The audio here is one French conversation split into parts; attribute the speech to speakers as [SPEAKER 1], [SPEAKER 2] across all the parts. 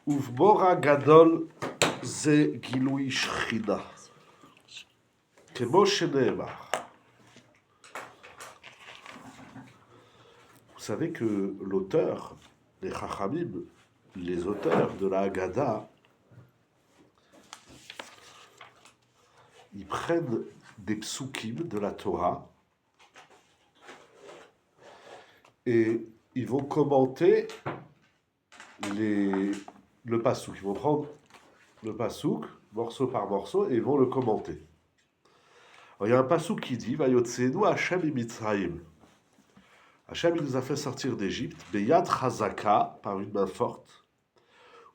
[SPEAKER 1] ובמורה גדול זה גילוי שכינה. כמו שנאמר. Vous savez que l'auteur, les Chachamim, les auteurs de la Haggadah, ils prennent des psukim de la Torah et ils vont commenter le pasouk. Ils vont prendre le pasouk, morceau par morceau, et ils vont le commenter. Alors, il y a un pasouk qui dit Vayotsenu Hashem miMitzrayim. Hashem, il nous a fait sortir d'Égypte, Beyad Chazaka, par une main forte,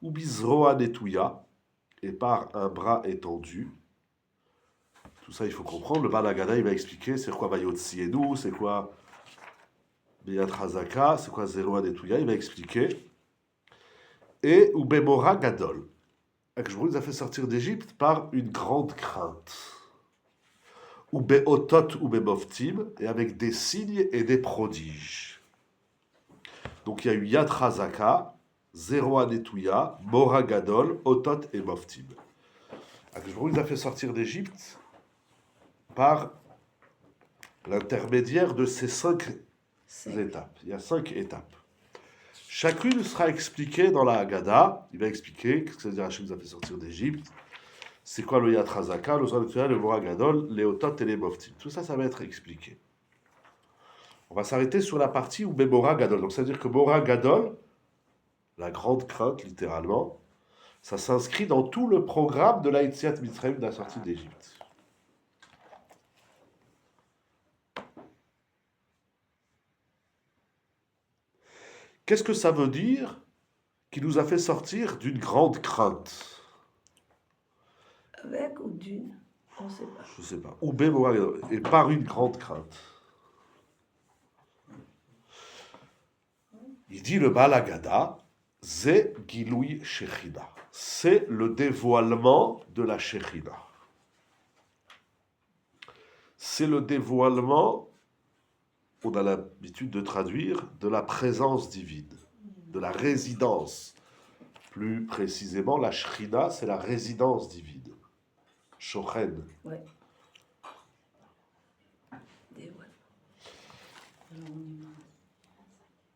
[SPEAKER 1] ou Bizroa Netouya, et par un bras étendu. Tout ça, il faut comprendre. Le Baal Haggadah, il va expliquer c'est quoi Vayotsenu, c'est quoi Beyad Chazaka, c'est quoi Zeroa Netouya, il va expliquer. Et Ubemora Gadol. Akshbro nous a fait sortir d'Égypte par une grande crainte. Ubeotot ubemoftim, et avec des signes et des prodiges. Donc il y a eu Yad Chazaka, Zeroa Netouya, Mora Gadol, Otot et Moftim. Akshbro nous a fait sortir d'Égypte par l'intermédiaire de ces 5 étapes. Il y a 5 étapes. Chacune sera expliquée dans la Haggadah. Il va expliquer ce que ça veut dire Hachem nous a fait sortir d'Égypte. C'est quoi le Yad Chazaka, le Zeroa Netouya, le Mora Gadol, les Otot et les Moftim. Tout ça, ça va être expliqué. On va s'arrêter sur la partie où Mora Gadol. Donc ça veut dire que Mora Gadol, la grande crainte littéralement, ça s'inscrit dans tout le programme de la Yetziat Mitzrayim, de la sortie d'Égypte. Qu'est-ce que ça veut dire qui nous a fait sortir d'une grande crainte?
[SPEAKER 2] Avec ou d'une? On ne sait pas.
[SPEAKER 1] Je ne sais pas. Ou Mora Gadol, et par une grande crainte. Il dit le Baal Haggadah, Ze Giloui Shechina. C'est le dévoilement de la Shechina. C'est le dévoilement, on a l'habitude de traduire, de la présence divine, de la résidence. Plus précisément, la Shechina, c'est la résidence divine. Shochen.
[SPEAKER 2] Ouais. Dévoile.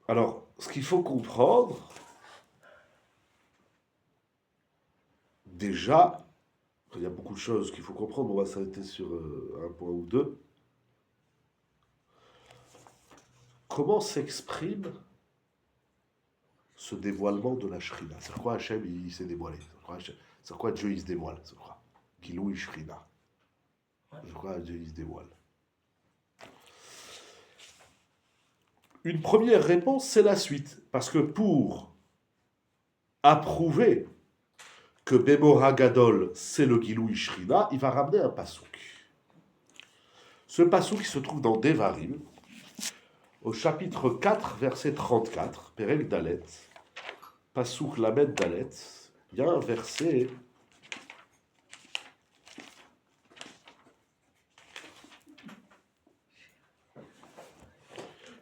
[SPEAKER 1] Alors, ce qu'il faut comprendre, déjà, il y a beaucoup de choses qu'il faut comprendre, on va s'arrêter sur un point ou deux. Comment s'exprime ce dévoilement de la Shrina? C'est quoi Hachem il s'est dévoilé? C'est quoi Dieu il se dévoile? C'est quoi Gilou Shrina? C'est quoi Dieu il se dévoile? Une première réponse, c'est la suite. Parce que pour approuver que Bemora Gadol, c'est le Gilou Shrina, il va ramener un pasouk. Ce pasouk qui se trouve dans Devarim, au chapitre 4, verset 34, Perek Dalet, pasouk Lamed Dalet, il y a un verset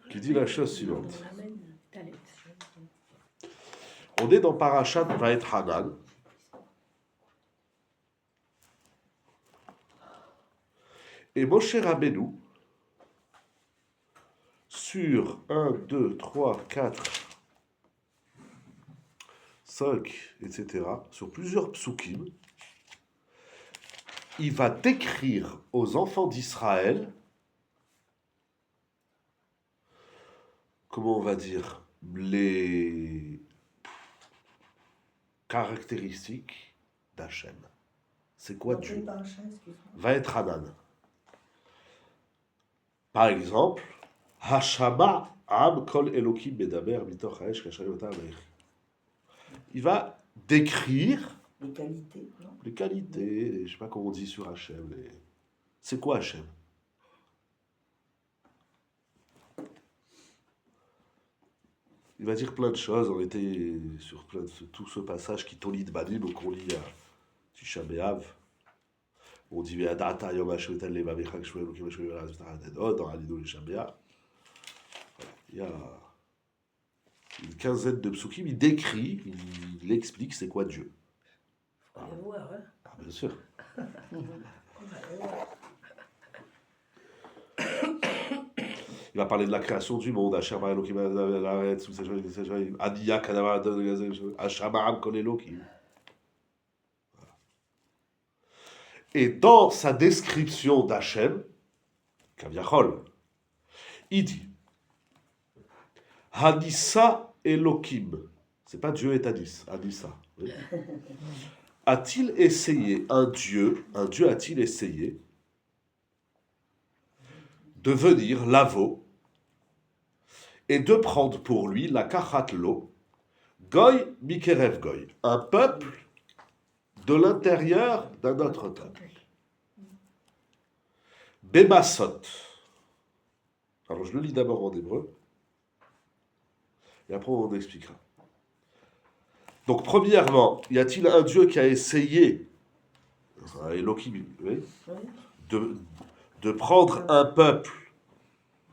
[SPEAKER 1] qui dit la chose suivante. On est dans Parashat Vaetchanan. Et Moshe Rabbeinu, sur 1, 2, 3, 4, 5, etc., sur plusieurs psukim, il va décrire aux enfants d'Israël, comment on va dire, les caractéristiques d'Hachem. C'est quoi Dieu? Vaetchanan. Par exemple, Hashama Am Kol Elokim Medaber Mitoch Haesh Kasher Yotam Meich. Il va décrire
[SPEAKER 2] Les qualités, non?
[SPEAKER 1] les qualités, je ne sais pas comment on dit sur Hachem. C'est quoi Hachem? Il va dire plein de choses. On était sur tout ce passage qui Tolid Banim, qu'on lit à Tisha B'Av. On dit Ve'adata Yom HaShoetan Levavecha Kshmei Elokim HaShoetan Levavecha Kshmei dans Halidou et Tisha B'Av. Il y a une quinzaine de psukim. Il décrit, il il explique c'est quoi Dieu.
[SPEAKER 2] On va aller voir, hein.
[SPEAKER 1] Ah, bien sûr.
[SPEAKER 2] On va aller voir.
[SPEAKER 1] Il va parler de la création du monde. Hachem Elohim haaretz Adiya Kadava Hachem Ha'am Kol Elohim. Et dans sa description d'Hachem, Kaviachol, il dit Hadissa Elohim. C'est pas Dieu est Hadis, Hadissa. Oui. A-t-il essayé un Dieu a-t-il essayé de venir Lavo et de prendre pour lui la Kachatlo, Goy Mikerev Goy, un peuple de l'intérieur d'un autre peuple. Bémasot. Alors je le lis d'abord en hébreu, et après on expliquera. Donc premièrement, y a-t-il un Dieu qui a essayé, Elohim, oui, de prendre un peuple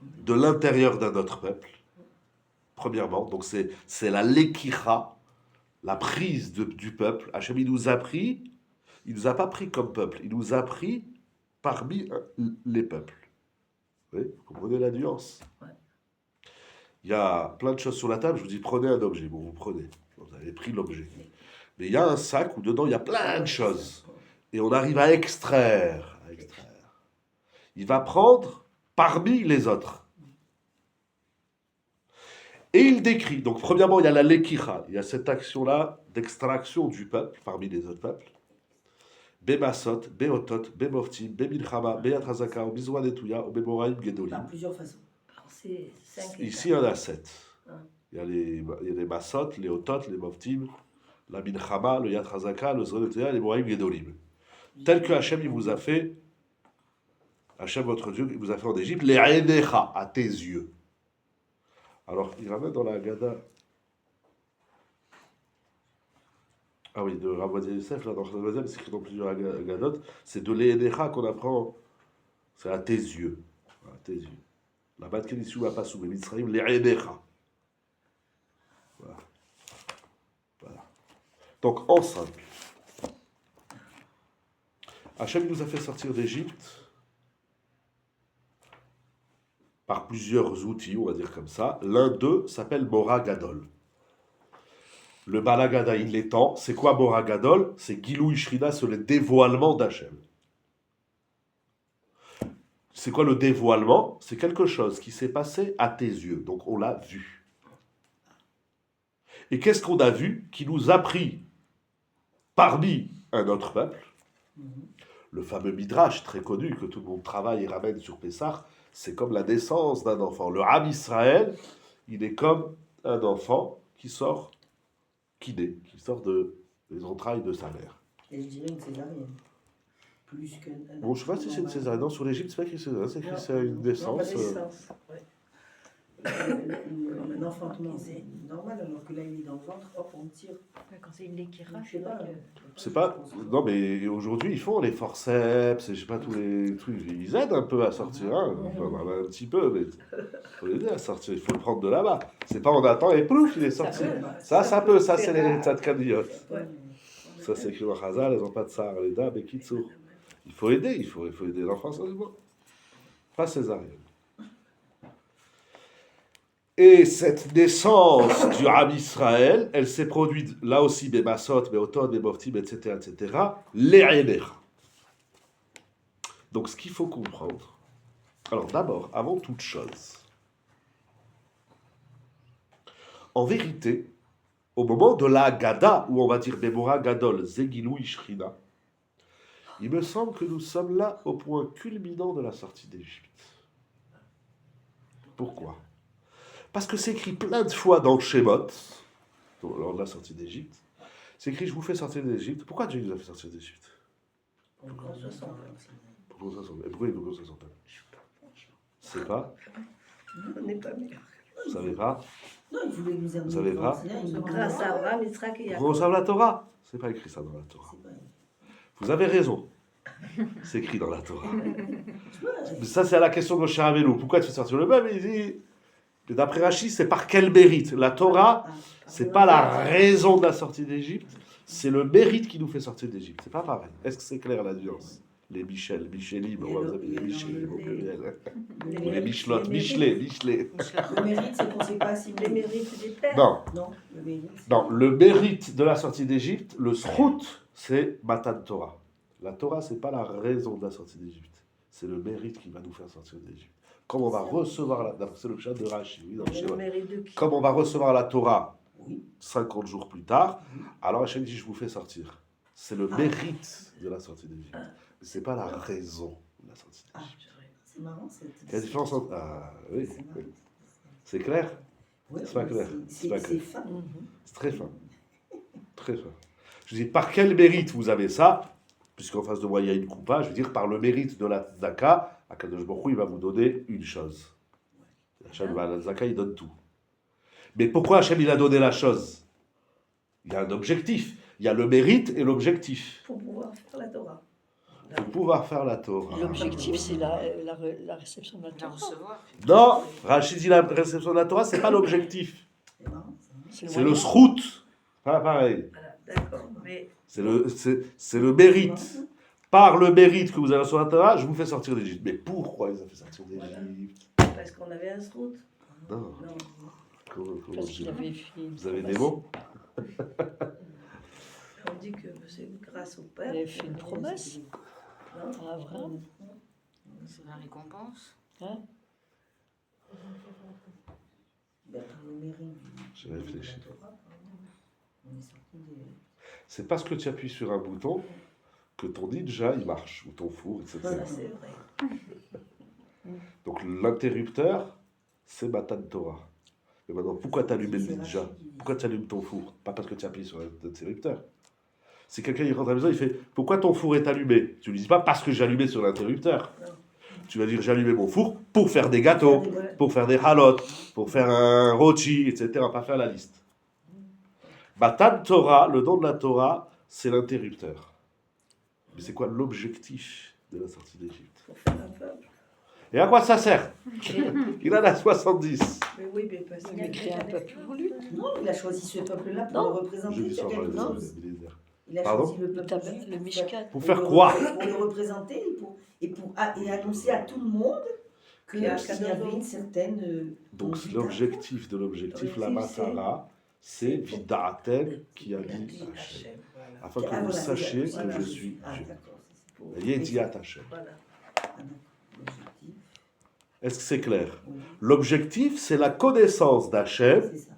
[SPEAKER 1] de l'intérieur d'un autre peuple? Premièrement, donc c'est la lekira, la prise du peuple. Hachem, il nous a pris, il nous a pas pris comme peuple, il nous a pris parmi les peuples. Oui, vous comprenez la nuance?
[SPEAKER 2] Ouais.
[SPEAKER 1] Il y a plein de choses sur la table, je vous dis prenez un objet, bon vous prenez, vous avez pris l'objet. Mais il y a un sac où dedans il y a plein de choses. Et on arrive à extraire. Il va prendre parmi les autres. Et il décrit, donc premièrement il y a la lekira, il y a cette action-là d'extraction du peuple parmi les autres peuples. Bémasot, Béotot, Bémoftim, Bémilchama, Béat Hazaka, Bizouan Etouya, Bémoraïm Gedolim.
[SPEAKER 2] Par plusieurs façons. Alors c'est 5
[SPEAKER 1] Ici il y en a 7.
[SPEAKER 2] Ah.
[SPEAKER 1] Il y a les Masot, les Otot, les Moftim, la Milchama, le Yat Hazaka, le Zron Etouya, les Moraïm Gedolim. Tel que Hachem il vous a fait, Hachem votre Dieu, il vous a fait en Égypte, les Einecha, à tes yeux. Alors, il ramène dans la Haggadah. Ah oui, de Rabbi Yosef, là, dans le deuxième, c'est écrit dans plusieurs Haggadot, c'est de l'Enecha qu'on apprend, c'est à tes yeux. À tes yeux. La Bat Kenishu a pas sous, mais Mitzrayim, l'Enecha. Voilà. Voilà. Donc, en simple, Hachem nous a fait sortir d'Égypte par plusieurs outils, on va dire comme ça. L'un d'eux s'appelle Mora Gadol. Le Balagada, il l'étend. C'est quoi Mora Gadol? C'est Gilou Ishrina, c'est le dévoilement d'Hachem. C'est quoi le dévoilement? C'est quelque chose qui s'est passé à tes yeux. Donc on l'a vu. Et qu'est-ce qu'on a vu? Qui nous a pris parmi un autre peuple. Le fameux Midrash, très connu, que tout le monde travaille et ramène sur Pessah, c'est comme la naissance d'un enfant. Le Ham Israël, il est comme un enfant qui sort des entrailles de sa mère.
[SPEAKER 2] Et je dirais une césarienne. Plus que.
[SPEAKER 1] Bon, je ne sais pas si c'est une césarienne. Non, sur l'Égypte, c'est pas écrit césarienne, c'est écrit c'est une naissance.
[SPEAKER 2] Ouais. Un enfantement, c'est normal, alors que là, il est dans le ventre, hop, on tire.
[SPEAKER 3] Quand c'est une lekira,
[SPEAKER 2] Je sais pas.
[SPEAKER 1] C'est pas. Non, mais aujourd'hui, ils font les forceps, je sais pas, tous les trucs. Ils aident un peu à sortir, hein. Enfin, un petit peu, mais il faut l'aider à sortir, il faut le prendre de là-bas. C'est pas on attend et plouf, il est sorti. Ça peut, ça, c'est les tzadkaniyot.
[SPEAKER 2] Ouais.
[SPEAKER 1] Ça, c'est écrit dans Chazal, elles n'ont pas de sar, les dames et kitsour. Il faut aider, il faut aider l'enfant, ça c'est bon. Pas césarienne. Et cette naissance du Ham Israël, elle s'est produite là aussi, Bémasot, Béoton, Bémoftim, etc., etc., les Einecha. Donc ce qu'il faut comprendre, alors d'abord, avant toute chose, en vérité, au moment de la Gada, où on va dire Bémora Gadol, Zegilou Ishrina, il me semble que nous sommes là au point culminant de la sortie d'Égypte. Pourquoi? Parce que c'est écrit plein de fois dans le Shemot, lors de la sortie d'Égypte, c'est écrit « Je vous fais sortir d'Égypte ». Pourquoi Dieu nous a fait sortir d'Égypte?
[SPEAKER 2] Pour qu'on se sente.
[SPEAKER 1] Pourquoi il veut qu'on se sente? C'est pas?
[SPEAKER 2] On n'est pas meilleur.
[SPEAKER 1] Vous savez pas?
[SPEAKER 2] Non, il voulait nous amener.
[SPEAKER 1] Vous savez pas?
[SPEAKER 2] Grâce à Abraham, Yitzhak et
[SPEAKER 1] Pourquoi on
[SPEAKER 2] Yaakov.
[SPEAKER 1] savent la Torah? C'est pas écrit ça dans la Torah.
[SPEAKER 2] C'est pas-
[SPEAKER 1] Vous avez raison. C'est écrit dans la Torah. Mais ça, c'est à la question de Moshe Rabbeinu. Pourquoi tu fais sortir le peuple? Il dit, d'après Rachid, c'est par quel mérite? La Torah, C'est pas la raison de la sortie d'Égypte, c'est le mérite qui nous fait sortir d'Égypte. C'est pas pareil. Est-ce que c'est clair la nuance? Les Michel, Michelim,
[SPEAKER 2] Et
[SPEAKER 1] vous
[SPEAKER 2] le-
[SPEAKER 1] avez
[SPEAKER 2] et
[SPEAKER 1] les
[SPEAKER 2] le-
[SPEAKER 1] Michelim au
[SPEAKER 2] les-
[SPEAKER 1] pluriel.
[SPEAKER 2] Le
[SPEAKER 1] Ou les
[SPEAKER 2] mérite,
[SPEAKER 1] Michelottes,
[SPEAKER 2] le
[SPEAKER 1] Michelet,
[SPEAKER 2] mérite.
[SPEAKER 1] Michelet.
[SPEAKER 2] Le mérite, c'est qu'on ne sait pas si
[SPEAKER 3] Les mérites des pères.
[SPEAKER 1] Non,
[SPEAKER 2] Non, le mérite. c'est-
[SPEAKER 1] non, le mérite de la sortie d'Égypte, le srout, c'est Matan Torah. La Torah, c'est pas la raison de la sortie d'Égypte. C'est le mérite qui va nous faire sortir d'Égypte. Comme on va recevoir la... C'est le chat de Rashi, oui, dans le
[SPEAKER 3] Le
[SPEAKER 1] schéma.
[SPEAKER 3] mérite de qui?
[SPEAKER 1] Comme on va recevoir la Torah
[SPEAKER 2] Oui.
[SPEAKER 1] 50 jours plus tard, alors Hachem dit, je vous fais sortir. C'est le
[SPEAKER 2] Ah.
[SPEAKER 1] mérite de la sortie d'Égypte. C'est pas la raison de la sortie
[SPEAKER 2] Ah,
[SPEAKER 1] d'Égypte.
[SPEAKER 2] c'est marrant.
[SPEAKER 1] Il y a une différence entre... Ah, oui,
[SPEAKER 2] C'est marrant.
[SPEAKER 1] oui. C'est clair?
[SPEAKER 2] Ouais,
[SPEAKER 1] C'est pas
[SPEAKER 2] mais
[SPEAKER 1] clair.
[SPEAKER 2] c'est-
[SPEAKER 1] C'est pas
[SPEAKER 2] C'est
[SPEAKER 1] clair.
[SPEAKER 2] fin.
[SPEAKER 1] C'est très fin. Très fin. Je dis, par quel mérite vous avez ça? Puisqu'en face de moi, il y a une coupa, je veux dire, par le mérite de la Tzedaka, Akadosh Baruch Hu, il va vous donner une chose. Hachem, la Tzedaka, il donne tout. Mais pourquoi Hachem, il a donné la chose? Il y a un objectif. Il y a le mérite et l'objectif.
[SPEAKER 3] Pour pouvoir faire la Torah.
[SPEAKER 1] Pour pouvoir faire la Torah.
[SPEAKER 4] L'objectif, c'est la réception de la
[SPEAKER 5] La
[SPEAKER 4] Torah.
[SPEAKER 5] recevoir.
[SPEAKER 1] Non, Rachid dit la réception de la Torah, c'est pas l'objectif.
[SPEAKER 2] C'est marrant, ça.
[SPEAKER 1] C'est le
[SPEAKER 4] moyen.
[SPEAKER 1] srout. Pas pareil.
[SPEAKER 3] Voilà, d'accord. Mais
[SPEAKER 1] C'est le mérite. Par le mérite que vous avez sur la Torah, je vous fais sortir d'Égypte. Mais pourquoi ils ont fait sortir d'Égypte?
[SPEAKER 3] parce qu'on avait un srout.
[SPEAKER 1] Non.
[SPEAKER 3] Non.
[SPEAKER 1] Comment
[SPEAKER 4] Parce
[SPEAKER 1] je
[SPEAKER 4] qu'il
[SPEAKER 1] dis?
[SPEAKER 4] avait fait une
[SPEAKER 1] Vous avez des
[SPEAKER 4] promesse.
[SPEAKER 1] mots?
[SPEAKER 3] On dit que c'est grâce au
[SPEAKER 4] Il
[SPEAKER 3] Père.
[SPEAKER 4] avait fait une promesse
[SPEAKER 3] Non.
[SPEAKER 4] à Abraham.
[SPEAKER 5] C'est la récompense.
[SPEAKER 4] Hein?
[SPEAKER 2] Ben, par le mérite.
[SPEAKER 1] J'ai réfléchi.
[SPEAKER 2] On est sorti des...
[SPEAKER 1] C'est parce que tu appuies sur un bouton que ton ninja il marche, ou ton four, etc.
[SPEAKER 3] Ça, c'est vrai.
[SPEAKER 1] Donc l'interrupteur, c'est Matan Torah. Et maintenant, pourquoi tu allumes le
[SPEAKER 2] C'est
[SPEAKER 1] ninja?
[SPEAKER 2] Rachid qui dit.
[SPEAKER 1] Pourquoi tu allumes ton four? Pas parce que tu appuies sur l'interrupteur. Si quelqu'un il rentre à la maison, il fait pourquoi ton four est allumé? Tu lui dis pas parce que j'ai allumé sur l'interrupteur.
[SPEAKER 3] Non.
[SPEAKER 1] Tu vas dire j'ai allumé mon four pour faire des gâteaux, pour faire des halotes, pour faire un rôti, etc. Pas faire la liste. Matan Torah, le don de la Torah, c'est l'interrupteur. Mais c'est quoi l'objectif de la sortie d'Égypte?
[SPEAKER 3] Pour faire un peuple.
[SPEAKER 1] Et à quoi ça sert? Il en a 70.
[SPEAKER 3] Mais oui, mais parce
[SPEAKER 4] Il a créé un peuple pour lui.
[SPEAKER 2] Non, il a choisi ce peuple-là pour
[SPEAKER 4] Non.
[SPEAKER 2] le représenter.
[SPEAKER 1] Je dis
[SPEAKER 2] il y a
[SPEAKER 1] ça,
[SPEAKER 2] quelque
[SPEAKER 1] par
[SPEAKER 2] chose.
[SPEAKER 1] exemple.
[SPEAKER 2] Il a
[SPEAKER 1] Pardon?
[SPEAKER 2] choisi le peuple juif
[SPEAKER 4] Le Mishkan.
[SPEAKER 1] Pour faire quoi?
[SPEAKER 2] Pour le représenter et annoncer à tout le monde qu'il
[SPEAKER 3] Qu'il y a
[SPEAKER 2] y avait une certaine...
[SPEAKER 1] Donc
[SPEAKER 2] Vita.
[SPEAKER 1] l'objectif de l'objectif, la matara, c'est Vida'atem qui a dit Hachem.
[SPEAKER 3] Hachem, voilà.
[SPEAKER 1] Afin que
[SPEAKER 2] Ah,
[SPEAKER 1] vous
[SPEAKER 2] voilà,
[SPEAKER 1] sachiez
[SPEAKER 2] c'est-
[SPEAKER 1] que je suis
[SPEAKER 2] Ah,
[SPEAKER 1] Dieu.
[SPEAKER 2] d'accord, c'est
[SPEAKER 3] Pour-
[SPEAKER 1] Yediat Hachem.
[SPEAKER 3] Voilà.
[SPEAKER 2] Ah, d'accord, l'objectif.
[SPEAKER 1] Est-ce que c'est clair?
[SPEAKER 2] Oui,
[SPEAKER 1] L'objectif, c'est la connaissance d'Hachem,
[SPEAKER 2] c'est ça.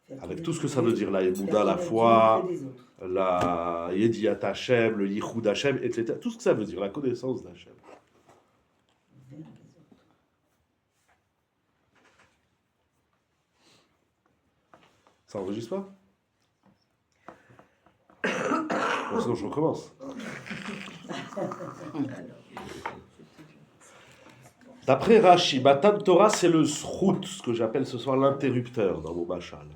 [SPEAKER 2] Faire
[SPEAKER 1] avec
[SPEAKER 2] connaître
[SPEAKER 1] tout ce que ça
[SPEAKER 2] Dieu,
[SPEAKER 1] veut dire, la
[SPEAKER 2] faire
[SPEAKER 1] Yemuda, la
[SPEAKER 2] connaître
[SPEAKER 1] foi,
[SPEAKER 2] Dieu auprès des autres.
[SPEAKER 1] la Yediat Hachem, le Yichud Hachem, etc. Tout ce que ça veut dire, la connaissance d'Hachem.
[SPEAKER 2] Vers les autres.
[SPEAKER 1] Ça enregistre pas? Bon, sinon je recommence. D'après Rashi, Matan Torah, c'est le srout, ce que j'appelle ce soir l'interrupteur dans mon machal.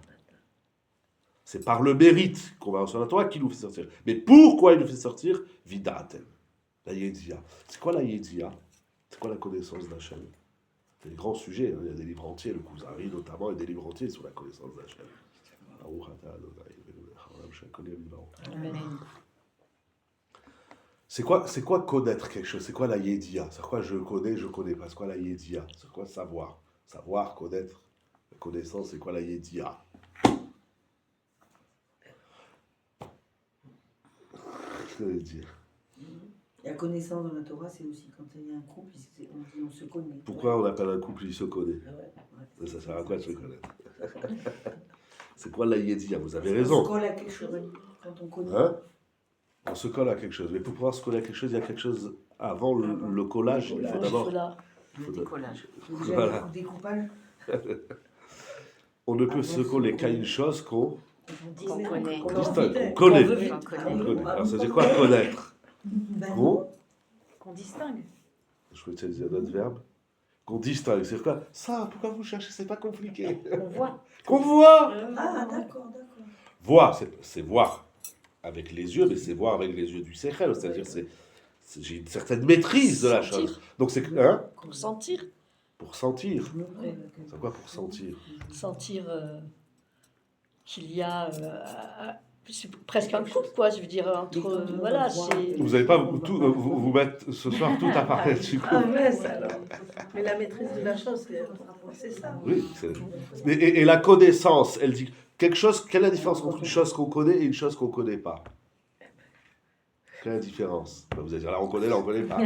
[SPEAKER 1] C'est par le mérite qu'on va recevoir la Torah qui nous fait sortir. Mais pourquoi il nous fait sortir? Vida'atem, la Yedia. C'est quoi la Yedia? C'est quoi la connaissance d'Hachem? C'est des grands sujets, hein. Il y a des livres entiers, le Kuzari notamment, et des livres entiers sur la connaissance d'Hachem.
[SPEAKER 4] Amen.
[SPEAKER 1] C'est quoi connaître quelque chose? C'est quoi la Yedia? C'est quoi je connais pas? C'est quoi la Yedia? C'est quoi savoir? Savoir, connaître, la connaissance, c'est quoi la Yedia? Qu'est-ce que ça veut dire?
[SPEAKER 2] La connaissance dans la Torah, c'est aussi quand il y a un couple, on dit on se connaît.
[SPEAKER 1] Pourquoi on appelle un couple il se connaît?
[SPEAKER 2] Ah ouais.
[SPEAKER 1] Ça sert à quoi de se connaître? C'est quoi la Yedia? Vous avez
[SPEAKER 2] On se
[SPEAKER 1] raison.
[SPEAKER 2] colle à quelque chose quand on connaît.
[SPEAKER 1] Hein? On se colle à quelque chose. Mais pour pouvoir se coller à quelque chose, il y a quelque chose avant le collage. Il faut d'abord.
[SPEAKER 5] Le décollage.
[SPEAKER 2] Déjà,
[SPEAKER 1] Voilà.
[SPEAKER 2] le découpage,
[SPEAKER 1] On ne peut se coller qu'à une chose qu'on
[SPEAKER 5] Qu'on connaît.
[SPEAKER 1] qu'on
[SPEAKER 3] Qu'on
[SPEAKER 1] distingue,
[SPEAKER 3] connaît.
[SPEAKER 1] qu'on connaît.
[SPEAKER 4] Qu'on veut.
[SPEAKER 5] Qu'on
[SPEAKER 1] Qu'on
[SPEAKER 5] connaît.
[SPEAKER 1] connaît. Alors ça veut dire quoi connaître?
[SPEAKER 2] ben,
[SPEAKER 1] Qu'on
[SPEAKER 3] Qu'on distingue.
[SPEAKER 1] Je peux utiliser un autre verbe. Qu'on distingue. C'est quoi? Ça, pourquoi vous cherchez? C'est pas compliqué.
[SPEAKER 3] On voit.
[SPEAKER 1] Qu'on voit.
[SPEAKER 2] Ah, d'accord.
[SPEAKER 1] Voir, c'est voir avec les yeux, mais c'est voir avec les yeux du Sechel. C'est-à-dire, j'ai une certaine maîtrise de la
[SPEAKER 4] Sentir.
[SPEAKER 1] chose. Donc c'est hein,
[SPEAKER 4] Pour sentir.
[SPEAKER 1] pour sentir.
[SPEAKER 2] Je me prends.
[SPEAKER 1] C'est quoi pour sentir?
[SPEAKER 4] Sentir qu'il y a c'est presque un couple, quoi. Je veux dire, entre.
[SPEAKER 2] Mais quand on
[SPEAKER 4] Voilà,
[SPEAKER 2] va voir,
[SPEAKER 4] c'est.
[SPEAKER 1] Vous n'allez pas vous mettre ce soir tout à parler du coup.
[SPEAKER 3] Ah mince alors. Mais la maîtrise de la chose, c'est ça.
[SPEAKER 1] Oui, et la connaissance, elle dit quelque chose. Quelle est la différence entre une chose qu'on connaît et une chose qu'on ne connaît pas? Quelle est la différence? Vous allez dire là on connaît pas.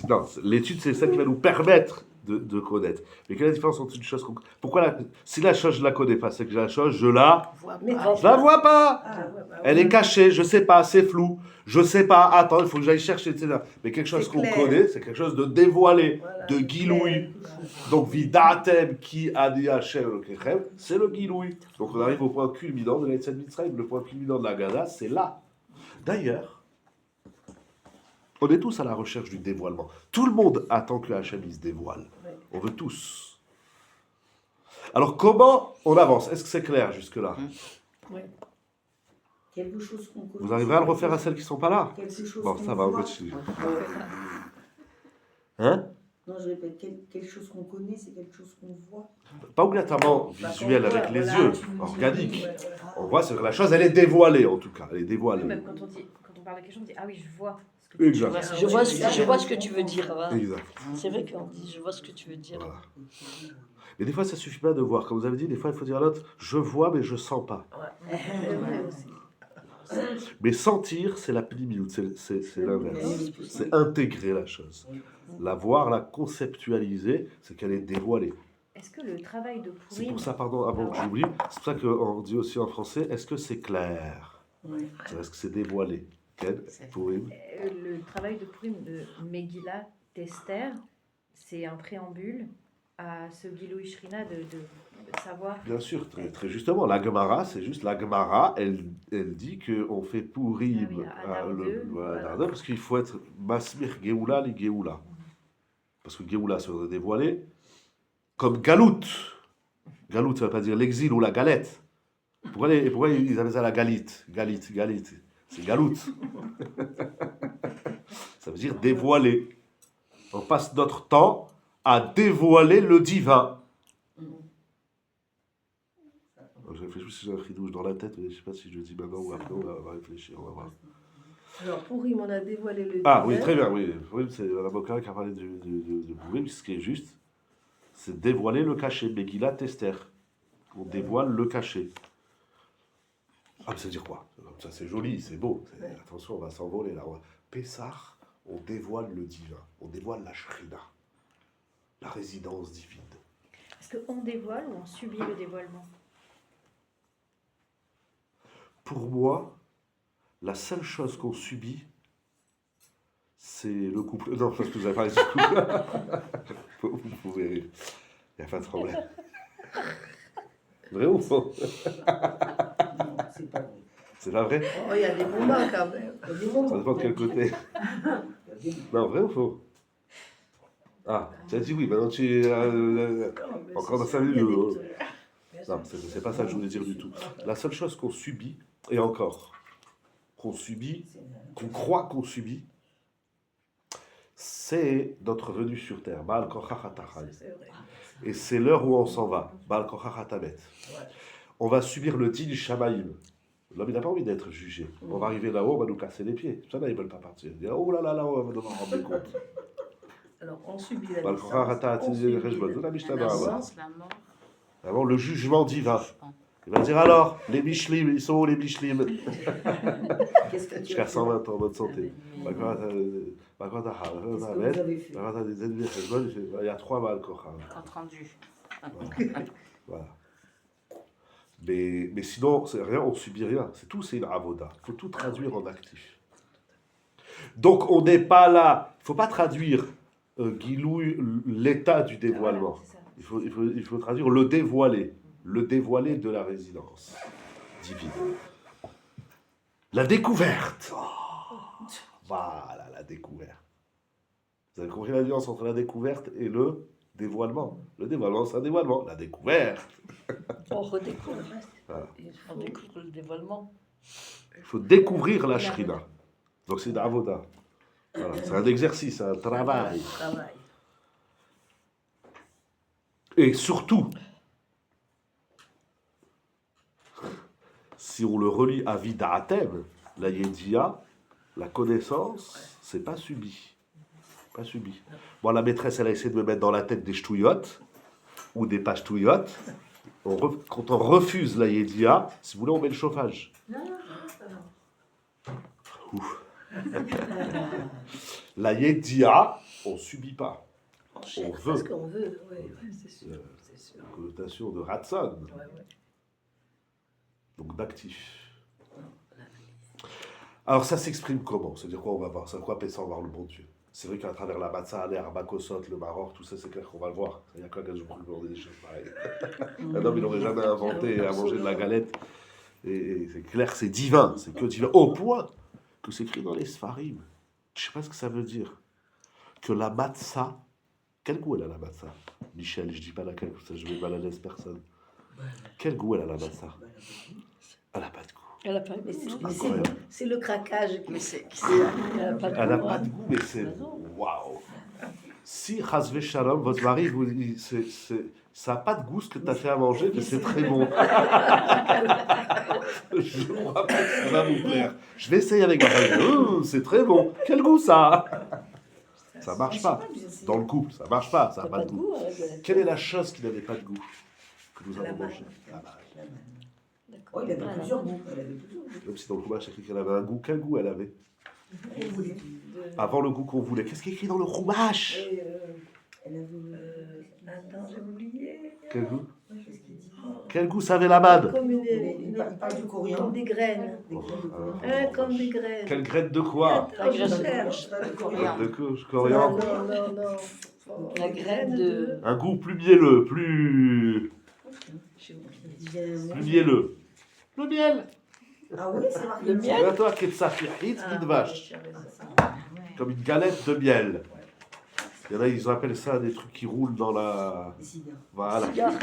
[SPEAKER 1] Non, l'étude c'est celle qui va nous permettre de connaître. Mais quelle est la différence entre une chose qu'on... Pourquoi si la chose je la connais pas, c'est que la chose je la
[SPEAKER 3] Mais
[SPEAKER 1] vois pas.
[SPEAKER 3] Ah, ouais, bah,
[SPEAKER 1] Elle est cachée, je sais pas, c'est flou, je sais pas, attends, il faut que j'aille chercher, etc. Mais quelque chose
[SPEAKER 3] C'est
[SPEAKER 1] qu'on
[SPEAKER 3] clair.
[SPEAKER 1] connaît, c'est quelque chose de dévoilé,
[SPEAKER 3] voilà,
[SPEAKER 1] de
[SPEAKER 3] c'est
[SPEAKER 1] guilouille.
[SPEAKER 3] clair.
[SPEAKER 1] Donc, vidatem qui adi Hashem Elokechem, c'est le guilouille. Donc, on arrive au point culminant de l'Etzet Mitzrayim. Le point culminant de la Gada, c'est là. D'ailleurs, on est tous à la recherche du dévoilement. Tout le monde attend que Hashem il se dévoile.
[SPEAKER 3] Ouais.
[SPEAKER 1] On veut tous. Alors, comment on avance? Est-ce que c'est clair jusque-là?
[SPEAKER 4] Oui.
[SPEAKER 2] Quelque chose qu'on connaît.
[SPEAKER 1] Vous arriverez à le refaire à celles qui ne sont pas là?
[SPEAKER 2] Quelque chose
[SPEAKER 1] Bon,
[SPEAKER 2] qu'on
[SPEAKER 1] ça va, on
[SPEAKER 2] voit.
[SPEAKER 1] continue. Hein?
[SPEAKER 2] Non, je répète, quelque chose qu'on connaît, c'est quelque chose qu'on voit.
[SPEAKER 1] Pas obligatoirement visuel avec les yeux, organique.
[SPEAKER 3] Ouais, ouais.
[SPEAKER 1] On voit, c'est que la chose, elle est dévoilée en tout cas. Elle est dévoilée.
[SPEAKER 6] Même quand on parle de quelque chose, on dit ah oui, je vois ce que tu
[SPEAKER 1] Exact.
[SPEAKER 6] veux dire.
[SPEAKER 4] Je vois ce que tu veux dire. Voilà.
[SPEAKER 1] Exact.
[SPEAKER 4] C'est vrai qu'on dit je vois ce que tu veux dire.
[SPEAKER 1] Voilà. Mais des fois, ça suffit pas de voir. Comme vous avez dit, des fois, il faut dire à l'autre, je vois, mais je sens pas.
[SPEAKER 3] C'est vrai aussi.
[SPEAKER 1] Mais sentir, c'est la plimiout, c'est l'inverse. C'est intégrer la chose. La voir, la conceptualiser, c'est qu'elle est dévoilée.
[SPEAKER 6] Est-ce que le travail de
[SPEAKER 1] C'est
[SPEAKER 6] Purim,
[SPEAKER 1] pour ça, pardon, avant que j'oublie, c'est pour ça qu'on dit aussi en français, est-ce que c'est clair?
[SPEAKER 2] Ouais.
[SPEAKER 1] Est-ce que c'est dévoilé? Quel Purim?
[SPEAKER 6] le travail de Purim de Megillah Tester, c'est un préambule à ce Gilou Shrina de savoir.
[SPEAKER 1] Bien sûr, très, très justement. La Gemara, c'est juste la Gemara, elle dit qu'on fait Purim
[SPEAKER 6] Ah oui, à Adar 2,
[SPEAKER 1] voilà,
[SPEAKER 3] voilà.
[SPEAKER 1] parce qu'il faut être Masmir Geoula li Geoula. Parce que Geoula, ça veut dévoiler. Comme Galout. Galout, ça ne veut pas dire l'exil ou la galette. Pourquoi ils appellent ça la galite? Galite. C'est Galout. Ça veut dire dévoiler. On passe notre temps à dévoiler le divin. Je réfléchis si j'ai un chidouche dans la tête, mais je ne sais pas si je le dis maintenant ou après, on va réfléchir, on va voir.
[SPEAKER 3] Alors, Purim, on a dévoilé le
[SPEAKER 1] Ah oui,
[SPEAKER 3] divin.
[SPEAKER 1] très bien, oui. Purim, c'est la Bokara qui a parlé de Purim, ce qui est juste, c'est dévoiler le cachet. Megillah Tester. On dévoile le cachet. Ah, mais ça veut dire quoi? Ça, c'est joli, c'est beau. Attention, on va s'envoler là. Pessah, on dévoile le divin. On dévoile la Shrina, la résidence divine.
[SPEAKER 6] Est-ce qu'on dévoile ou on subit le dévoilement?
[SPEAKER 1] Pour moi, la seule chose qu'on subit, c'est le couple. Non, parce que vous avez parlé du couple. Vous pouvez rire. Il n'y a pas de problème. Vrai ou faux?
[SPEAKER 2] Non, c'est pas vrai.
[SPEAKER 1] C'est pas vrai?
[SPEAKER 3] Oh, il y a des moments quand même.
[SPEAKER 2] Il y a des moments.
[SPEAKER 1] Ça dépend de quel côté.
[SPEAKER 2] Il y a des-
[SPEAKER 1] Non, vrai ou faux? Ah, tu as dit oui, maintenant tu es encore dans 5 minutes. Non, c'est pas ça que je voulais dire du tout. La seule chose qu'on subit, et encore, qu'on subit, qu'on croit qu'on subit, c'est notre venue sur terre. Baal Kochach HaTachal.
[SPEAKER 3] C'est vrai.
[SPEAKER 1] Et c'est l'heure où on s'en va. Baal Kochach HaTabet.
[SPEAKER 3] Ouais.
[SPEAKER 1] On va subir le din Shamaïm. L'homme, il n'a pas envie d'être jugé. On va arriver là-haut, on va nous casser les pieds. Ça, là, ils ne veulent pas partir. Ils disent, oh là là, on va devoir rendre compte.
[SPEAKER 3] Alors, on subit la
[SPEAKER 1] Baal Kochach
[SPEAKER 3] naissance,
[SPEAKER 1] HaTabet,
[SPEAKER 3] on subit
[SPEAKER 1] la
[SPEAKER 5] La
[SPEAKER 1] Mishnah B'Ava.
[SPEAKER 5] naissance, la mort,
[SPEAKER 1] Avant le jugement divin.
[SPEAKER 5] je pense.
[SPEAKER 1] Il va dire alors, les Mishlim, ils sont où les Mishlim?
[SPEAKER 2] Qu'est-ce que tu
[SPEAKER 1] Jusqu'à
[SPEAKER 2] as fait?
[SPEAKER 1] 120 ans en bonne santé.
[SPEAKER 5] Mais-
[SPEAKER 2] Qu'est-ce que vous avez fait?
[SPEAKER 1] Il y a 3 Baal Kochach.
[SPEAKER 5] Compte rendu.
[SPEAKER 1] Voilà. Mais sinon, c'est rien, on subit rien. C'est tout, c'est une avoda. Il faut tout traduire en actif. Donc, on n'est pas là. Il ne faut pas traduire Gilouï, l'état du dévoilement.
[SPEAKER 6] Voilà, c'est ça.
[SPEAKER 1] Il faut traduire le dévoilé de la résidence divine. La découverte. Oh, voilà, la découverte. Vous avez compris la nuance entre la découverte et le dévoilement. Le dévoilement, c'est un dévoilement. La découverte.
[SPEAKER 4] On redécouvre.
[SPEAKER 1] Voilà.
[SPEAKER 4] On découvre le dévoilement.
[SPEAKER 1] Il faut découvrir la Shrina. Donc c'est une avoda. Voilà. C'est un exercice, un travail.
[SPEAKER 3] Travail.
[SPEAKER 1] Et surtout, si on le relie à Vida'atem, la Yedia, la connaissance, c'est pas subi. Pas subi. Bon, la maîtresse, elle a essayé de me mettre dans la tête des ch'touillottes, ou des pas ch'touillottes. Quand on refuse la Yedia, si vous voulez, on met le chauffage. Ouf. La Yedia, on subit pas.
[SPEAKER 3] On cherche
[SPEAKER 1] veut.
[SPEAKER 3] parce qu'on veut, oui, c'est sûr. C'est sûr.
[SPEAKER 1] Connotation de Ratson,
[SPEAKER 3] Ouais, ouais.
[SPEAKER 1] donc d'actif. Alors ça s'exprime comment? C'est-à-dire quoi on va voir? C'est quoi Pessah, on va voir le bon Dieu? C'est vrai qu'à travers la Matzah, l'air, Arbakosot, le Maroc, tout ça, c'est clair qu'on va le voir. Il y a quoi que je vous des choses pareilles. Un homme, il n'aurait jamais inventé à manger de la galette. Et c'est clair, c'est divin, c'est que divin. Au point que c'est écrit dans les Sfarim. Je ne sais pas ce que ça veut dire. Que la Matzah, quel goût elle a la Matzah? Michel, je ne dis pas laquelle, ça, je vais mal à l'aise personne. Quel goût elle a la Matzah? Elle n'a pas de goût.
[SPEAKER 4] Elle a pas
[SPEAKER 3] Mais c'est-
[SPEAKER 4] de
[SPEAKER 3] mais
[SPEAKER 1] Incroyable.
[SPEAKER 3] c'est le craquage.
[SPEAKER 5] Mais c'est.
[SPEAKER 4] Elle a pas de
[SPEAKER 1] Elle n'a
[SPEAKER 4] goût,
[SPEAKER 1] pas
[SPEAKER 4] hein.
[SPEAKER 1] de goût, mais c'est.
[SPEAKER 4] Ah non.
[SPEAKER 1] Waouh! Si, Chazve Shalom, votre mari, ça n'a pas de goût ce que tu as fait à manger, mais c'est très bon. Je crois pas que ça va vous plaire. Je vais essayer avec ma femme. C'est très bon. Quel goût ça? Ça marche pas. Dans le couple, ça marche pas. Ça
[SPEAKER 4] Elle
[SPEAKER 1] n'a
[SPEAKER 4] a
[SPEAKER 1] pas de goût.
[SPEAKER 4] avec de la-
[SPEAKER 1] Quelle est la chose qui n'avait pas de goût que nous
[SPEAKER 3] La
[SPEAKER 1] avons
[SPEAKER 3] manne.
[SPEAKER 1] mangé? La manne.
[SPEAKER 2] Oh, il avait plusieurs goûts. Elle avait plusieurs goûts.
[SPEAKER 1] Comme si dans le Chumash, écrit qu'elle avait un goût. Quel goût elle avait?
[SPEAKER 2] Elle voulait.
[SPEAKER 1] Avant le goût qu'on voulait. Qu'est-ce qui est écrit dans le Chumash?
[SPEAKER 3] Et,
[SPEAKER 2] Elle avait.
[SPEAKER 3] attends, j'ai oublié.
[SPEAKER 1] Quel goût?
[SPEAKER 2] Qu'est-ce qu'il dit?
[SPEAKER 1] Quel goût ça avait la manne?
[SPEAKER 3] Comme,
[SPEAKER 2] Il parle du coriandre.
[SPEAKER 3] comme des graines.
[SPEAKER 2] Des graines de coriandre.
[SPEAKER 3] Comme des graines.
[SPEAKER 1] Quelle graine de quoi?
[SPEAKER 3] Attends, je
[SPEAKER 4] graine de
[SPEAKER 3] cherche.
[SPEAKER 2] De
[SPEAKER 5] Coriandre.
[SPEAKER 1] De coriandre.
[SPEAKER 3] Non, non, non.
[SPEAKER 4] La graine de.
[SPEAKER 1] Un goût plus mielleux, plus
[SPEAKER 3] J'ai oublié.
[SPEAKER 2] Il vient-
[SPEAKER 1] mielleux. Le miel.
[SPEAKER 2] Ah oui, c'est marqué.
[SPEAKER 4] Le miel.
[SPEAKER 1] Et toi, Ketsafirhit,
[SPEAKER 3] Ah,
[SPEAKER 1] une vache. Comme une galette de miel. Il y en a, ils appellent ça des trucs qui roulent dans la.
[SPEAKER 2] Les cigares.
[SPEAKER 1] Voilà.
[SPEAKER 4] Cigare.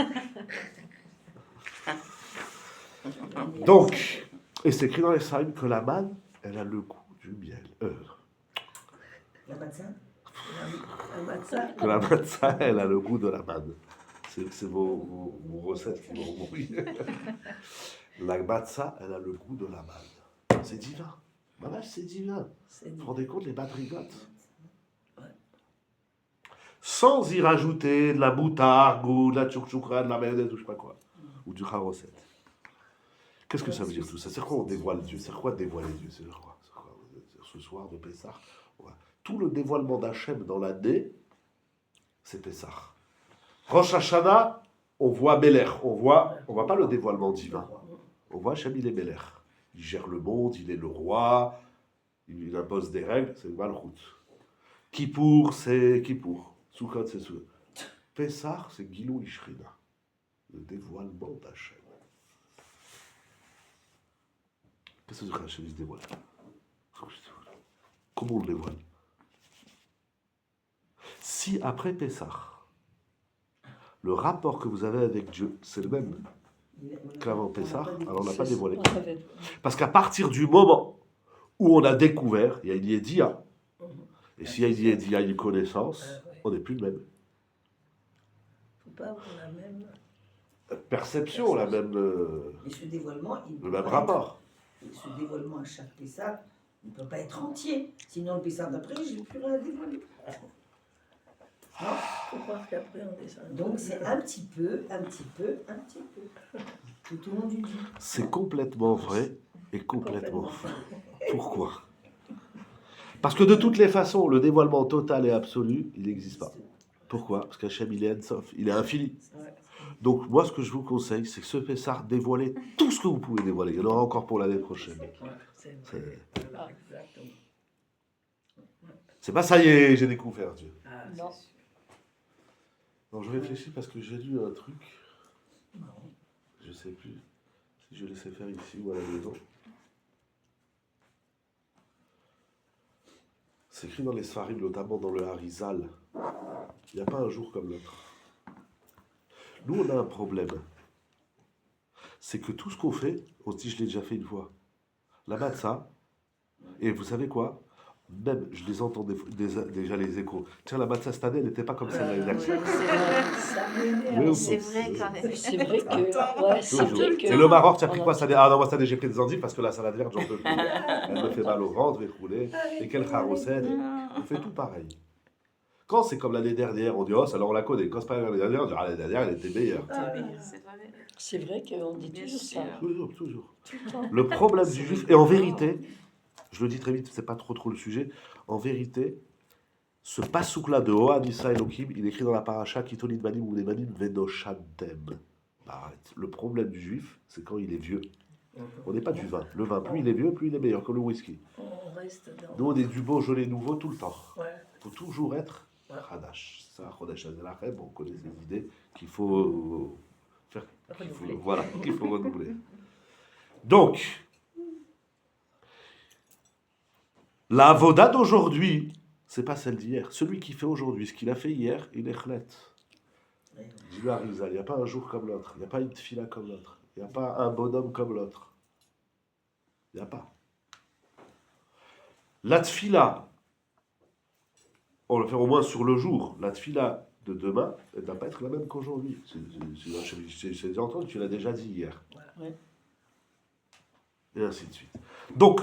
[SPEAKER 1] Donc, et c'est écrit dans les Saïm que la manne, elle a le goût du miel.
[SPEAKER 2] La matzah.
[SPEAKER 3] Un matzah.
[SPEAKER 1] Que la matzah, elle a le goût de la manne. C'est vos recettes qui vont mourir. La matzah, elle a le goût de la manne. C'est divin. Ma vache, c'est divin.
[SPEAKER 3] C'est
[SPEAKER 1] Vous
[SPEAKER 3] dit.
[SPEAKER 1] vous rendez compte, les badrigotes?
[SPEAKER 3] Ouais.
[SPEAKER 1] Sans y rajouter de la moutarde, ou de la tchoukchoukra, de la mayonnaise, ou je sais pas quoi. Ou du charoset. Qu'est-ce que ça veut dire tout ça? C'est quoi on dévoile Dieu? C'est quoi dévoiler Dieu? C'est quoi? Ce soir de Pessah, tout le dévoilement d'Hachem dans l'année, c'est Pessah. Rosh Hashanah, on voit Beler. On voit pas le dévoilement divin. On voit Hachem, il est Beler. Il gère le monde, il est le roi, il impose des règles, c'est Malchut. Kippour, c'est Kippour. Sukkot, c'est Sukkot. Pessah, c'est Gilou Ishrina. Le dévoilement d'Hachem. Qu'est-ce que ça veut dire Hachem il se dévoile? Comment on le dévoile? Si après Pessah, le rapport que vous avez avec Dieu, c'est le même qu'avant Pessah, alors on n'a pas dévoilé.
[SPEAKER 4] On savait.
[SPEAKER 1] Parce qu'à partir du moment où on a découvert, il y a une yédia, et s'il y a une yédia, une connaissance, on n'est plus le même.
[SPEAKER 3] Faut pas avoir la même.
[SPEAKER 1] Perception, la même,
[SPEAKER 2] Et ce dévoilement, il
[SPEAKER 1] le
[SPEAKER 2] peut
[SPEAKER 1] même
[SPEAKER 2] pas
[SPEAKER 1] rapport.
[SPEAKER 2] être- ce dévoilement à chaque Pessah, il ne peut pas être entier. Sinon, le Pessah d'après, je n'ai plus rien à dévoiler.
[SPEAKER 3] Faut croire qu'après on descend.
[SPEAKER 2] Donc, c'est un petit peu, un petit peu, un petit peu. Tout au long du jour.
[SPEAKER 1] C'est complètement vrai et complètement faux. Pourquoi? Parce que de toutes les façons, le dévoilement total et absolu, il n'existe pas. Pourquoi? Parce qu'Hachem, il est Ensof, il est infini.
[SPEAKER 3] Ouais.
[SPEAKER 1] Donc, moi, ce que je vous conseille, c'est que ce Pessah, dévoilez tout ce que vous pouvez dévoiler. Il y en aura encore pour l'année prochaine.
[SPEAKER 3] Ouais, c'est vrai. Voilà, exactement.
[SPEAKER 1] C'est pas ça y est, j'ai découvert Dieu.
[SPEAKER 3] Ah,
[SPEAKER 4] Non.
[SPEAKER 3] c'est sûr.
[SPEAKER 1] Non, je réfléchis parce que j'ai lu un truc. Je sais plus si je laissais faire ici ou à la maison. C'est écrit dans les Sfarim, notamment dans le Harizal. Il n'y a pas un jour comme l'autre. Nous, on a un problème. C'est que tout ce qu'on fait, on se dit, je l'ai déjà fait une fois. La matzah, et vous savez quoi? Même, je les entends déjà les échos. Tiens, la matzah cette année, elle n'était pas comme ça l'année
[SPEAKER 5] Oui,
[SPEAKER 1] dernière.
[SPEAKER 5] c'est vrai.
[SPEAKER 1] Oui,
[SPEAKER 5] C'est
[SPEAKER 1] oui.
[SPEAKER 5] vrai quand même.
[SPEAKER 4] C'est vrai que. Ouais, c'est
[SPEAKER 1] Toujours.
[SPEAKER 4] vrai que.
[SPEAKER 1] Et le Maroc, tu as pris
[SPEAKER 4] on
[SPEAKER 1] quoi
[SPEAKER 4] a-
[SPEAKER 1] cette année? Ah non, moi cette année j'ai pris des endives parce que la salade verte, j'en peux plus. Elle me fait mal au ventre, vais rouler. Et quel kharousel. On fait tout pareil. Quand c'est comme l'année dernière, on dit oh, celle-là on la connaît. Quand c'est pas l'année dernière, on dit ah, l'année dernière, elle était meilleure.
[SPEAKER 5] C'est vrai.
[SPEAKER 4] C'est vrai qu'on dit
[SPEAKER 5] Bien
[SPEAKER 4] toujours
[SPEAKER 5] sûr.
[SPEAKER 4] ça.
[SPEAKER 1] Toujours, toujours.
[SPEAKER 4] Tout le temps.
[SPEAKER 1] Le problème du juif, et en vérité, je le dis très vite, c'est pas trop le sujet, en vérité, ce pasouk-là de Ohan Issa Elohim, il est écrit dans la paracha Kitonit Banim ou Banim Venoshantem. Arrête. Le problème du juif, c'est quand il est vieux. On n'est pas du vin. Le vin, plus il est vieux, plus il est meilleur, comme le whisky.
[SPEAKER 3] On reste dans.
[SPEAKER 1] Nous, on est du Beaujolais nouveau tout le temps.
[SPEAKER 3] Ouais.
[SPEAKER 1] Il faut toujours être
[SPEAKER 3] Ouais.
[SPEAKER 1] Hadash. Ça, Chodesh Hazelachem, on connaît ces idées qu'il faut faire,
[SPEAKER 3] Renouveler.
[SPEAKER 1] voilà, qu'il faut renouveler. Donc, la avoda d'aujourd'hui, c'est pas celle d'hier. Celui qui fait aujourd'hui ce qu'il a fait hier, il est chlet. Dis-le à Rizal, il n'y a pas un jour comme l'autre, il n'y a pas une tfila comme l'autre, il n'y a pas un bonhomme comme l'autre. Il n'y a pas. La tfila, on va le faire au moins sur le jour. La tfila de demain, elle ne va pas être la même qu'aujourd'hui. C'est entendu, tu l'as déjà dit hier.
[SPEAKER 4] Ouais.
[SPEAKER 1] Et ainsi de suite. Donc,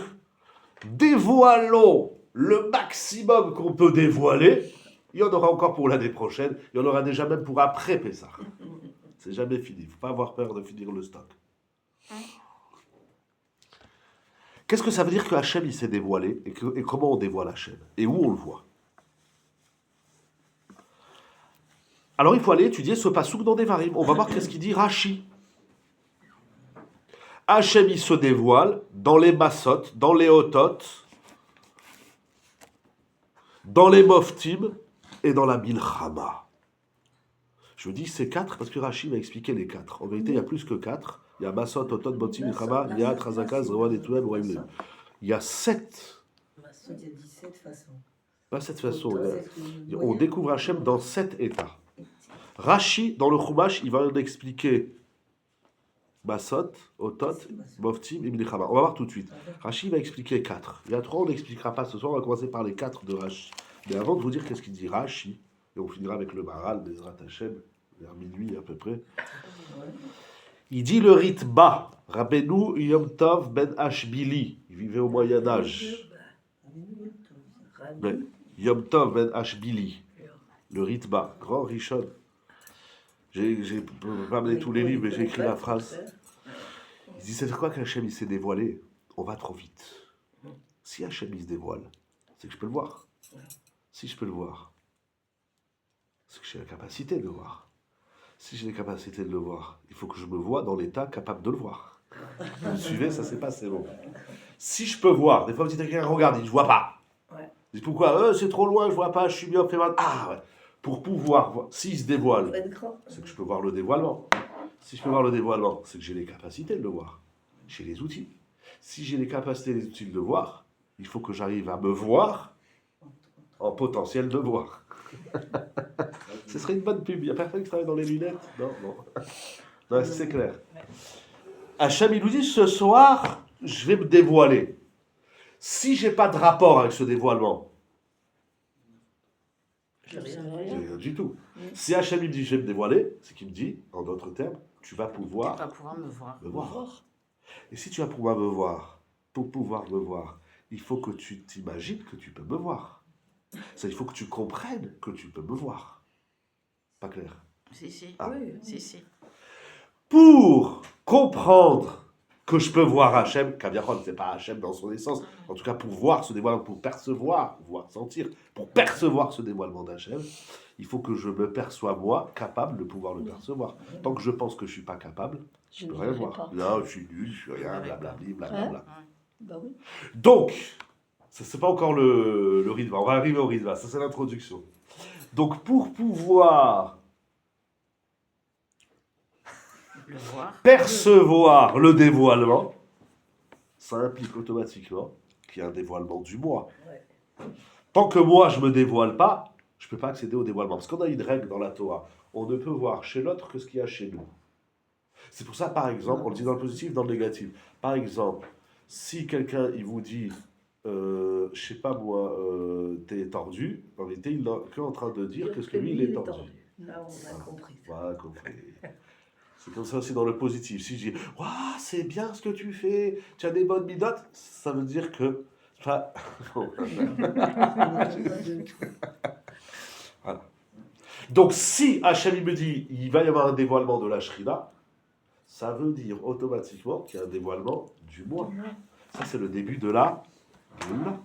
[SPEAKER 1] dévoilons le maximum qu'on peut dévoiler. Il y en aura encore pour l'année prochaine. Il y en aura déjà même pour après Pessah. C'est jamais fini. Il ne faut pas avoir peur de finir le stock. Qu'est-ce que ça veut dire que Hachem il s'est dévoilé et comment on dévoile Hachem et où on le voit? Alors il faut aller étudier ce pasouk dans Devarim. On va voir qu'est-ce qu'il dit Rashi. Hachem il se dévoile dans les Massot, dans les Otot, dans les Moftim et dans la Milchama. Je dis ces quatre parce que Rashi m'a expliqué les quatre. En vérité, il y a plus que quatre. Il y a Massot, Otot, Moftim, Milchama, Yad, Razaka, Zrewan, Etuel, Waimlim. Il y a 7.
[SPEAKER 2] Il y a 17 façons.
[SPEAKER 1] Pas cette façon. On
[SPEAKER 2] On
[SPEAKER 1] découvre Hachem dans 7 états. Rashi, dans le Chumash, il va nous expliquer Massot, Otot, Moftim et Milchama. On va voir tout de suite. Rashi va expliquer 4. Il y a 3, on n'expliquera pas ce soir. On va commencer par les 4 de Rashi. Mais avant de vous dire qu'est-ce qu'il dit Rashi, et on finira avec le Maral, Bezrat Hachem, vers minuit à peu près. Il dit le rite bas. Rabbeinu Yom Tov ben Ashbili. Il vivait au Moyen-Âge. Ouais. Yom Tov ben Ashbili. Le rite bas. Grand Rishon. Je ne peux pas amener tous les livres, mais j'ai écrit la phrase. Il dit c'est quoi qu'Hachem il s'est dévoilé? On va trop vite. Si Hachem il se dévoile, c'est que je peux le voir. Si je peux le voir, c'est que j'ai la capacité de le voir. Si j'ai la capacité de le voir, il faut que je me vois dans l'état capable de le voir. Vous me suivez? Ça c'est pas c'est bon. Si je peux voir, des fois vous dites à quelqu'un regarde, il dit je vois pas.
[SPEAKER 3] Ouais.
[SPEAKER 1] Vous dites pourquoi? C'est trop loin, je vois pas, je suis bien, fais mal. Ah ouais. Pour pouvoir voir, s'il se dévoile, c'est que je peux voir le dévoilement. Si je peux voir le dévoilement, c'est que j'ai les capacités de le voir. J'ai les outils. Si j'ai les capacités et les outils de le voir, il faut que j'arrive à me voir en potentiel de voir. Ce serait une bonne pub. Il n'y a personne qui travaille dans les lunettes? Non, non. Non, c'est clair. Hachem, il nous dit, ce soir, je vais me dévoiler. Si j'ai pas de rapport avec ce dévoilement,
[SPEAKER 4] Je sais
[SPEAKER 1] j'ai
[SPEAKER 4] rien.
[SPEAKER 1] rien du tout. Si Hachem il me dit, je vais me dévoiler, c'est qu'il me dit, en d'autres termes, tu vas
[SPEAKER 5] Tu
[SPEAKER 1] pouvoir
[SPEAKER 5] vas pouvoir me voir.
[SPEAKER 1] me voir. Et si tu vas pouvoir me voir, pour pouvoir me voir, il faut que tu t'imagines que tu peux me voir. Ça, il faut que tu comprennes que tu peux me voir. Pas clair?
[SPEAKER 5] Si, si.
[SPEAKER 1] Ah.
[SPEAKER 5] Si, si.
[SPEAKER 1] Pour comprendre que je peux voir Hachem, Kaviachol, c'est pas Hachem dans son essence, en tout cas pour voir ce dévoilement, pour percevoir, voir, sentir, pour percevoir ce dévoilement d'Hachem, il faut que je me perçois moi capable de pouvoir le percevoir. Tant que je pense que je suis pas capable, je
[SPEAKER 4] Je
[SPEAKER 1] peux
[SPEAKER 4] ne
[SPEAKER 1] rien
[SPEAKER 4] verrai
[SPEAKER 1] voir.
[SPEAKER 4] pas.
[SPEAKER 1] Non, je suis nul, je suis rien, blablabli, blablabla.
[SPEAKER 4] Bah oui.
[SPEAKER 1] Donc, ça c'est pas encore le Ritva, on va arriver au Ritva, ça c'est l'introduction. Donc pour pouvoir
[SPEAKER 5] Le voir.
[SPEAKER 1] percevoir le dévoilement, ça implique automatiquement qu'il y a un dévoilement du moi. Tant que moi je me dévoile pas, je peux pas accéder au dévoilement. Parce qu'on a une règle dans la Torah, on ne peut voir chez l'autre que ce qu'il y a chez nous. C'est pour ça, par exemple, on le dit dans le positif, dans le négatif. Par exemple, si quelqu'un il vous dit je sais pas moi, t'es tordu, en réalité, il n'est qu'en train de dire que lui, il est tordu.
[SPEAKER 3] Là, on a compris.
[SPEAKER 1] Voilà, compris. C'est comme ça aussi dans le positif. Si je dis, waouh, c'est bien ce que tu fais, tu as des bonnes midotes, ça veut dire que. Enfin, bon. Voilà. Donc, si Hachem il me dit, il va y avoir un dévoilement de la Shrina, ça veut dire automatiquement qu'il y a un dévoilement du moi. Ça, c'est le début de la Géoula.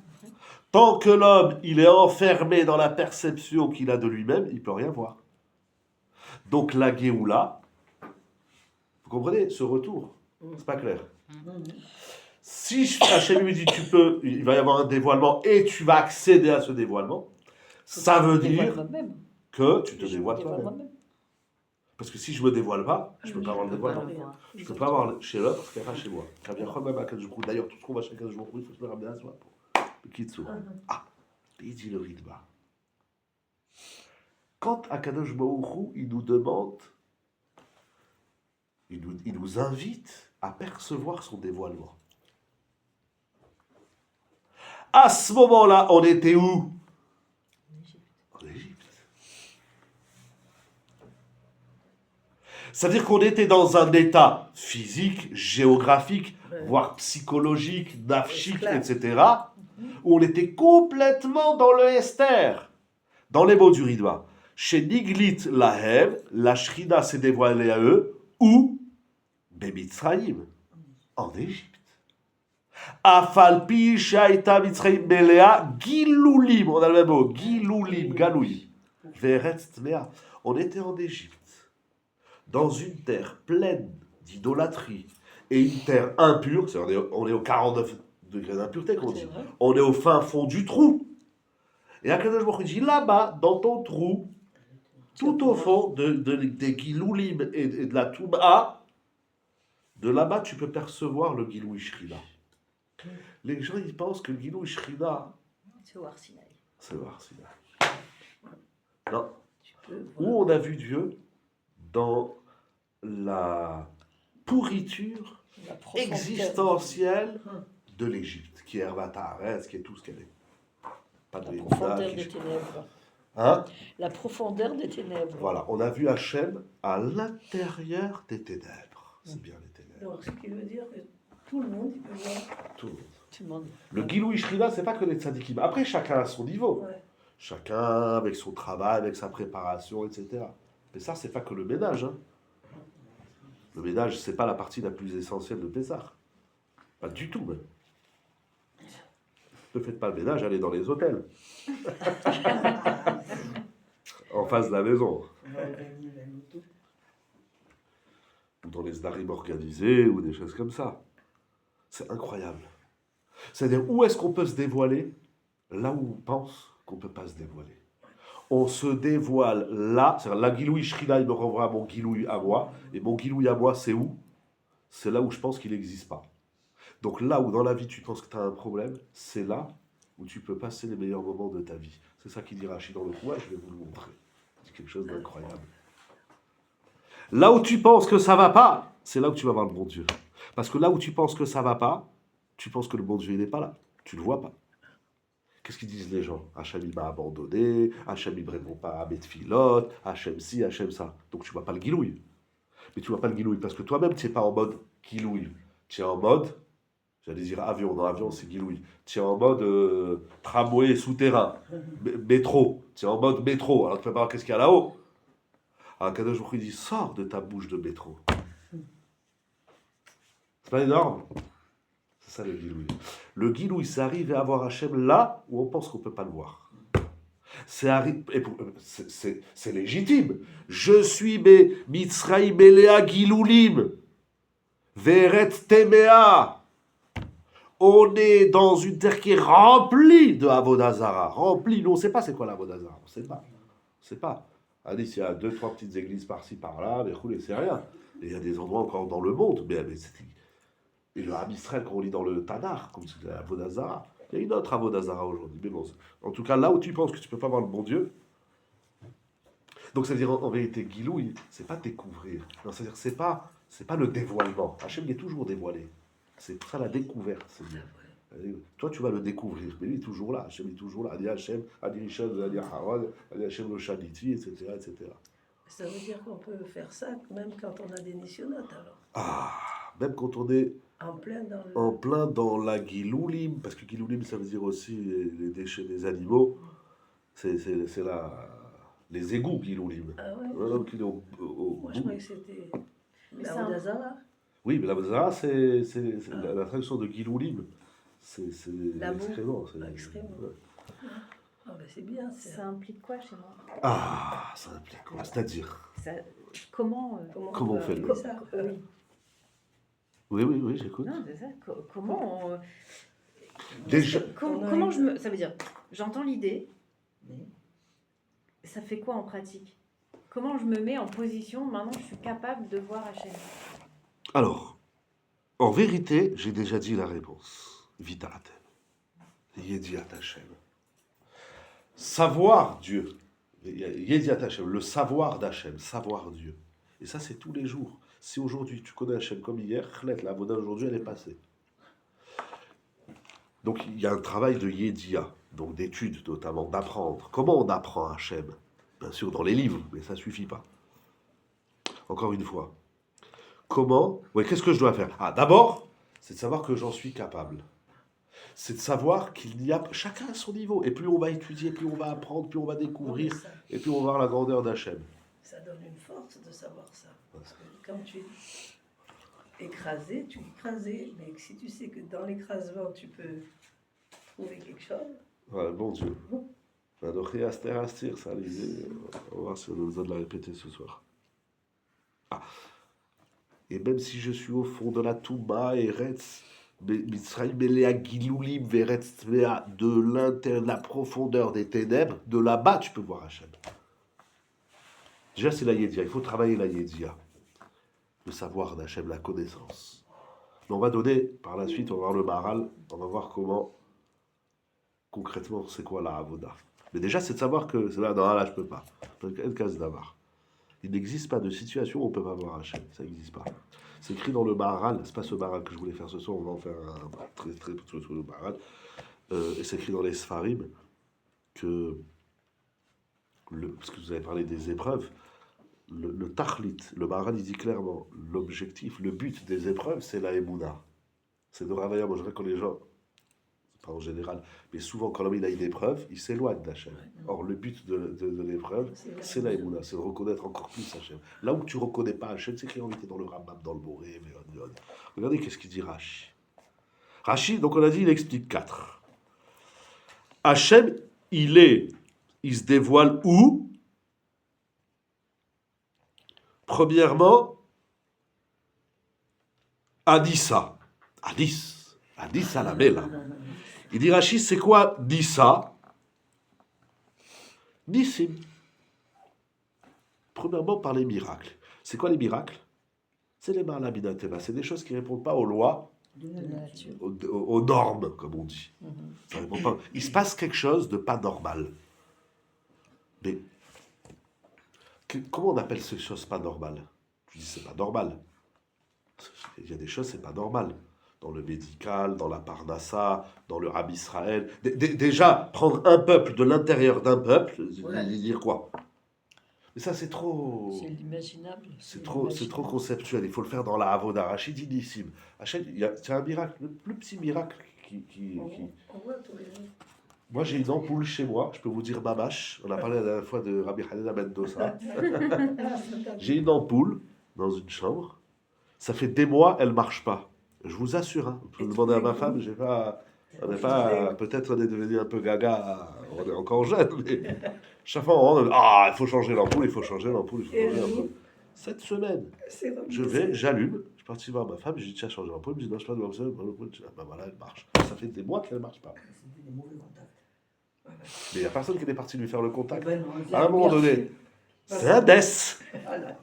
[SPEAKER 1] Tant que l'homme, il est enfermé dans la perception qu'il a de lui-même, il ne peut rien voir. Donc, la Géoula, vous comprenez, ce retour, c'est pas clair. Si Hachem lui dit, il va y avoir un dévoilement et tu vas accéder à ce dévoilement, ça veut dire
[SPEAKER 4] moi-même.
[SPEAKER 1] que tu te
[SPEAKER 4] Je me
[SPEAKER 1] dévoiles
[SPEAKER 4] dévoile
[SPEAKER 1] toi-même.
[SPEAKER 4] moi-même.
[SPEAKER 1] Parce que si je me dévoile pas, je peux pas avoir le
[SPEAKER 5] Je peux pas
[SPEAKER 1] dévoilement.
[SPEAKER 5] le voir.
[SPEAKER 1] Je peux pas avoir chez l'autre ce qu'il y a chez moi. D'ailleurs, tout ce qu'on va chez 15 jours, il faut se le ramener à soi. Kitsu. Ah, il dit le Ritma. Quand Akadosh Baruch Hu, il nous demande, il nous invite à percevoir son dévoilement. À ce moment-là, on était où? En Égypte. C'est-à-dire qu'on était dans un état physique, géographique, voire psychologique, nafchique, etc., où on était complètement dans le Esther, dans les mots du Ridva. Chez Niglit Lahem, la Shrina s'est dévoilée à eux, ou Bemitzraïm, en Égypte. Afalpi Shaita Mitzraïm Melea Gilulim, on a le même mot, Gilulim, Galoui, Veretz Tmea. On était en Égypte, dans une terre pleine d'idolâtrie et une terre impure, on est au 49 degrés d'impureté, qu'on dit. On est au fin fond du trou. Et Akadosh Baruch Hu dit, là-bas, dans ton trou, tout au fond des Giloulim et de la Touma, de là-bas, tu peux percevoir le Gilou Shrina. Les gens, ils pensent que le Gilou Shrina,
[SPEAKER 6] C'est au Arsinaï.
[SPEAKER 1] c'est le Har Sinaï. Non. Où on a vu Dieu dans la pourriture
[SPEAKER 4] La profondeur.
[SPEAKER 1] existentielle de l'Égypte, qui est Hervata Arès, qui est tout ce qu'elle est. Pas de
[SPEAKER 4] La
[SPEAKER 1] Yehuda,
[SPEAKER 4] profondeur
[SPEAKER 1] qui-
[SPEAKER 4] des ténèbres.
[SPEAKER 1] Hein?
[SPEAKER 4] La profondeur des ténèbres.
[SPEAKER 1] Voilà, on a vu Hachem à l'intérieur des ténèbres. C'est bien les ténèbres.
[SPEAKER 3] Donc, ce qui veut dire que tout le monde, il peut voir.
[SPEAKER 1] Tout le monde.
[SPEAKER 4] Tout le monde.
[SPEAKER 1] Le Gilou Ishrina, c'est pas que les tzadikim. Après, chacun à son niveau.
[SPEAKER 3] Ouais.
[SPEAKER 1] Chacun avec son travail, avec sa préparation, etc. Mais ça, c'est pas que le ménage. Hein. Le ménage, c'est pas la partie la plus essentielle de Pessah. Pas du tout, même. Ne faites pas le ménage, allez dans les hôtels. En face de la maison.
[SPEAKER 2] On va gagner la loto.
[SPEAKER 1] Ou dans les darim organisés, ou des choses comme ça. C'est incroyable. C'est-à-dire, où est-ce qu'on peut se dévoiler? Là où on pense qu'on ne peut pas se dévoiler. On se dévoile là, c'est-à-dire la Giloui Shrina, il me renvoie à mon Giloui à moi, et mon Giloui à moi, c'est où? C'est là où je pense qu'il n'existe pas. Donc là où dans la vie tu penses que tu as un problème, c'est là où tu peux passer les meilleurs moments de ta vie. C'est ça qu'il dit Rachid dans le Koua, je vais vous le montrer. C'est quelque chose d'incroyable. Là où tu penses que ça va pas, c'est là où tu vas voir le bon Dieu. Parce que là où tu penses que ça va pas, tu penses que le bon Dieu il n'est pas là. Tu ne le vois pas. Qu'est-ce qu'ils disent les gens? Hachem il m'a abandonné, Hachem il ne répond pas à mes tfilotes, Hachem ci, Hachem ça. Donc tu ne vois pas le guilouille. Mais tu ne vois pas le guilouille parce que toi-même tu n'es pas en mode guilouille. Tu es en mode, j'allais dire avion, dans avion c'est guilouille. Tu es en mode tramway souterrain, métro. Tu es en mode métro. Alors tu peux pas voir qu'est-ce qu'il y a là-haut. Alors Kadosh Baruch Hu dit sors de ta bouche de métro. C'est pas énorme? C'est ça le guilouille. Le guilouille, c'est arriver à voir Hachem là où on pense qu'on ne peut pas le voir. C'est légitime. Je suis Mitzraïm Elea Giloulim. Veret Temea. On est dans une terre qui est remplie de Avodazara. Remplie. Nous, on ne sait pas c'est quoi l'Avodazara. On ne sait pas. On ne sait pas. Allez, il y a 2-3 petites églises par-ci, par-là, mais c'est rien. Et il y a des endroits encore dans le monde. Mais et le Ham Israël qu'on lit dans le Tanakh, comme c'est Avodazara, il y a une autre Avodazara aujourd'hui. Mais bon, en tout cas, là où tu penses que tu ne peux pas voir le bon Dieu, donc ça veut dire en vérité, Gilouï, c'est pas découvrir. Non, c'est-à-dire c'est pas le dévoilement. Hachem il est toujours dévoilé. C'est pour ça la découverte, c'est bien. Toi, tu vas le découvrir, mais il est toujours là. Hachem est toujours là. Ani Hachem, Ani Rishon, Ani Aharon, Ani Hachem le Shaniti, etc., etc.
[SPEAKER 3] Ça veut dire qu'on peut faire ça même quand on a des nisyonotes, alors.
[SPEAKER 1] Ah, même quand on est
[SPEAKER 3] En plein dans le...
[SPEAKER 1] en plein dans la Giloulim, parce que Giloulim, ça veut dire aussi les déchets des animaux, c'est les égouts Giloulim.
[SPEAKER 3] Ah ouais.
[SPEAKER 1] Voilà, qui est au
[SPEAKER 3] Moi, je
[SPEAKER 1] bout.
[SPEAKER 3] croyais que c'était
[SPEAKER 6] Mais
[SPEAKER 3] la
[SPEAKER 6] c'est un-
[SPEAKER 3] Odazara.
[SPEAKER 1] Oui, mais la Mazara, c'est la traduction de Giloulim. C'est
[SPEAKER 3] La boue.
[SPEAKER 1] l'excrément.
[SPEAKER 3] L'excrément.
[SPEAKER 1] Ouais.
[SPEAKER 3] Ah ben c'est bien.
[SPEAKER 6] Ça implique quoi chez moi?
[SPEAKER 1] Ah, ça implique quoi? C'est-à-dire?
[SPEAKER 6] Ça, comment
[SPEAKER 1] Comment on fait le-
[SPEAKER 3] ça
[SPEAKER 6] Oui,
[SPEAKER 1] Oui, j'écoute.
[SPEAKER 6] non, c'est ça. Comment
[SPEAKER 1] Déjà,
[SPEAKER 6] comment je me... Ça veut dire, j'entends l'idée,
[SPEAKER 2] Mais
[SPEAKER 6] ça fait quoi en pratique? Comment je me mets en position, maintenant je suis capable de voir Hachem?
[SPEAKER 1] alors, en vérité, j'ai déjà dit la réponse. Vitalatem. Yediat Hashem. Savoir Dieu. Yediat Hashem, le savoir d'Hachem, savoir Dieu. Et ça, c'est tous les jours. Si aujourd'hui tu connais Hachem comme hier, la Avoda d'aujourd'hui, elle est passée. Donc il y a un travail de Yedia, donc d'études notamment, d'apprendre. Comment on apprend Hachem? Bien sûr dans les livres, mais ça ne suffit pas. Encore une fois. Comment? Ouais, qu'est-ce que je dois faire? Ah, d'abord, c'est de savoir que j'en suis capable. C'est de savoir qu'il y a chacun à son niveau. Et plus on va étudier, plus on va apprendre, plus on va découvrir, et plus on va voir la grandeur d'Hachem.
[SPEAKER 3] Ça donne une force de savoir ça. Parce que quand tu es écrasé, tu es écrasé. Mais si tu sais que dans l'écrasement, tu peux trouver quelque chose.
[SPEAKER 1] Voilà, bon Dieu. Anochi Aster Astir, ça l'idée. On va voir si on a besoin de la répéter ce soir. Ah. Et même si je suis au fond de la Touma, Eretz, Mitzrayim Melea Giloulim, Veretz Tvea, de la profondeur des ténèbres, de là-bas, tu peux voir Hachem. Déjà, c'est la Yedia. Il faut travailler la Yedia. Le savoir d'Hachem, la connaissance. Mais on va donner, par la suite, on va voir le Maharal, on va voir comment, concrètement, c'est quoi la Avoda. Mais déjà, c'est de savoir que, non, là, je peux pas. Quel cas d'avoir. Il n'existe pas de situation où on ne peut pas voir Hachem. Ça n'existe pas. C'est écrit dans le Maharal. C'est pas ce Maharal que je voulais faire ce soir. On va en faire un très sur le Maharal. Et c'est écrit dans les Sfarim que, parce que vous avez parlé des épreuves, le Tachlit, le Maharal, il dit clairement, l'objectif, le but des épreuves, c'est la Emouna. C'est de travailler. Moi, je dirais que les gens, pas en général, mais souvent quand l'homme il a une épreuve, il s'éloigne d'Hachem. Or, le but de l'épreuve, c'est la Emouna, c'est de reconnaître encore plus Hachem. Là où tu ne reconnais pas Hachem, c'est écrit en vérité dans le Rambam, dans le Boré, regardez qu'est-ce qu'il dit Rashi. Rashi, donc on a dit, il explique 4. Hachem, il se dévoile où? Premièrement, Adissa. Adissa la Mela. Il dit Rashi, c'est quoi Dissa? Nissim. Premièrement, par les miracles. C'est quoi les miracles? C'est les Ma'alaminateva. C'est des choses qui ne répondent pas aux lois,
[SPEAKER 2] de la nature.
[SPEAKER 1] aux normes, comme on dit. Ça répond pas. Il se passe quelque chose de pas normal. Mais comment on appelle ces choses pas normales? Tu dis c'est pas normal. Il y a des choses, c'est pas normal. Dans le médical, dans la Parnassa, dans le Rab Israël. Déjà, prendre un peuple de l'intérieur d'un peuple, dire quoi? Mais ça, c'est trop.
[SPEAKER 4] C'est l'imaginable.
[SPEAKER 1] C'est trop conceptuel. Il faut le faire dans la Avoda. Rachid Nissim. C'est un miracle, le plus petit miracle qui...
[SPEAKER 3] On voit tous les jours.
[SPEAKER 1] Moi, j'ai une ampoule chez moi. Je peux vous dire Mamash. On a parlé la dernière fois de Rabbi Hanina Ben Dosa. J'ai une ampoule dans une chambre. Ça fait des mois, elle ne marche pas. Je vous assure. Hein. Je peux demander à ma femme. On n'est pas. Peut-être on est devenu un peu gaga. On est encore jeune. Mais chaque fois, on rentre. Ah, il faut changer l'ampoule. Il faut changer l'ampoule. Il faut changer l'ampoule. Cette semaine, je vais, j'allume. Je suis parti voir ma femme. Je dis tiens, changer l'ampoule. Elle me dit non, je ne sais pas de l'ampoule. Ben voilà, elle marche. Ça fait des mois qu'elle ne marche pas.
[SPEAKER 2] C'était des mauvais contacts.
[SPEAKER 1] Mais il n'y a personne qui est parti lui faire le contact.
[SPEAKER 2] Ben non,
[SPEAKER 1] À un moment donné, c'est un DES.
[SPEAKER 2] Voilà.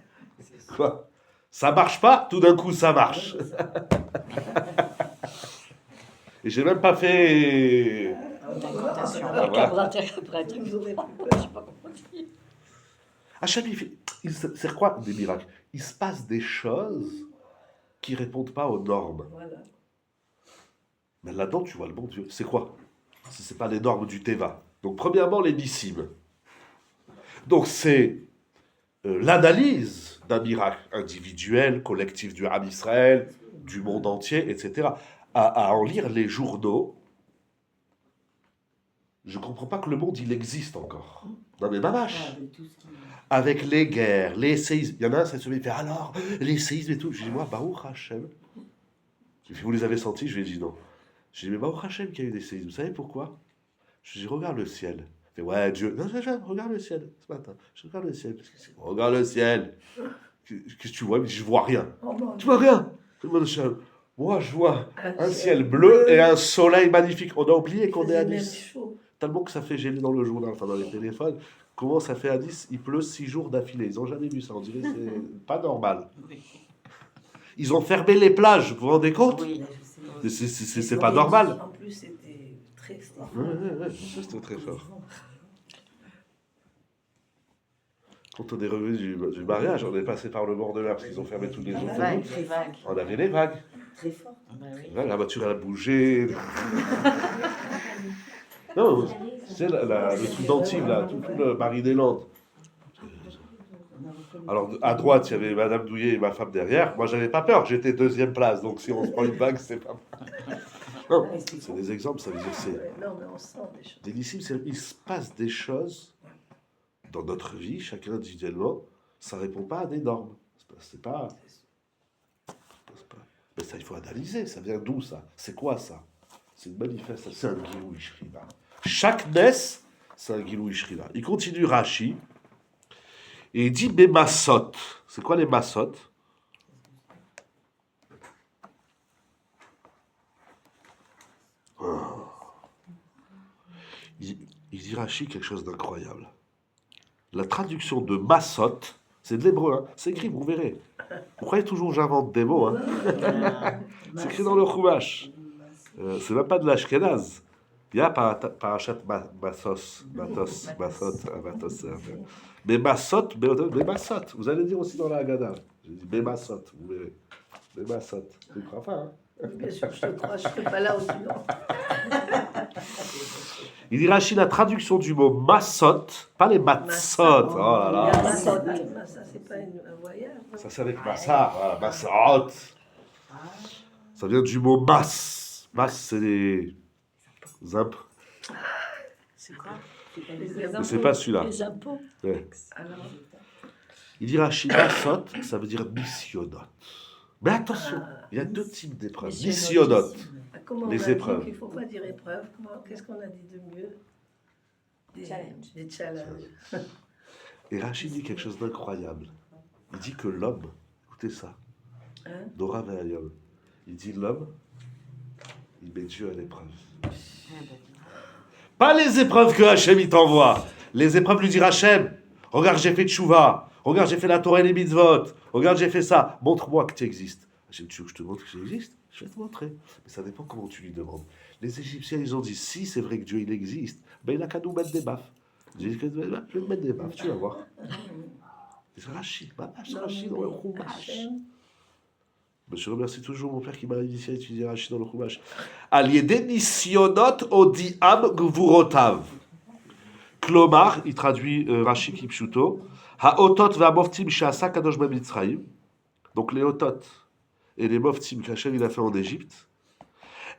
[SPEAKER 1] Quoi? Ça marche pas, tout d'un coup ça marche. Et j'ai même pas fait.
[SPEAKER 5] Incantation.
[SPEAKER 1] Ah, voilà.
[SPEAKER 3] Vous aurez
[SPEAKER 4] Je sais pas comment dire.
[SPEAKER 1] Hachem, c'est quoi des miracles? Il se passe des choses qui répondent pas aux normes.
[SPEAKER 3] Voilà.
[SPEAKER 1] Mais là-dedans, tu vois le bon Dieu. C'est quoi? Si c'est pas les normes du Teva. Donc, premièrement, les nissim. Donc, c'est l'analyse d'un miracle individuel, collectif du Ham Israël, du monde entier, etc. À en lire les journaux, je ne comprends pas que le monde, il existe encore. Non mais mamache.
[SPEAKER 2] Avec tout ce qui-
[SPEAKER 1] Avec les guerres, les séismes. Il y en a un, cette semaine, il fait alors, les séismes et tout. Je dis, moi, Baruch Hashem. Je dis, vous les avez sentis? Je lui ai dit non. Je dis, mais Baruch Hashem qu'il y a eu des séismes. Vous savez pourquoi? Je lui dis, regarde le ciel. Il fait, ouais, Dieu. Non, regarde le ciel ce matin. Je regarde le ciel. Regarde le ciel. Qu'est-ce que tu vois? Il me dit, je vois rien.
[SPEAKER 3] Oh mon
[SPEAKER 1] Tu vois rien? Je demande au ciel. Moi, je vois un ciel bleu et un soleil magnifique. On a oublié qu'on est à
[SPEAKER 3] même
[SPEAKER 1] 10.
[SPEAKER 3] chaud.
[SPEAKER 1] Tellement que ça fait gêner dans le journal, enfin dans les téléphones. Comment ça fait à 10? Il pleut 6 jours d'affilée. Ils n'ont jamais vu ça. On dirait que c'est pas normal.
[SPEAKER 5] Oui.
[SPEAKER 1] Ils ont fermé les plages. Vous vous rendez compte?
[SPEAKER 5] Oui.
[SPEAKER 2] Là, je sais.
[SPEAKER 1] C'est pas normal.
[SPEAKER 3] En plus, c'était très extra.
[SPEAKER 1] Ouais, ça c'était très fort. Quand on est revenu du mariage, on est passé par le bord de mer parce qu'ils ont fermé toutes les
[SPEAKER 5] Les
[SPEAKER 1] autoroutes.
[SPEAKER 5] vagues, les vagues.
[SPEAKER 1] On avait les vagues.
[SPEAKER 2] Très fort.
[SPEAKER 5] Bah oui.
[SPEAKER 1] Ouais, la voiture elle a bougé. Non, c'est le truc d'Antibes là, tout le Marie des Landes.
[SPEAKER 2] On a reconnu.
[SPEAKER 1] Alors à droite il y avait Madame Douillet et ma femme derrière. Moi j'avais pas peur, j'étais deuxième place, donc si on se prend une vague c'est pas mal. Non, c'est des exemples, ça veut dire c'est
[SPEAKER 3] Ouais, non, mais on sent des choses.
[SPEAKER 1] délissime, il se passe des choses dans notre vie, chacun individuellement, ça répond pas à des normes. C'est pas. Mais ça, il faut analyser. Ça vient d'où ça? C'est quoi ça? C'est une manifestation. C'est un Giloui Shriva. Chaque Ness, c'est un Giloui Shriva. Il continue Rashi et il dit mes massot. C'est quoi les massot? Il dit Rashi quelque chose d'incroyable. La traduction de massot, c'est de l'hébreu, hein. C'est écrit, vous verrez. Vous croyez toujours que j'invente des mots, hein. C'est écrit dans le Chumash. C'est même pas de l'Ashkenaz. Il y a parachat Masos, mais Massot, mais Massot. Vous allez dire aussi dans la Haggadah. J'ai dit Bémassot, vous verrez. Bémassot. Tu ne crois pas, hein?
[SPEAKER 3] Bien sûr, je te crois, je ne serai pas là au Liban.
[SPEAKER 1] Il dit Rachid, la traduction du mot Massot, pas les Matsot. Oh là là.
[SPEAKER 3] Ça, c'est pas un voyage.
[SPEAKER 1] Ça, c'est avec Massa. Voilà, Massot. Ça vient du mot Mas. Mas, c'est des impôts.
[SPEAKER 5] C'est quoi?
[SPEAKER 1] Mais c'est pas celui-là.
[SPEAKER 4] Les impôts.
[SPEAKER 1] Ouais.
[SPEAKER 3] Alors,
[SPEAKER 1] Il dit Rachid, Massot, ça veut dire missionnot. Mais attention, il y a deux types d'épreuves. Missionnot.
[SPEAKER 3] comment on
[SPEAKER 1] Les
[SPEAKER 3] a
[SPEAKER 1] épreuves.
[SPEAKER 3] dit qu'il ne faut pas dire épreuve? Qu'est-ce qu'on a dit de mieux?
[SPEAKER 6] Challenge.
[SPEAKER 3] Des challenges.
[SPEAKER 1] Et Rachid dit quelque chose d'incroyable. Il dit que l'homme, écoutez ça,
[SPEAKER 3] Hein?
[SPEAKER 1] Dora Ve'ayom, il dit l'homme, il met Dieu à l'épreuve. Pas les épreuves que Hachem il t'envoie. Les épreuves lui dire Hachem, regarde j'ai fait tchouva, regarde j'ai fait la Torah et les mitzvot, regarde j'ai fait ça, montre-moi que tu existes. Hachem, tu veux que je te montre que j'existe? Je vais te montrer. Mais ça dépend comment tu lui demandes. Les Égyptiens, ils ont dit, si c'est vrai que Dieu il existe, ben il a qu'à nous mettre des baffes. J'ai dit, je vais te mettre des baffes, tu vas voir. C'est Rachid, c'est Rachid dans le Chumash. Je remercie toujours mon père qui m'a initié à étudier Rachid dans le Chumash. Aliédé nisionot odiam gvurotav. Klomar, il traduit Rashi Kipshuto. Haotot ve'amoftim she'asa kadosh b'Mitzrayim. Donc les otot et les moftim qu'Hachem il a fait en Égypte,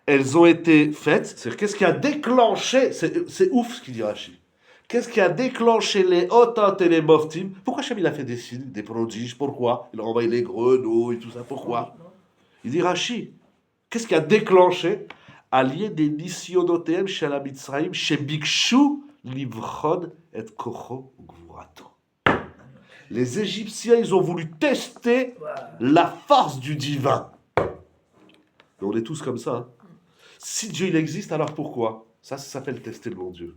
[SPEAKER 1] elles ont été faites. C'est qu'est-ce qui a déclenché? C'est ouf ce qu'il dit Rashi. Qu'est-ce qui a déclenché les otot et les moftim? Pourquoi Hachem il a fait des signes, des prodiges? Pourquoi? Il a envoyé les grenouilles et tout ça. Pourquoi? Il dit Rashi. Qu'est-ce qui a déclenché? Allié des nisyonotem chez la Mitzrayim, chez Bikshu, Livchon et Kocho Gvurato. Les Égyptiens, ils ont voulu tester la force du divin. Mais on est tous comme ça. Hein. Si Dieu il existe, alors pourquoi? Ça s'appelle tester le bon Dieu.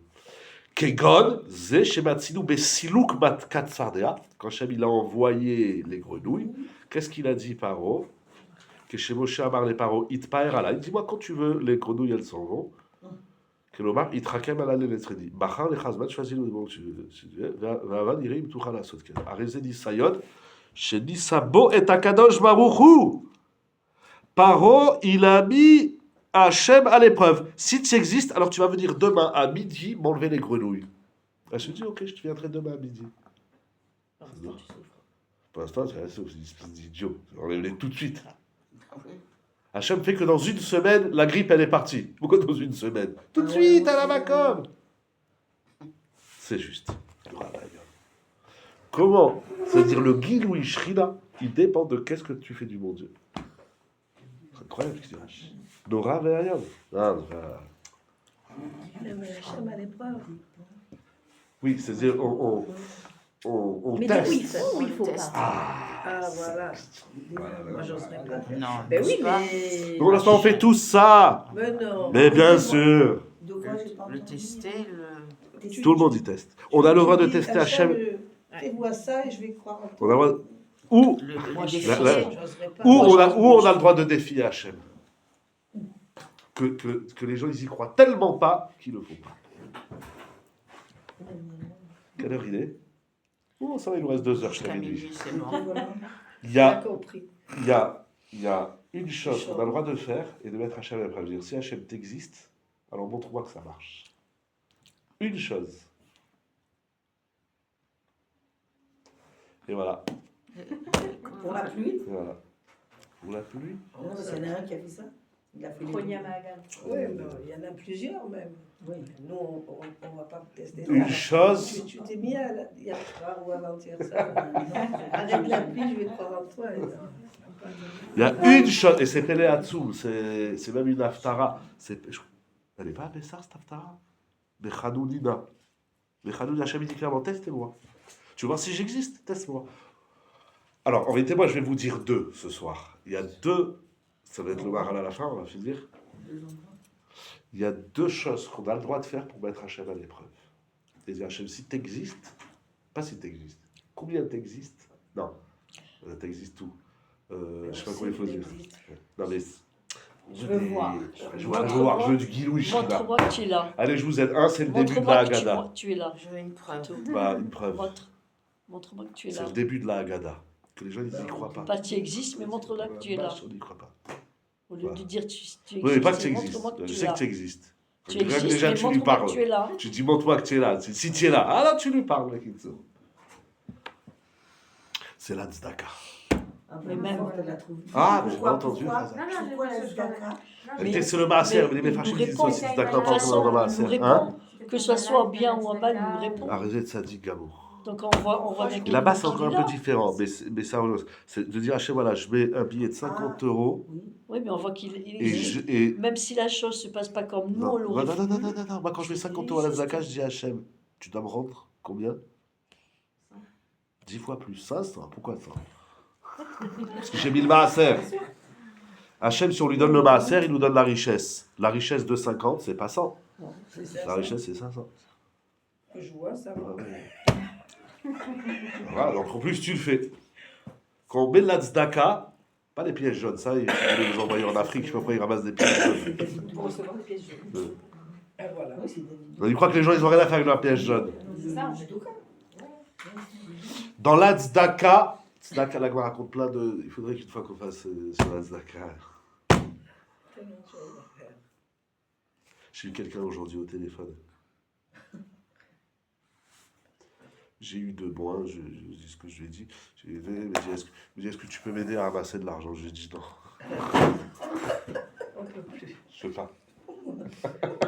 [SPEAKER 1] Kegon, ze shematzinu besiluk mat katsardea. Quand Hachem il a envoyé les grenouilles, qu'est-ce qu'il a dit Paro? Que chez Moshe Amar les Paro, itpaer ala. Il dit moi quand tu veux, les grenouilles elles s'en vont. כלומר, יתחכם על הלצחני. מחר לך הזמן שעשינו דבר ועבד יראה אם תוכל לעשות כן. הרי זה ניסיון שניסה בו את הקדוש ברוך הוא. פרעה, il a mis Hachem à l'épreuve. Si tu existes, alors tu vas venir demain à midi m'enlever les grenouilles. Hachem dit, ok, je te viendrai demain à midi.
[SPEAKER 5] Pour l'instant, tu souffres.
[SPEAKER 1] Pour l'instant, c'est une espèce d'idiot. Enlève-les tout de suite.
[SPEAKER 2] Ah oui.
[SPEAKER 1] Hachem fait que dans une semaine, la grippe, elle est partie. Pourquoi dans une semaine? Tout de
[SPEAKER 2] Ah
[SPEAKER 1] suite,
[SPEAKER 2] ouais,
[SPEAKER 1] à la
[SPEAKER 2] ouais,
[SPEAKER 1] Macom. C'est juste. Comment? C'est-à-dire le Giloui Shrina, il dépend de qu'est-ce que tu fais du bon Dieu. C'est incroyable ce qu'il dit. Nora Ve'ayam. Ah,
[SPEAKER 3] Mais Hachem à l'épreuve.
[SPEAKER 1] oui, c'est-à-dire on
[SPEAKER 3] Mais
[SPEAKER 1] teste.
[SPEAKER 3] où il faut
[SPEAKER 5] Test.
[SPEAKER 3] pas. Ah, voilà. Moi, j'oserais pas.
[SPEAKER 5] Non.
[SPEAKER 3] Ben oui,
[SPEAKER 5] pas.
[SPEAKER 3] mais.
[SPEAKER 1] Pour l'instant, on fait tout ça.
[SPEAKER 3] Mais non.
[SPEAKER 1] Mais bien sûr.
[SPEAKER 2] De quoi j'ai pas
[SPEAKER 5] Le
[SPEAKER 2] entendu.
[SPEAKER 5] tester, le.
[SPEAKER 1] Tout le monde y teste. On a le droit de tester Hachem.
[SPEAKER 3] Fais-moi ça et je vais croire en toi.
[SPEAKER 1] On a le droit. Ou
[SPEAKER 5] Le
[SPEAKER 1] La-
[SPEAKER 5] défier.
[SPEAKER 3] J'oserais pas.
[SPEAKER 1] où on a le droit de défier Hachem. Que les gens ils y croient tellement pas qu'ils le font pas. Quelle heure il est? Oh, ça va, il nous reste 2 heures jusqu'à
[SPEAKER 5] Jusqu'à
[SPEAKER 1] minuit.
[SPEAKER 5] midi, c'est bon.
[SPEAKER 2] Voilà.
[SPEAKER 1] Il y
[SPEAKER 3] J'ai
[SPEAKER 1] a,
[SPEAKER 3] compris.
[SPEAKER 1] il y a, il y a une chose qu'on a le droit de faire et de mettre Hachem à l'épreuve. Dire, si Hachem t'existe, alors montre-moi que ça marche. Une chose. Et voilà.
[SPEAKER 2] Pour la pluie.
[SPEAKER 1] Et voilà. Vous la pluie?
[SPEAKER 2] Non, parce qu'il y en a un qui a fait ça. Il a fait les
[SPEAKER 6] Chronia Mahagal.
[SPEAKER 3] Oui, il y en a plusieurs même.
[SPEAKER 2] Oui.
[SPEAKER 3] Nous, on ne va pas tester
[SPEAKER 1] Une
[SPEAKER 3] ça.
[SPEAKER 1] chose.
[SPEAKER 3] Tu t'es mis à hier soir ou avant-hier ça.
[SPEAKER 2] Arrête
[SPEAKER 3] Avec la pluie, je vais croire en toi.
[SPEAKER 1] Il y a une chose, et c'est Pélé Hatsoum, c'est même une Haftara. Elle n'est pas appelée ça, cette Haftara? Bechanounina. Bechanounina, Hachem dit clairement, testez-moi. Tu veux voir si j'existe? Teste-moi. Alors, en vérité, moi, je vais vous dire 2 ce soir. Il y a 2, ça va être le Maral à la fin, on va finir. Il y a 2 choses qu'on a le droit de faire pour mettre Hachem à l'épreuve. Et dire, Hachem, si tu existes, pas si tu existes, combien tu existes? Non, tu existes tout. Je sais pas comment il faut dire. Non, mais.
[SPEAKER 4] Je veux voir.
[SPEAKER 1] Je veux voir, je veux du Giloui Shina.
[SPEAKER 4] Montre-moi que tu es là.
[SPEAKER 1] Allez, je vous aide. Un, c'est le début de la
[SPEAKER 4] Montre-moi que
[SPEAKER 1] Haggadah.
[SPEAKER 4] tu es là.
[SPEAKER 5] Je veux une preuve.
[SPEAKER 1] Bah, une preuve.
[SPEAKER 4] Montre-moi que tu es
[SPEAKER 1] C'est
[SPEAKER 4] là.
[SPEAKER 1] le début de la Haggadah. Que les gens, ils n'y croient pas.
[SPEAKER 4] Pas tu existes, mais montre-là que tu es là.
[SPEAKER 1] On n'y croit pas.
[SPEAKER 4] Au lieu de dire tu existes,
[SPEAKER 1] Oui, mais pas que tu
[SPEAKER 4] montre-moi
[SPEAKER 1] existes.
[SPEAKER 4] que
[SPEAKER 1] Je
[SPEAKER 4] tu
[SPEAKER 1] sais
[SPEAKER 4] es là.
[SPEAKER 1] que tu existes.
[SPEAKER 4] Tu
[SPEAKER 1] Rien que
[SPEAKER 4] existes,
[SPEAKER 1] déjà,
[SPEAKER 4] mais
[SPEAKER 1] tu lui
[SPEAKER 4] montre-moi
[SPEAKER 1] parles.
[SPEAKER 4] que tu es là.
[SPEAKER 1] Tu dis, montre-moi que tu es là. Si tu es là, ah là, tu lui parles, mec. C'est la tzedaka.
[SPEAKER 2] Mais même. Elle l'a trouvé.
[SPEAKER 1] Ah, mais j'ai pas
[SPEAKER 2] Pourquoi
[SPEAKER 1] entendu.
[SPEAKER 2] Pourquoi
[SPEAKER 7] Non, non,
[SPEAKER 2] Pourquoi
[SPEAKER 7] je
[SPEAKER 2] la
[SPEAKER 7] vais
[SPEAKER 2] tzedaka
[SPEAKER 1] Elle c'est le maaser, mais les fachis disent aussi tzedaka,
[SPEAKER 4] De toute façon,
[SPEAKER 1] dans le
[SPEAKER 4] on nous
[SPEAKER 1] maaser. Hein?
[SPEAKER 4] répond, que ce soit bien ou en mal, on nous répond.
[SPEAKER 1] Arrêtez de sadique, Gamo.
[SPEAKER 4] Donc on voit bien qu'il
[SPEAKER 1] Là-bas, c'est
[SPEAKER 4] qu'il
[SPEAKER 1] encore
[SPEAKER 4] est
[SPEAKER 1] un peu
[SPEAKER 4] là.
[SPEAKER 1] différent, mais ça, c'est de dire, Hachem, voilà, je mets un billet de 50 euros
[SPEAKER 2] Oui.
[SPEAKER 4] Oui, mais on voit qu'il
[SPEAKER 1] et
[SPEAKER 4] existe.
[SPEAKER 1] je.
[SPEAKER 4] Même si la chose se passe pas comme nous,
[SPEAKER 1] Non,
[SPEAKER 4] on l'aurait
[SPEAKER 1] non, non, non,
[SPEAKER 4] voulu.
[SPEAKER 1] non, non, non. Moi, quand je mets 50 euros à la Zaka, je dis à Hachem, tu dois me rendre combien? 10 fois plus. 500. Pourquoi ça? Parce que j'ai mis le maaser. Hachem, si on lui donne le maaser, il nous donne la richesse. La richesse de 50, c'est pas 100.
[SPEAKER 3] C'est ça.
[SPEAKER 1] La richesse, c'est 500.
[SPEAKER 3] Que je vois ça. moi.
[SPEAKER 1] Voilà, donc en plus, tu le fais. Quand on met de la tzedaka, pas des pièces jaunes, ça, ils vont les envoyer en Afrique, je sais pas pourquoi ils ramassent des pièces jaunes.
[SPEAKER 6] Pour recevoir des pièces jaunes.
[SPEAKER 3] Et voilà.
[SPEAKER 2] Oui, c'est David.
[SPEAKER 1] Donc, ils croient que les gens, ils ont rien à faire avec la pièce jaune.
[SPEAKER 6] C'est ça, en fait.
[SPEAKER 1] Dans la tzedaka, la Gemara raconte plein de. Il faudrait qu'une fois qu'on fasse sur la tzedaka.
[SPEAKER 3] Tellement de choses à faire.
[SPEAKER 1] J'ai eu quelqu'un aujourd'hui au téléphone. J'ai eu de moi, je dis ce que je lui ai dit. Il me dit, est-ce que tu peux m'aider à ramasser de l'argent? Je lui ai dit non,
[SPEAKER 3] On peut plus.
[SPEAKER 1] je peux pas.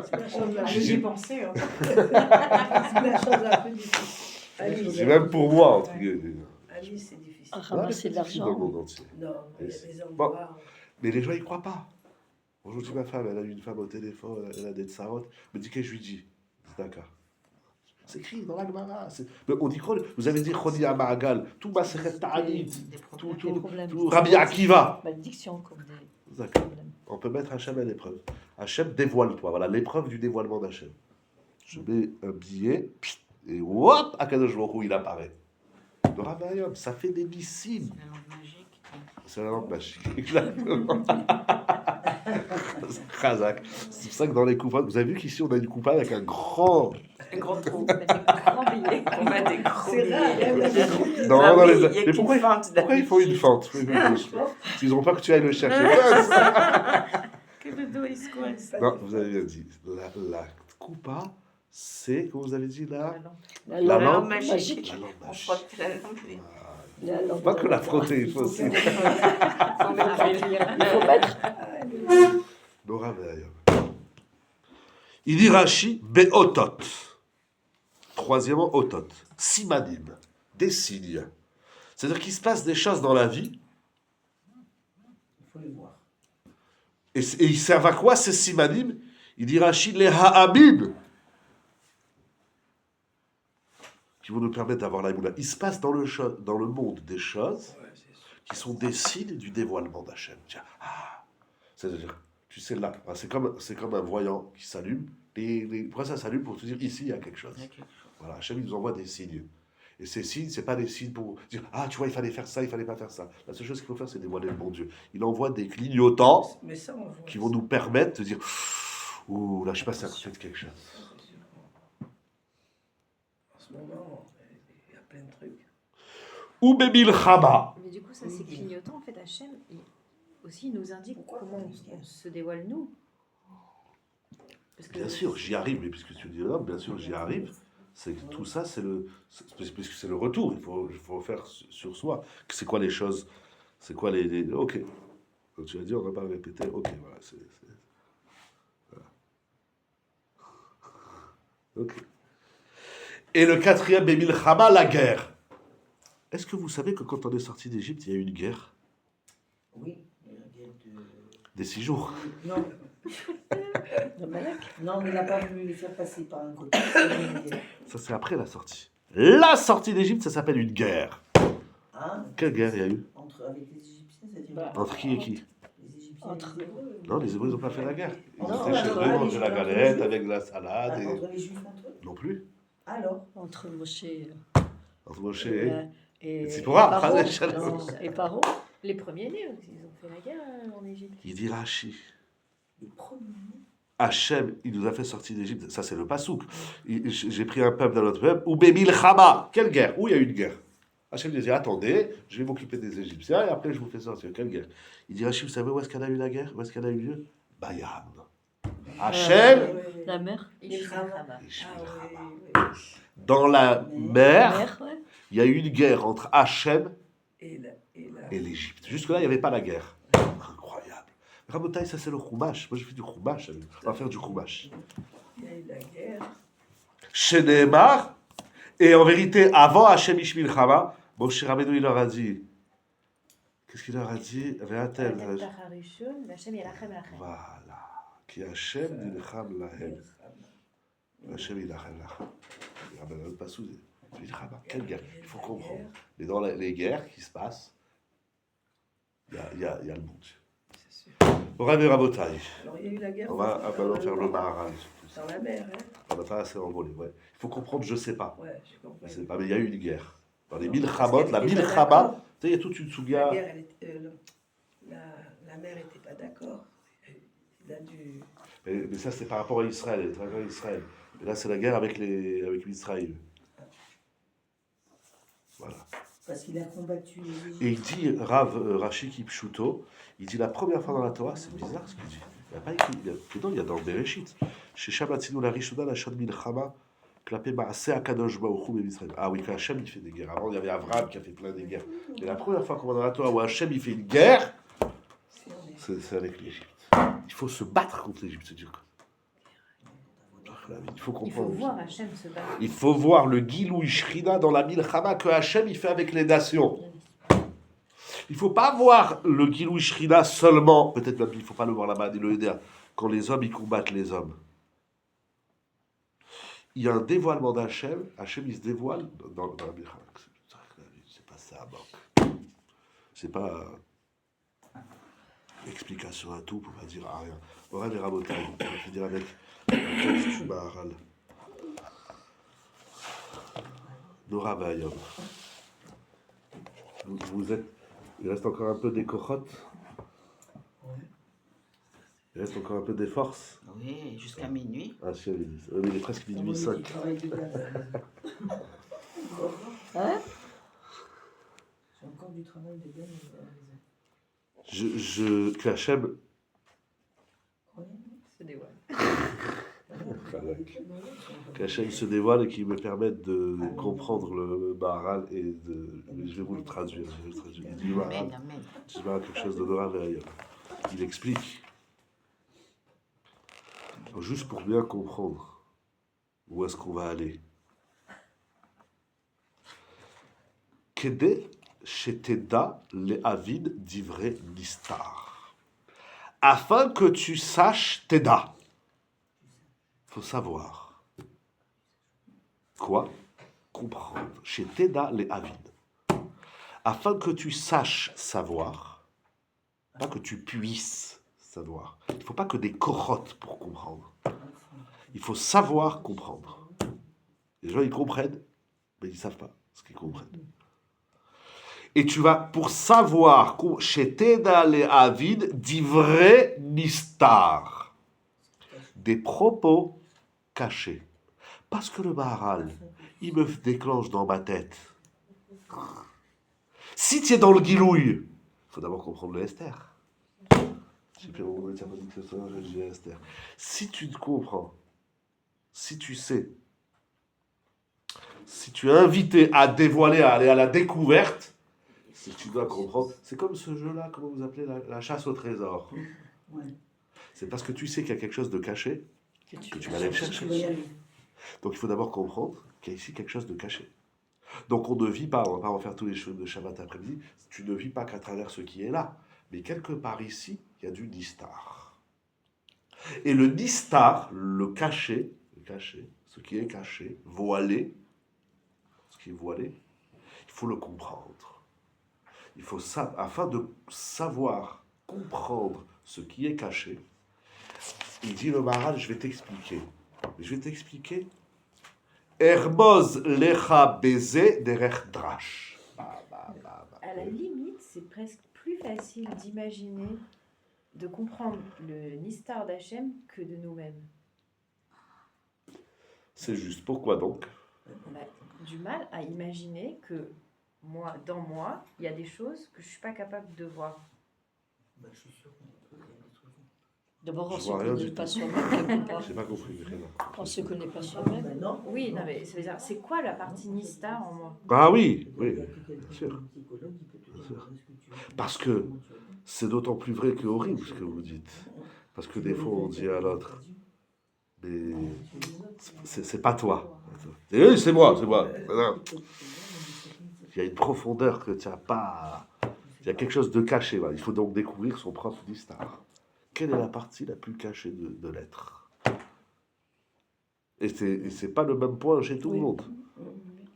[SPEAKER 3] C'est la chose la
[SPEAKER 1] J'ai
[SPEAKER 3] plus
[SPEAKER 1] dit-
[SPEAKER 6] J'y pensais. Hein.
[SPEAKER 3] c'est la chose la plus difficile. Alice,
[SPEAKER 1] C'est même pour moi, entre guillemets.
[SPEAKER 3] Alice, c'est difficile.
[SPEAKER 4] À
[SPEAKER 1] Ouais,
[SPEAKER 4] ramasser
[SPEAKER 1] c'est
[SPEAKER 4] de
[SPEAKER 1] difficile dans le
[SPEAKER 4] l'argent.
[SPEAKER 1] monde entier.
[SPEAKER 3] Non, il y a des
[SPEAKER 1] Bon.
[SPEAKER 3] endroits.
[SPEAKER 1] Mais les gens, ils croient pas. Aujourd'hui, ma femme, elle a eu une femme au téléphone, elle a des tsarotes. Elle me dit, qu'est-ce que je lui dis? D'accord. C'est écrit dans la Gemara. Mais on dit quoi? Vous avez dit Chronia Mahagal, tout Maseret Ta'anit,
[SPEAKER 5] Des
[SPEAKER 1] tout,
[SPEAKER 5] problèmes.
[SPEAKER 1] tout,
[SPEAKER 4] problèmes.
[SPEAKER 1] tout Rabbi Akiva.
[SPEAKER 4] Malédiction comme des
[SPEAKER 1] D'accord.
[SPEAKER 4] problèmes.
[SPEAKER 1] On peut mettre Hachem à l'épreuve. Hachem, dévoile-toi. Voilà l'épreuve du dévoilement d'Hachem. Je mets un billet, pfft, et hop, Akadosh Baruch Hu, il apparaît. Le Ravayom, ça fait des missiles.
[SPEAKER 5] La langue magique.
[SPEAKER 1] C'est la lampe magique, exactement. Khazak. C'est pour ça que dans les coupades, vous avez vu qu'ici on a une coupade avec un grand.
[SPEAKER 5] Un grand trou.
[SPEAKER 6] Grand billet.
[SPEAKER 5] On met des gros
[SPEAKER 3] C'est rare,
[SPEAKER 5] billets.
[SPEAKER 3] il y a des gros billets.
[SPEAKER 1] Non,
[SPEAKER 5] Ah
[SPEAKER 1] dans
[SPEAKER 5] oui,
[SPEAKER 1] les-
[SPEAKER 5] il y a
[SPEAKER 1] Mais
[SPEAKER 5] qu'une
[SPEAKER 1] pourquoi,
[SPEAKER 5] fente
[SPEAKER 1] ils font une fente? Oui, oui, oui. Ils n'ont pas que tu ailles le chercher.
[SPEAKER 5] Que le dos, il il se coince.
[SPEAKER 1] Non, vous avez bien dit. La coupa, c'est, comme vous avez dit là,
[SPEAKER 6] La
[SPEAKER 4] La
[SPEAKER 1] La
[SPEAKER 4] lampe
[SPEAKER 1] lampe
[SPEAKER 4] magique.
[SPEAKER 1] la lampe
[SPEAKER 5] On
[SPEAKER 1] magique.
[SPEAKER 5] frotte la lampe.
[SPEAKER 4] La lampe
[SPEAKER 1] Pas que
[SPEAKER 4] de
[SPEAKER 1] la frotter, il faut aussi.
[SPEAKER 4] Il faut mettre.
[SPEAKER 1] Nora Veayam. Il dit Rashi, Beotot. Troisièmement, Otot. Simanim. Des signes. C'est-à-dire qu'il se passe des choses dans la vie,
[SPEAKER 2] Il faut les voir.
[SPEAKER 1] et ils servent à quoi ces simanim? Il dit Rashi, les ha'amim, qui vont nous permettre d'avoir la Moula. Il se passe dans le monde des choses qui sont des signes du dévoilement d'Hachem. Tiens, c'est-à-dire, tu sais là, c'est comme un voyant qui s'allume. Pourquoi ça s'allume? Pour te dire ici il y a quelque chose. Voilà, Hachem il nous envoie des signes. Et ces signes, c'est pas des signes pour dire tu vois, il fallait faire ça, il fallait pas faire ça. La seule chose qu'il faut faire, c'est dévoiler le bon Dieu. Il envoie des clignotants
[SPEAKER 3] Mais ça, on voit.
[SPEAKER 1] qui vont nous permettre de dire ouh, là je passe à côté de quelque chose.
[SPEAKER 3] En ce moment, il y a plein de trucs.
[SPEAKER 1] Ou Bébil Chama.
[SPEAKER 6] Mais du coup, ça c'est clignotant. En fait, Hachem aussi il nous indique comment on se dévoile nous. Parce que
[SPEAKER 1] Bien sûr, j'y arrive, mais puisque tu dis là, bien sûr, j'y arrive. C'est que tout ça, puisque c'est le retour. Il faut faire sur soi. C'est quoi les choses? C'est quoi ok. Quand tu as dit, on va pas répéter. Ok, voilà. Voilà. Ok. Et le quatrième, Bébil Chama, la guerre. Est-ce que vous savez que quand on est sorti d'Égypte, il y a eu une guerre
[SPEAKER 2] Oui, il y a une guerre
[SPEAKER 1] des 6 jours?
[SPEAKER 2] Non,
[SPEAKER 4] De Malak.
[SPEAKER 2] non, mais il n'a pas voulu les faire passer par un côté.
[SPEAKER 1] Ça, c'est après la sortie. La sortie d'Égypte, ça s'appelle une guerre.
[SPEAKER 2] Hein?
[SPEAKER 1] Quelle guerre il y a eu?
[SPEAKER 2] Avec les Égyptiens, c'est-à-dire
[SPEAKER 4] Bah,
[SPEAKER 1] Entre qui et qui?
[SPEAKER 2] les Égyptiens
[SPEAKER 4] entre-
[SPEAKER 2] et les Hébreux.
[SPEAKER 1] Non, les Hébreux, ils n'ont pas fait la guerre. Ils
[SPEAKER 2] Non,
[SPEAKER 1] étaient chez
[SPEAKER 2] alors,
[SPEAKER 1] eux, ils
[SPEAKER 2] les
[SPEAKER 1] mangeaient la
[SPEAKER 2] Juifs
[SPEAKER 1] galette
[SPEAKER 2] entre eux.
[SPEAKER 1] avec la salade. Et...
[SPEAKER 2] Entre les Juifs entre eux.
[SPEAKER 1] Non plus.
[SPEAKER 2] Alors,
[SPEAKER 4] Entre Moshe et,
[SPEAKER 1] Entre Moshe
[SPEAKER 4] et
[SPEAKER 1] Tzipora.
[SPEAKER 4] Paro.
[SPEAKER 1] Ah, Shalom.
[SPEAKER 4] Non, et Paro.
[SPEAKER 6] les premiers-nés, ils ont fait la guerre en Égypte.
[SPEAKER 1] Il dit Rashi.
[SPEAKER 2] les premiers.
[SPEAKER 1] Hachem, il nous a fait sortir d'Égypte. Ça, c'est le pasouk. J'ai pris un peuple d'un autre peuple. Ou Bébil Chama. Quelle guerre? Où il y a eu une guerre? Hachem disait attendez, je vais m'occuper des Égyptiens et après je vous fais sortir. Quelle guerre? Il dit Rashi, vous savez où est-ce qu'elle a eu la guerre? Où est-ce qu'elle a eu lieu? Bayam. Hachem,
[SPEAKER 4] La mer.
[SPEAKER 6] Ishmael.
[SPEAKER 3] Ah oui, oui.
[SPEAKER 1] dans la mer,
[SPEAKER 4] Mer, ouais.
[SPEAKER 1] il y a eu une guerre entre Hachem
[SPEAKER 3] Et
[SPEAKER 1] et l'Égypte. Jusque-là, il n'y avait pas la guerre. Incroyable. Rabotai, ça c'est le Chumash. Moi, je fais du Chumash. On va faire du Chumash.
[SPEAKER 3] il y a eu la guerre.
[SPEAKER 1] Chez Nehemar, et en vérité, avant Hachem Ishmil Chama, Moshe Rabbeinu, il leur a dit. Qu'est-ce qu'il leur a dit? Ve'atem. Voilà. Qui Hachem nilcham lahem. Hachem nilcham lahem. Il ramène pas sous. Quelle guerre? Il faut comprendre. Mais dans les guerres qui se passent, il y a le bon Dieu.
[SPEAKER 3] C'est sûr.
[SPEAKER 1] Morav et Rabotai.
[SPEAKER 3] Alors il y a eu la guerre.
[SPEAKER 1] On va maintenant faire le Maharal.
[SPEAKER 3] Dans la mer, hein.
[SPEAKER 1] On n'a pas assez envolé. Ouais. Il faut comprendre, je sais pas.
[SPEAKER 3] Ouais, j'ai compris.
[SPEAKER 1] Je sais pas, mais il y a eu une guerre. Dans les
[SPEAKER 3] Non,
[SPEAKER 1] Milchamot,
[SPEAKER 3] parce
[SPEAKER 1] la
[SPEAKER 3] qu'elle était pas
[SPEAKER 1] Milchama,
[SPEAKER 3] d'accord.
[SPEAKER 1] tu sais, il y a toute une
[SPEAKER 3] La
[SPEAKER 1] souga.
[SPEAKER 3] guerre, la mère n'était pas d'accord. Il a dû.
[SPEAKER 1] Mais ça, c'est par rapport à Israël, elle est très grande Israël. Et là, c'est la guerre avec Israël. Voilà.
[SPEAKER 2] Parce qu'il a combattu les
[SPEAKER 1] Et
[SPEAKER 2] Égyptiens.
[SPEAKER 1] il dit, Rashi Kipshuto, il dit la première fois dans la Torah, c'est bizarre ce qu'il dit. Il n'y a pas écrit, il y a dans le Bereshit. Chez Shabbatinu la Rishona, la Shad Milchama, Klapé Maaseh Akadosh Baruch Hu Israël. Ah oui, qu'Hachem il fait des guerres. Avant, il y avait Abraham qui a fait plein de guerres. Mais la première fois qu'on va dans la Torah où Hachem il fait une guerre,
[SPEAKER 3] Si on est-
[SPEAKER 1] c'est avec l'Égypte. Il faut se battre contre l'Égypte, c'est dur. Il faut
[SPEAKER 6] Il faut
[SPEAKER 1] comprendre.
[SPEAKER 6] voir Hachem se battre.
[SPEAKER 1] Il faut voir le Gilou Ishrina dans la Milchama que Hachem il fait avec les nations. Il ne faut pas voir le Gilou Ishrina seulement, peut-être même il ne faut pas le voir là-bas, le Héder, quand les hommes ils combattent les hommes. Il y a un dévoilement d'Hachem, Hachem il se dévoile dans la Milchama. C'est pas ça, manque. C'est pas explication à tout pour pas dire à rien. On va les raboter, on va finir avec le texte du Maharal. Nora Bayom. Vous êtes. Il reste encore un peu des cochottes. Il reste encore un peu des forces.
[SPEAKER 5] Oui, jusqu'à minuit.
[SPEAKER 1] Ah, si, il est presque minuit 5.
[SPEAKER 4] Hein?
[SPEAKER 2] J'ai encore du travail de bien.
[SPEAKER 1] Que Hachem
[SPEAKER 2] Croyez-moi.
[SPEAKER 6] se dévoile.
[SPEAKER 1] Qu'Hachem se dévoile et qui me permette de comprendre le Maharal et de. Je vais vous le traduire. Il dit le Maharal,
[SPEAKER 5] Amen, amen.
[SPEAKER 1] il dit quelque chose d'honorable ailleurs. Il explique. Juste pour bien comprendre où est-ce qu'on va aller. Kede sheteda le avid divrei nistar. Afin que tu saches Teda. Faut savoir. Quoi? Comprendre. Chez Teda les avides. Afin que tu saches savoir, pas que tu puisses savoir. Il ne faut pas que des corottes pour comprendre. Il faut savoir comprendre. Les gens, ils comprennent, mais ils ne savent pas ce qu'ils comprennent. Et tu vas, pour savoir, chez Teda les avides, divrei nistar. Des propos cachés. Parce que le Maharal, il me déclenche dans ma tête. Si tu es dans le Gilouï, il faut d'abord comprendre le Esther. Je sais plus, on ne tient pas dit que ça, j'ai dit Esther. Si tu te comprends, si tu sais, si tu es invité à dévoiler, à aller à la découverte, si tu dois comprendre, c'est comme ce jeu-là, comment vous appelez, la chasse au trésor.
[SPEAKER 2] Ouais.
[SPEAKER 1] C'est parce que tu sais qu'il y a quelque chose de caché
[SPEAKER 4] Que
[SPEAKER 1] que tu vas aller le
[SPEAKER 2] Tu
[SPEAKER 1] chercher.
[SPEAKER 2] vas y aller.
[SPEAKER 1] Donc il faut d'abord comprendre qu'il y a ici quelque chose de caché. Donc on ne vit pas, on ne va pas refaire tous les choses de Shabbat après-midi, tu ne vis pas qu'à travers ce qui est là. Mais quelque part ici, il y a du nistar. Et le nistar, le caché, ce qui est caché, voilé, ce qui est voilé, il faut le comprendre. Il faut afin de savoir comprendre ce qui est caché. Il dit le Maharal, je vais t'expliquer. Je vais t'expliquer. Hermoz lecha beze derech drash.
[SPEAKER 6] À la limite, c'est presque plus facile d'imaginer, de comprendre le Nistar d'Hachem que de nous-mêmes.
[SPEAKER 1] C'est juste. Pourquoi donc?
[SPEAKER 6] On a du mal à imaginer que moi, dans moi, il y a des choses que je ne suis pas capable de voir.
[SPEAKER 2] Bah, je suis sûr qu'on peut y aller tout le temps.
[SPEAKER 4] D'abord, on
[SPEAKER 1] Je
[SPEAKER 4] ne se
[SPEAKER 1] vois rien
[SPEAKER 4] connaît
[SPEAKER 1] du
[SPEAKER 4] pas
[SPEAKER 1] tout.
[SPEAKER 4] soi-même, quelque part.
[SPEAKER 1] J'ai pas compris. Rien.
[SPEAKER 4] On ne se connaît pas
[SPEAKER 2] Ah,
[SPEAKER 4] soi-même.
[SPEAKER 2] bah non.
[SPEAKER 6] Oui, non, mais ça veut dire, c'est quoi la partie Nistar en moi?
[SPEAKER 1] Ah oui,
[SPEAKER 2] Il y
[SPEAKER 1] oui,
[SPEAKER 2] a que quelqu'un
[SPEAKER 1] bien sûr.
[SPEAKER 2] comme un psychologue qui peut te dire
[SPEAKER 1] sûr.
[SPEAKER 2] ce que tu veux.
[SPEAKER 1] Parce que c'est d'autant plus vrai que horrible ce que vous dites. Parce que des fois on dit à l'autre, mais c'est pas toi. Et oui, c'est moi, c'est moi. Non. Il y a une profondeur que tu n'as pas. Il y a quelque chose de caché. Voilà. Il faut donc découvrir son propre nistar. Quelle est la partie la plus cachée de l'être? Et c'est pas le même point chez tout le
[SPEAKER 4] Oui.
[SPEAKER 1] monde.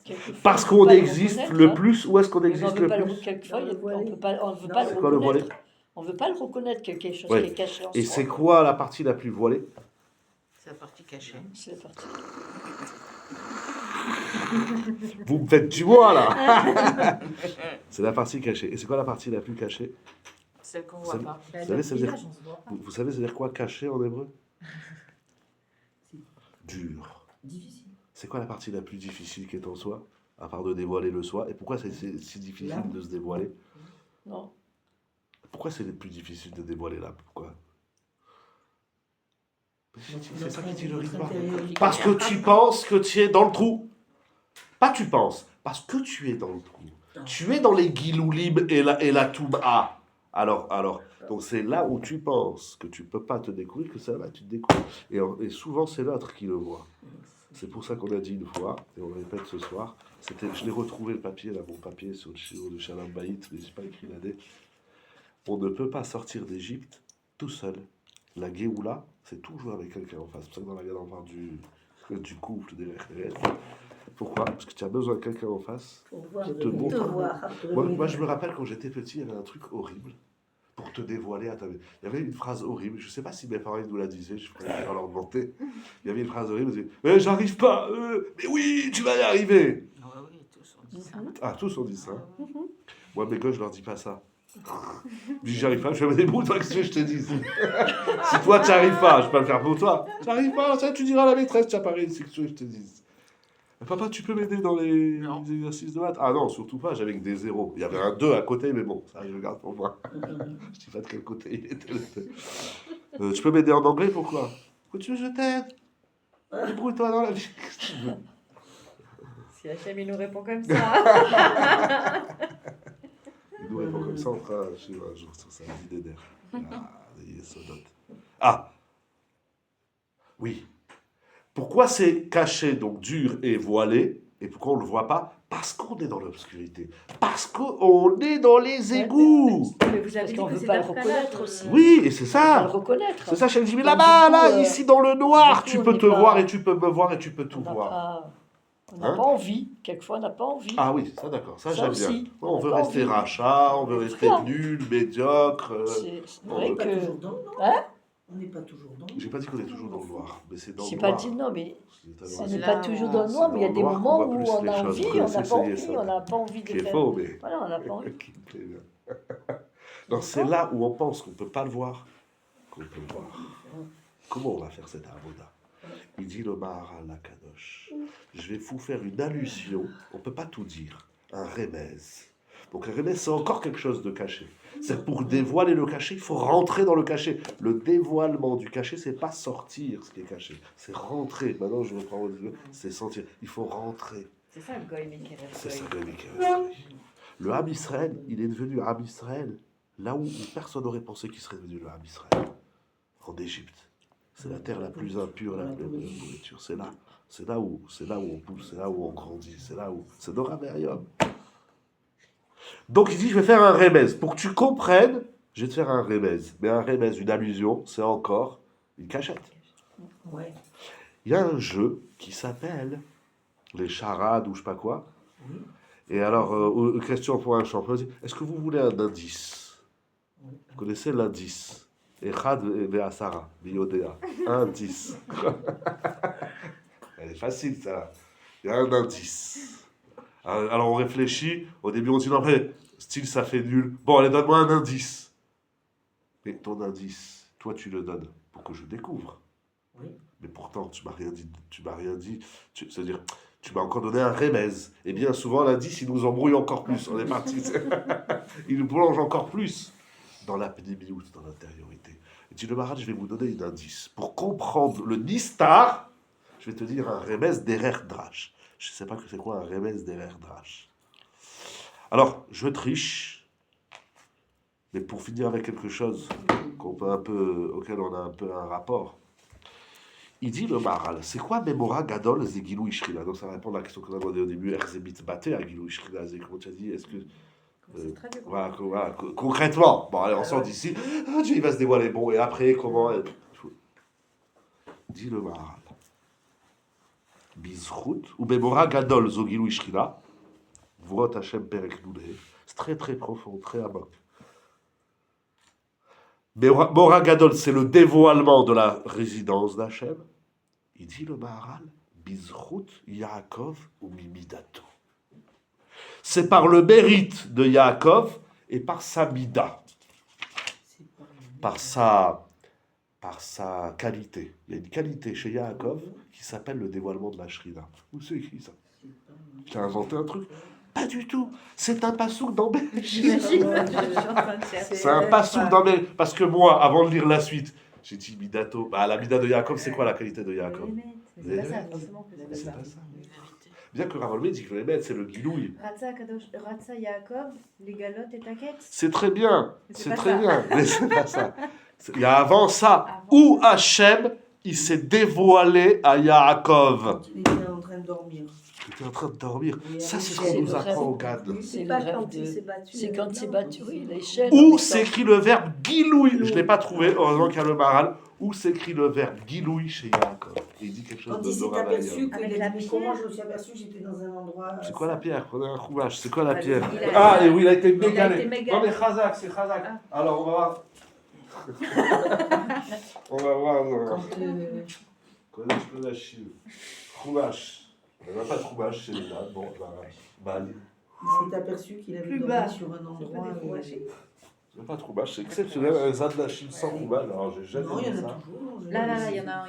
[SPEAKER 4] Quelquefois,
[SPEAKER 1] Parce
[SPEAKER 4] on peut
[SPEAKER 1] qu'on
[SPEAKER 4] pas le
[SPEAKER 1] existe
[SPEAKER 4] reconnaître,
[SPEAKER 1] le
[SPEAKER 4] hein.
[SPEAKER 1] plus. Où est-ce qu'on
[SPEAKER 4] On ne
[SPEAKER 1] existe
[SPEAKER 4] veut
[SPEAKER 1] le
[SPEAKER 4] pas
[SPEAKER 1] plus?
[SPEAKER 4] quelquefois,
[SPEAKER 2] Dans le
[SPEAKER 4] on ne
[SPEAKER 2] voilé.
[SPEAKER 4] veut pas
[SPEAKER 2] Non,
[SPEAKER 4] le
[SPEAKER 1] c'est quoi le voilé?
[SPEAKER 4] reconnaître. On ne veut pas le reconnaître que quelque chose
[SPEAKER 1] Ouais.
[SPEAKER 4] qui est caché en
[SPEAKER 1] Et
[SPEAKER 4] soi.
[SPEAKER 1] c'est quoi la partie la plus voilée?
[SPEAKER 5] C'est la partie cachée.
[SPEAKER 4] C'est la partie.
[SPEAKER 1] Vous me faites du moi là. C'est la partie cachée. Et c'est quoi la partie la plus cachée?
[SPEAKER 5] Celle qu'on
[SPEAKER 1] Ça-
[SPEAKER 5] voit pas.
[SPEAKER 6] Bah,
[SPEAKER 1] savez,
[SPEAKER 6] dans
[SPEAKER 1] ça
[SPEAKER 6] le
[SPEAKER 1] veut dire-
[SPEAKER 6] village, on se voit pas.
[SPEAKER 1] Vous savez, ça veut dire quoi caché en hébreu? Dur.
[SPEAKER 2] Difficile.
[SPEAKER 1] C'est quoi la partie la plus difficile qui est en soi, à part de dévoiler le soi? Et pourquoi c'est si difficile
[SPEAKER 2] L'âme.
[SPEAKER 1] de se dévoiler?
[SPEAKER 4] Non.
[SPEAKER 1] Pourquoi c'est le plus difficile de dévoiler l'âme? Pourquoi? C'est ça qui dit le rythme. Parce que tu penses que tu es dans le trou. Pas tu penses, parce que tu es dans le trou. Tu es dans les Giloulim et la Touma. Alors, donc c'est là où tu penses que tu peux pas te découvrir, que ça va, tu te découvres. Et souvent, c'est l'autre qui le voit. C'est pour ça qu'on a dit une fois, et on le répète ce soir, je l'ai retrouvé le papier, là, mon papier sur le chiro de Shalom Baït, mais j'ai pas écrit l'année. On ne peut pas sortir d'Égypte tout seul. La Géoula, c'est toujours avec quelqu'un en face. C'est pour ça que dans la garde, on parle du couple, des références. Pourquoi? Parce que tu as besoin de quelqu'un en face.
[SPEAKER 2] Pour voir,
[SPEAKER 1] Te
[SPEAKER 2] te
[SPEAKER 1] montre.
[SPEAKER 2] voir.
[SPEAKER 1] Moi, je me rappelle quand j'étais petit, il y avait un truc horrible pour te dévoiler à ta vie. Il y avait une phrase horrible, je ne sais pas si mes parents nous la disaient, je pourrais leur demander. Il y avait une phrase horrible, ils disaient j'arrive pas, mais oui, tu vas y arriver.
[SPEAKER 5] Ah ouais, oui, tous on dit ça.
[SPEAKER 1] Ah, tous on dit ça. Moi, mes gosses, je leur dis pas ça. Je dis j'arrive pas, je fais des bouts, toi, qu'est-ce que je te dis? Si toi, tu n'arrives pas, je peux le faire pour toi. Tu n'arrives pas, ça, tu diras à la maîtresse, tu n'as pas réussi, qu'est-ce que je te dis? Papa, tu peux m'aider dans les
[SPEAKER 5] Non.
[SPEAKER 1] exercices de maths? Ah non, surtout pas, j'avais que des zéros. Il y avait un 2 à côté, mais bon, ça, je le garde pour moi. Je dis pas de quel côté il était. Tu peux m'aider en anglais, pourquoi? Pourquoi tu veux que je t'aide? Débrouille-toi dans la vie. Qu'est-ce que tu veux?
[SPEAKER 6] Si Hachem il nous répond comme ça.
[SPEAKER 1] Il nous répond comme ça, on fera un jour sur sa vie d'Eder. Les Yesodot. Ah, oui. Pourquoi c'est caché, donc dur et voilé, et pourquoi on ne le voit pas? Parce qu'on est dans l'obscurité. Parce qu'on est dans les égouts.
[SPEAKER 6] Mais vous avez
[SPEAKER 4] Parce
[SPEAKER 6] dit
[SPEAKER 4] qu'on
[SPEAKER 6] que
[SPEAKER 4] veut
[SPEAKER 6] c'est
[SPEAKER 4] pas le
[SPEAKER 6] Darkana,
[SPEAKER 4] reconnaître aussi.
[SPEAKER 1] Oui, et c'est
[SPEAKER 4] On va le
[SPEAKER 1] ça.
[SPEAKER 4] reconnaître.
[SPEAKER 1] C'est ça, je dit, mais
[SPEAKER 4] Donc,
[SPEAKER 1] là-bas,
[SPEAKER 4] du coup,
[SPEAKER 1] là, ici dans le noir,
[SPEAKER 4] du coup,
[SPEAKER 1] tu
[SPEAKER 4] on
[SPEAKER 1] peux
[SPEAKER 4] n'est
[SPEAKER 1] te
[SPEAKER 4] pas-
[SPEAKER 1] voir et tu peux me voir et tu peux
[SPEAKER 4] On
[SPEAKER 1] tout
[SPEAKER 4] n'a
[SPEAKER 1] voir.
[SPEAKER 4] pas, on n'a
[SPEAKER 1] Hein?
[SPEAKER 4] pas envie. Quelquefois, on n'a pas envie.
[SPEAKER 1] Ah oui, ça d'accord, ça
[SPEAKER 4] Ça
[SPEAKER 1] j'aime
[SPEAKER 4] aussi,
[SPEAKER 1] bien.
[SPEAKER 4] on
[SPEAKER 1] On
[SPEAKER 4] n'a
[SPEAKER 1] veut
[SPEAKER 4] pas
[SPEAKER 1] rester
[SPEAKER 4] envie.
[SPEAKER 1] rachat, on veut rester
[SPEAKER 4] Voilà.
[SPEAKER 1] nul, médiocre.
[SPEAKER 4] C'est
[SPEAKER 1] on
[SPEAKER 4] vrai
[SPEAKER 1] veut
[SPEAKER 2] On n'est pas
[SPEAKER 4] que.
[SPEAKER 2] toujours dans le noir.
[SPEAKER 4] Hein?
[SPEAKER 2] On n'est pas toujours dans le
[SPEAKER 1] J'ai pas dit qu'on est toujours dans le noir, mais c'est dans
[SPEAKER 4] J'ai
[SPEAKER 1] le
[SPEAKER 4] pas
[SPEAKER 1] noir.
[SPEAKER 4] dit non, mais
[SPEAKER 1] C'est
[SPEAKER 4] on
[SPEAKER 1] tellement-
[SPEAKER 4] n'est
[SPEAKER 5] là
[SPEAKER 4] pas
[SPEAKER 5] où
[SPEAKER 4] toujours
[SPEAKER 5] on-
[SPEAKER 4] dans le noir, mais il y a
[SPEAKER 1] c'est
[SPEAKER 4] des
[SPEAKER 1] dans le noir
[SPEAKER 4] moments
[SPEAKER 1] qu'on voit
[SPEAKER 4] où
[SPEAKER 1] plus
[SPEAKER 4] on
[SPEAKER 1] les
[SPEAKER 4] a
[SPEAKER 1] choses.
[SPEAKER 4] envie,
[SPEAKER 1] Vous
[SPEAKER 4] on n'a
[SPEAKER 1] connaissez
[SPEAKER 4] pas
[SPEAKER 1] ça,
[SPEAKER 4] envie, on n'a pas envie de
[SPEAKER 1] qui est
[SPEAKER 4] faire.
[SPEAKER 1] faux, mais
[SPEAKER 4] Voilà, on n'a pas envie.
[SPEAKER 1] qui me plaît bien. Non, c'est là où on pense qu'on ne peut pas le voir, qu'on peut le voir. Comment on va faire cette avoda? Il dit le Maharal à Kadosh. Je vais vous faire une allusion, on ne peut pas tout dire, un remez. Donc un remez, c'est encore quelque chose de caché. C'est pour dévoiler le caché, il faut rentrer dans le caché. Le dévoilement du caché, c'est pas sortir ce qui est caché, c'est rentrer. Maintenant, je reprends votre jeu, c'est sentir. Il faut rentrer.
[SPEAKER 6] C'est ça le Goy Mekerev.
[SPEAKER 1] C'est ça que le Ham Israël, il est devenu Ham Israël là où personne n'aurait pensé qu'il serait devenu le Ham Israël. En Égypte. C'est la terre la plus impure, la plus de nourriture. C'est là. C'est là où on pousse, c'est là où on grandit, c'est Nora Merium. Donc il dit, je vais faire un remez. Pour que tu comprennes, je vais te faire un remez. Mais un remez, une allusion, c'est encore une cachette.
[SPEAKER 2] Ouais.
[SPEAKER 1] Il y a un jeu qui s'appelle les charades ou je sais pas quoi.
[SPEAKER 2] Oui.
[SPEAKER 1] Et alors, question pour un champion, est-ce que vous voulez un indice?
[SPEAKER 2] Oui.
[SPEAKER 1] Vous connaissez l'indice? Echad ve'asara, biodea. Indice. Elle est facile, ça. Il y a un indice. Alors, on réfléchit. Au début, on dit non, mais style, ça fait nul. Bon, allez, donne-moi un indice. Mais ton indice, toi, tu le donnes pour que je découvre.
[SPEAKER 2] Oui.
[SPEAKER 1] Mais pourtant, tu m'as rien dit. C'est-à-dire, tu m'as encore donné un remez. Et bien souvent, l'indice, il nous embrouille encore plus. On est parti. Il nous plonge encore plus dans l'apnémiout, dans l'intériorité. Et tu le Maharaj, je vais vous donner un indice. Pour comprendre le Nistar, je vais te dire un remez d'Erer Drash. Je ne sais pas que c'est quoi un remez d'Erer Drash. Alors, je triche. Mais pour finir avec quelque chose auquel on a un peu un rapport. Il dit le Maharal, c'est quoi Memora Gadol Zegilou Ishrina? Donc ça répond à la question qu'on a demandé au début, Erzebit Baté à Gilou Ishrina, comment tu as dit, est-ce que...
[SPEAKER 6] C'est très bien.
[SPEAKER 1] Voilà, concrètement, bon allez, on sort d'ici, Dieu il va se dévoiler, bon, et après, comment... Dit le Maharal, Bizchut, ou Memora Gadol Zogilou Ishrina, Vrot Hashem Perek Nuneh, c'est très très profond, très amok. Mora Gadol, c'est le dévoilement de la résidence d'Hachem. Il dit le Maharal, Bizchut Yaakov ou Mimidato. C'est par le mérite de Yaakov et par sa mida, par sa qualité. Il y a une qualité chez Yaakov qui s'appelle le dévoilement de la Shrina. Où c'est écrit ça? J'ai inventé un truc? Pas du tout. C'est un passouk dans Bereshit.
[SPEAKER 6] J'imagine, je suis en train de chercher.
[SPEAKER 1] C'est un passouk dans Bereshit. Parce que moi, avant de lire la suite, j'ai dit Midato. Bah, la mida de Yaakov, c'est quoi la qualité de Yaakov?
[SPEAKER 6] C'est pas ça, forcément que
[SPEAKER 1] C'est
[SPEAKER 6] c'est pas
[SPEAKER 1] pas
[SPEAKER 6] ça.
[SPEAKER 1] ça. Bien que Ravolmé dit que le Hémet, c'est le Gilouï.
[SPEAKER 6] Ratsa Kadosh, Ratsa Yaakov, les galotes et taquettes.
[SPEAKER 1] C'est très bien.
[SPEAKER 6] Mais c'est
[SPEAKER 1] C'est
[SPEAKER 6] pas
[SPEAKER 1] très
[SPEAKER 6] ça.
[SPEAKER 1] bien. Mais c'est pas ça. Il y a avant ça,
[SPEAKER 6] Avant.
[SPEAKER 1] où Hachem, il s'est dévoilé à Yaakov.
[SPEAKER 2] Il était en train de dormir.
[SPEAKER 1] Il était en train de dormir.
[SPEAKER 2] Oui,
[SPEAKER 1] Ça, c'est ce
[SPEAKER 2] c'est
[SPEAKER 1] qu'on
[SPEAKER 2] le
[SPEAKER 1] nous apprend au
[SPEAKER 4] rêve.
[SPEAKER 1] GAD.
[SPEAKER 4] C'est
[SPEAKER 3] C'est
[SPEAKER 4] le
[SPEAKER 3] pas
[SPEAKER 4] rêve
[SPEAKER 3] quand il
[SPEAKER 4] de-
[SPEAKER 3] s'est battu.
[SPEAKER 4] C'est quand il s'est
[SPEAKER 3] non,
[SPEAKER 4] battu, oui, les chaînes.
[SPEAKER 1] Où s'écrit le verbe Gilouï? Je ne l'ai pas trouvé, heureusement qu'il y a le Maharal. Où s'écrit le verbe Gilouï chez Yaakov? Et il dit quelque chose
[SPEAKER 2] Quand
[SPEAKER 1] de
[SPEAKER 2] il s'est
[SPEAKER 1] Nora
[SPEAKER 2] aperçu
[SPEAKER 1] Merium.
[SPEAKER 2] que
[SPEAKER 6] Avec la
[SPEAKER 2] comment
[SPEAKER 6] pierre.
[SPEAKER 2] je me suis aperçu que j'étais dans un endroit.
[SPEAKER 1] C'est quoi la pierre? Prenez un rouvage. C'est quoi la
[SPEAKER 6] Bah,
[SPEAKER 1] pierre?
[SPEAKER 6] il a-
[SPEAKER 1] Ah, et oui, il a été
[SPEAKER 6] Il a
[SPEAKER 1] mégalé.
[SPEAKER 6] été mégalé.
[SPEAKER 1] Non, mais Chazak, c'est Chazak.
[SPEAKER 6] Ah.
[SPEAKER 1] Alors, on va voir. On va voir.
[SPEAKER 2] Quand,
[SPEAKER 1] Connais la Chine. Rouvage. Il n'y a pas de rouvage chez les dames. Bon, bah,
[SPEAKER 2] il s'est aperçu qu'il avait
[SPEAKER 3] Plus
[SPEAKER 2] dormi
[SPEAKER 3] bas.
[SPEAKER 2] sur un
[SPEAKER 3] C'est
[SPEAKER 2] endroit.
[SPEAKER 3] pas des rouages.
[SPEAKER 1] il n'y a pas de rouvage. C'est exceptionnel. Un zad de la Chine sans rouvage. Alors, j'ai jamais
[SPEAKER 2] Non, il y
[SPEAKER 1] vu
[SPEAKER 2] en a
[SPEAKER 1] ça.
[SPEAKER 2] toujours.
[SPEAKER 6] Là, il y en a un.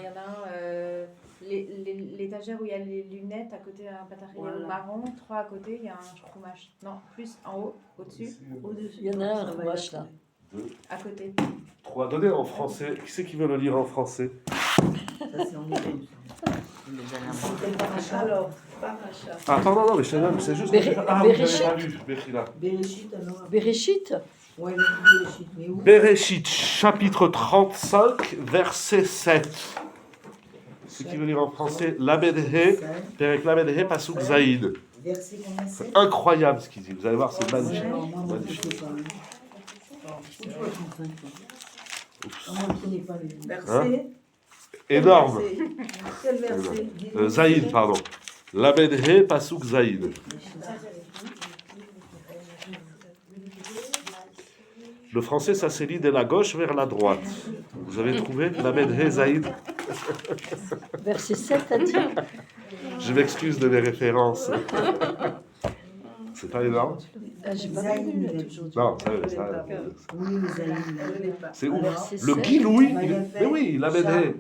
[SPEAKER 6] L'étagère où il y a les lunettes, à côté, un patarier
[SPEAKER 2] Voilà.
[SPEAKER 6] marron, 3 à côté, il y a un chroumage. Non, plus en haut, au-dessus.
[SPEAKER 2] Au-dessus.
[SPEAKER 4] Il y en a un rouage là.
[SPEAKER 1] 2,
[SPEAKER 6] À côté.
[SPEAKER 1] 3. Donnez en français. Qui c'est qui veut le lire en français?
[SPEAKER 2] Ça, c'est en hébreu. C'était paracha.
[SPEAKER 3] Alors, paracha.
[SPEAKER 1] Ah, attends, non, mais je te donne, c'est juste.
[SPEAKER 4] Béré-
[SPEAKER 1] Ah, vous n'avez
[SPEAKER 4] Béréchit.
[SPEAKER 1] pas lu, Bérila.
[SPEAKER 2] Bereshit, alors.
[SPEAKER 4] Bereshit.
[SPEAKER 2] Ouais, il a dit Bereshit, mais où?
[SPEAKER 1] Bereshit, chapitre 35, verset 7. Ce qui veut dire en français, Lamedhe, Perek Lamedhe, Pasuk Zaïd.
[SPEAKER 2] Verset combien c'est?
[SPEAKER 1] C'est incroyable ce qu'il dit. Vous allez voir, c'est magnifique.
[SPEAKER 2] Non, moi, je ne
[SPEAKER 1] Magnifique.
[SPEAKER 2] sais pas. Où tu vois 35 ans?
[SPEAKER 1] Oups.
[SPEAKER 2] Moi, je ne connais pas les livres.
[SPEAKER 3] Verset.
[SPEAKER 1] Énorme.
[SPEAKER 3] Quel verset?
[SPEAKER 1] Zaïd, pardon. Lamedhe, Pasuk Zaïd. Le français, ça se lit de la gauche vers la droite. Vous avez trouvé Lamedhe Zaïd?
[SPEAKER 4] Verset 7 a dit.
[SPEAKER 1] Je m'excuse de mes références. C'est pas énorme?
[SPEAKER 4] Ah, j'ai pas
[SPEAKER 2] Zaïd,
[SPEAKER 4] vu
[SPEAKER 2] il a dit.
[SPEAKER 4] aujourd'hui.
[SPEAKER 1] Non, ça,
[SPEAKER 2] Oui, mais Zaïd, il a
[SPEAKER 3] Je
[SPEAKER 2] dit.
[SPEAKER 3] l'ai pas.
[SPEAKER 1] c'est ouf.
[SPEAKER 4] Verset
[SPEAKER 1] Le
[SPEAKER 4] 7.
[SPEAKER 1] Giloui, mais oui, Lamedhe.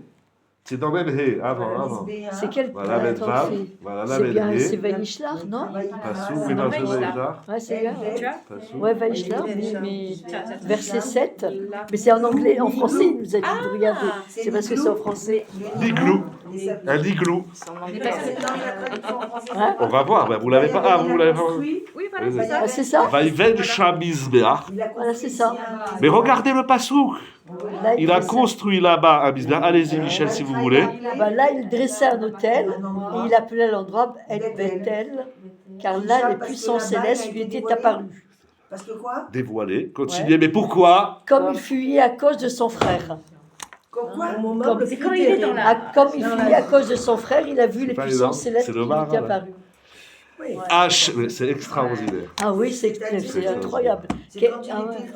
[SPEAKER 1] C'est dans Medhe, avant.
[SPEAKER 4] C'est quel
[SPEAKER 1] Voilà,
[SPEAKER 4] attends,
[SPEAKER 1] Medvav.
[SPEAKER 4] c'est-
[SPEAKER 1] Voilà,
[SPEAKER 4] c'est bien, c'est
[SPEAKER 1] Lamedhe.
[SPEAKER 4] Vaishlar, non?
[SPEAKER 1] Pasuk,
[SPEAKER 6] c'est
[SPEAKER 1] oui,
[SPEAKER 6] dans
[SPEAKER 1] non, c'est
[SPEAKER 6] Vaishlar.
[SPEAKER 1] Vaishlar.
[SPEAKER 4] Ouais, c'est bien.
[SPEAKER 6] Tu vois
[SPEAKER 1] Pasuk.
[SPEAKER 4] Ouais, Vaishlar, mais
[SPEAKER 6] Tiens, tiens, tiens.
[SPEAKER 4] verset 7. Mais c'est en anglais, en français, il nous a dit de regarder. C'est parce que c'est en français.
[SPEAKER 1] L'igloo. Un igloo.
[SPEAKER 6] Mais pas ça.
[SPEAKER 4] Hein?
[SPEAKER 1] On va voir, ben, vous l'avez pas. Ah, vous l'avez pas.
[SPEAKER 6] Oui, voilà,
[SPEAKER 1] Oui,
[SPEAKER 6] c'est ça.
[SPEAKER 4] Ah, c'est ça?
[SPEAKER 1] Vaïven Shamizbeach.
[SPEAKER 4] Voilà, c'est ça.
[SPEAKER 1] Mais regardez le Passouk.
[SPEAKER 4] Là,
[SPEAKER 1] Il a
[SPEAKER 4] dressait-
[SPEAKER 1] construit là-bas un Misbeach. Allez-y, Michel, si vous voulez.
[SPEAKER 4] bah, là, il dressait un hôtel et il appelait l'endroit El Bethel, car là, les puissants célestes lui étaient apparus.
[SPEAKER 2] Parce que quoi?
[SPEAKER 1] Dévoilé. Continuez. Mais pourquoi?
[SPEAKER 4] Comme il fuyait à cause de son frère.
[SPEAKER 2] Comme quoi?
[SPEAKER 3] Au moment
[SPEAKER 4] Comme-
[SPEAKER 3] le
[SPEAKER 6] C'est
[SPEAKER 3] plus
[SPEAKER 6] quand il est dans
[SPEAKER 3] terrible.
[SPEAKER 6] la-
[SPEAKER 4] Ah, comme il fuyait à cause de son frère, il a vu les
[SPEAKER 1] pas
[SPEAKER 4] puissants
[SPEAKER 1] énorme,
[SPEAKER 4] célestes
[SPEAKER 1] c'est
[SPEAKER 4] qui
[SPEAKER 1] le
[SPEAKER 4] lui
[SPEAKER 1] Maharal,
[SPEAKER 4] étaient
[SPEAKER 1] là.
[SPEAKER 4] apparus.
[SPEAKER 3] Oui.
[SPEAKER 1] Mais c'est extraordinaire.
[SPEAKER 4] Ah oui, c'est incroyable.
[SPEAKER 2] C'est
[SPEAKER 4] Quel-
[SPEAKER 2] quand il
[SPEAKER 4] ah ouais.
[SPEAKER 2] était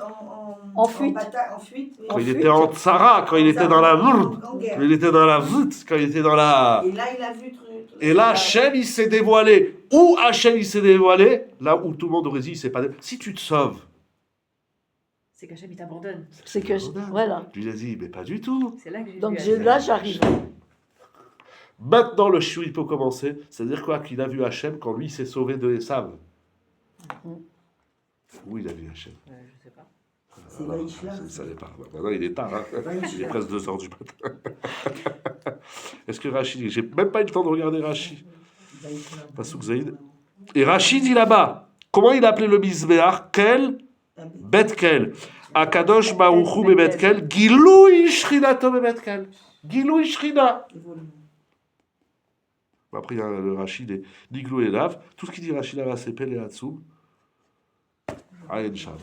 [SPEAKER 4] En fuite.
[SPEAKER 2] En fuite. oui.
[SPEAKER 1] Quand il
[SPEAKER 4] fuite.
[SPEAKER 1] était en Tsara, quand il était dans la Lourde,
[SPEAKER 2] En guerre.
[SPEAKER 1] quand il était dans la voûte, quand il était dans la.
[SPEAKER 2] Et là, il a vu.
[SPEAKER 1] Et là, Hachem, il s'est dévoilé. Où Hachem, il s'est dévoilé? Là où tout le monde aurait dit, il s'est pas dévoilé. Si tu te sauves,
[SPEAKER 6] C'est qu'Hachem, il t'abandonne.
[SPEAKER 4] C'est que, voilà.
[SPEAKER 1] tu lui as dit, mais pas du tout.
[SPEAKER 6] C'est là que j'ai
[SPEAKER 4] Donc
[SPEAKER 6] vu Hachem.
[SPEAKER 4] là, j'arrive.
[SPEAKER 1] Maintenant, le shiur, il peut commencer. C'est-à-dire quoi? Qu'il a vu Hachem quand lui, il s'est sauvé de Esav. Où il a vu Hachem?
[SPEAKER 6] Je sais pas.
[SPEAKER 2] C'est Vaishlar.
[SPEAKER 1] Je ne savais pas. Maintenant, il est tard. Hein. Il est presque 2h du matin. Est-ce que Rachid... J'ai même pas eu le temps de regarder Rachid. Pasuk Zaïd. Et Rachid dit là-bas, comment il appelait le Misbéach? Kel? Betkel. Akadosh Baruchou Bebetkel. Giloui Shrinato Bebetkel. Giloui Shrina. Après, il y a le Rachid et Niglou et Lav. Tout ce qu'il dit Rachid là-bas, c'est Pel et Hatsou. Ayen Sham.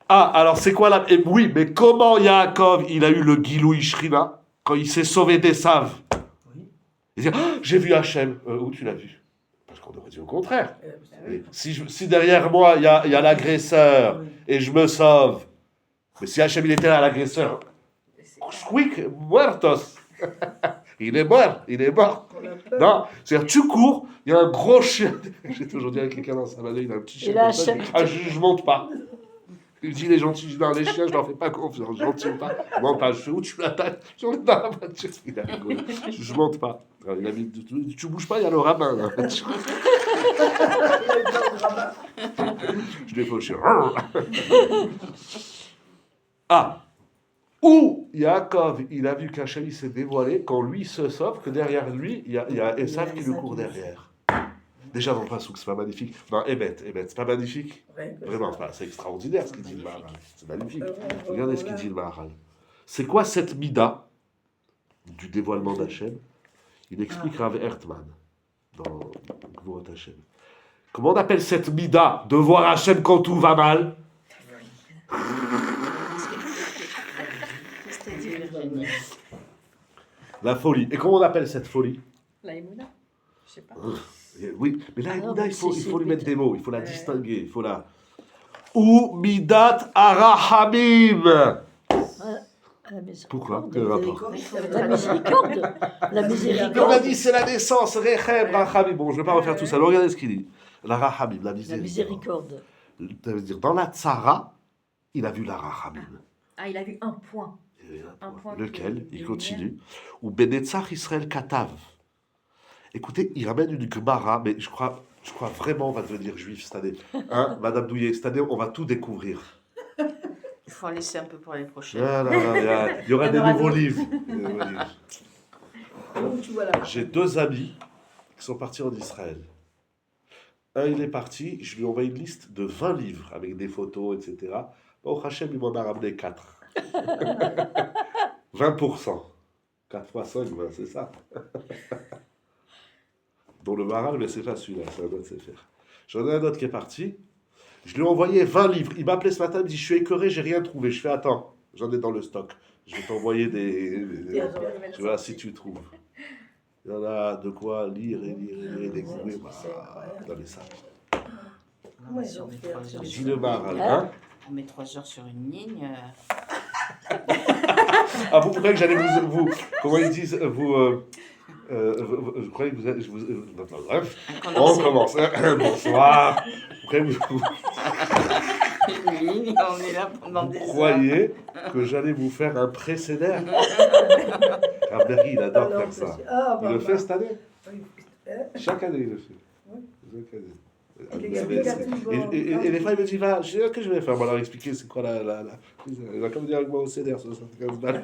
[SPEAKER 1] Ah, alors c'est quoi là? Oui, mais comment Yaakov, il a eu le Giloui Shrina quand il s'est sauvé d'Esav? Il dit, ah, j'ai vu Hachem. Où tu l'as vu? Parce qu'on aurait dit au contraire. Et si derrière moi, il y a l'agresseur et je me sauve, mais si Hachem, il était là, l'agresseur, quick, muertos. Il est mort. Non, c'est-à-dire, tu cours, il y a un gros chien. J'ai toujours dit avec quelqu'un dans sa main, il a un petit chien.
[SPEAKER 4] Et là,
[SPEAKER 1] comme ça,
[SPEAKER 4] Hachem-
[SPEAKER 1] ah, je monte pas. Il dit les gentils, dans les chiens, je leur fais pas confiance. Je monte pas. Je monte pas. Je fais où tu l'attaques? Je monte dans la voiture. Il a rigolé. Je monte pas. Alors, il a mis, tu bouges pas, il y a le rabbin là. Je l'ai fauché. Ah! Où Yaakov, il a vu qu'Hachem s'est dévoilé quand lui se sauve, que derrière lui, il y a Esav qui le court derrière. Déjà dans le Passouk, c'est pas magnifique. Non, Ebet, c'est pas magnifique. Vraiment, c'est extraordinaire ce qu'il dit le Maharal. C'est magnifique. Regardez ce qu'il dit le Maharal. C'est quoi cette mida du dévoilement d'Hachem? Il explique Rav Ertman dans Gvurot Hachem. Comment on appelle cette mida de voir Hachem quand tout va mal? La folie. Et comment on appelle cette folie?
[SPEAKER 6] La Emouna. Je sais pas.
[SPEAKER 1] Oui, mais là,
[SPEAKER 4] Ah non,
[SPEAKER 1] Emouna,
[SPEAKER 4] mais
[SPEAKER 1] il faut
[SPEAKER 4] c'est-
[SPEAKER 1] lui mettre des mots, il faut la distinguer, il faut la... Ou midat arahamim.
[SPEAKER 4] La miséricorde.
[SPEAKER 1] Pourquoi? Quel rapport?
[SPEAKER 4] La miséricorde. La
[SPEAKER 1] On a
[SPEAKER 4] miséricorde.
[SPEAKER 1] dit c'est la naissance, rechem, rahamim. Bon, je ne vais pas refaire tout ça, mais regardez ce qu'il dit. La rahamim, la
[SPEAKER 4] La
[SPEAKER 1] miséricorde.
[SPEAKER 4] miséricorde.
[SPEAKER 1] Ça veut dire, dans la tsara, il a vu la rahamim.
[SPEAKER 6] Ah, il a vu un point. Un point
[SPEAKER 1] Lequel?
[SPEAKER 6] de
[SPEAKER 1] Il
[SPEAKER 6] lumière.
[SPEAKER 1] continue. Ou Benetzach Israël Katav. Écoutez, il ramène une Gemara, mais je crois vraiment on va devenir juif cette année. Hein, Madame Douillet, cette année, on va tout découvrir.
[SPEAKER 5] Il faut en laisser un peu pour les prochaines.
[SPEAKER 1] Non, non, non, il y aura
[SPEAKER 6] Il y
[SPEAKER 1] des
[SPEAKER 6] en aura
[SPEAKER 1] nouveaux
[SPEAKER 6] d'autres.
[SPEAKER 1] livres. Des nouveaux livres.
[SPEAKER 2] Où tu vois la
[SPEAKER 1] J'ai 2 amis qui sont partis en Israël. Un, il est parti, je lui ai envoyé une liste de 20 livres avec des photos, etc. Bon, Hachem, il m'en a ramené 4. 20%. 4 fois 5, ben, c'est ça. Dont le Maharal, mais c'est pas celui-là, c'est un autre Sefer. J'en ai un autre qui est parti. Je lui ai envoyé 20 livres. Il m'a appelé ce matin, il me dit, je suis écœuré, j'ai rien trouvé. Je fais, attends, j'en ai dans le stock. Je vais t'envoyer tu vois, si tu trouves. Il y en a de quoi lire et lire et lire et découvrir. Dans les salles.
[SPEAKER 5] Non, mais si on met 3 heures
[SPEAKER 1] Dis
[SPEAKER 5] sur
[SPEAKER 1] le
[SPEAKER 5] une
[SPEAKER 1] Maharal,
[SPEAKER 5] ligne,
[SPEAKER 1] hein.
[SPEAKER 5] on met 3 heures sur une ligne.
[SPEAKER 1] Ah, vous croyez que j'allais vous comment ils disent, je croyais que bref,
[SPEAKER 5] Un
[SPEAKER 1] on
[SPEAKER 5] condensé.
[SPEAKER 1] commence. Bonsoir. Vous croyez,
[SPEAKER 5] Une ligne, on est là pendant des
[SPEAKER 1] vous
[SPEAKER 5] heures.
[SPEAKER 1] croyez que j'allais vous faire un précédent? Rabberry, il adore
[SPEAKER 2] Alors,
[SPEAKER 1] faire ça.
[SPEAKER 2] Ah,
[SPEAKER 1] Il le fait cette année?
[SPEAKER 2] Oui.
[SPEAKER 1] Chaque année, il le fait.
[SPEAKER 2] Oui.
[SPEAKER 1] Chaque année.
[SPEAKER 2] Il
[SPEAKER 1] Mais-
[SPEAKER 2] explique
[SPEAKER 1] mais- et des fois, il me dit, va, je dis, ok, je vais faire. Bon, alors, expliquer c'est quoi il va comme dire avec moi au CDR, 75 balles.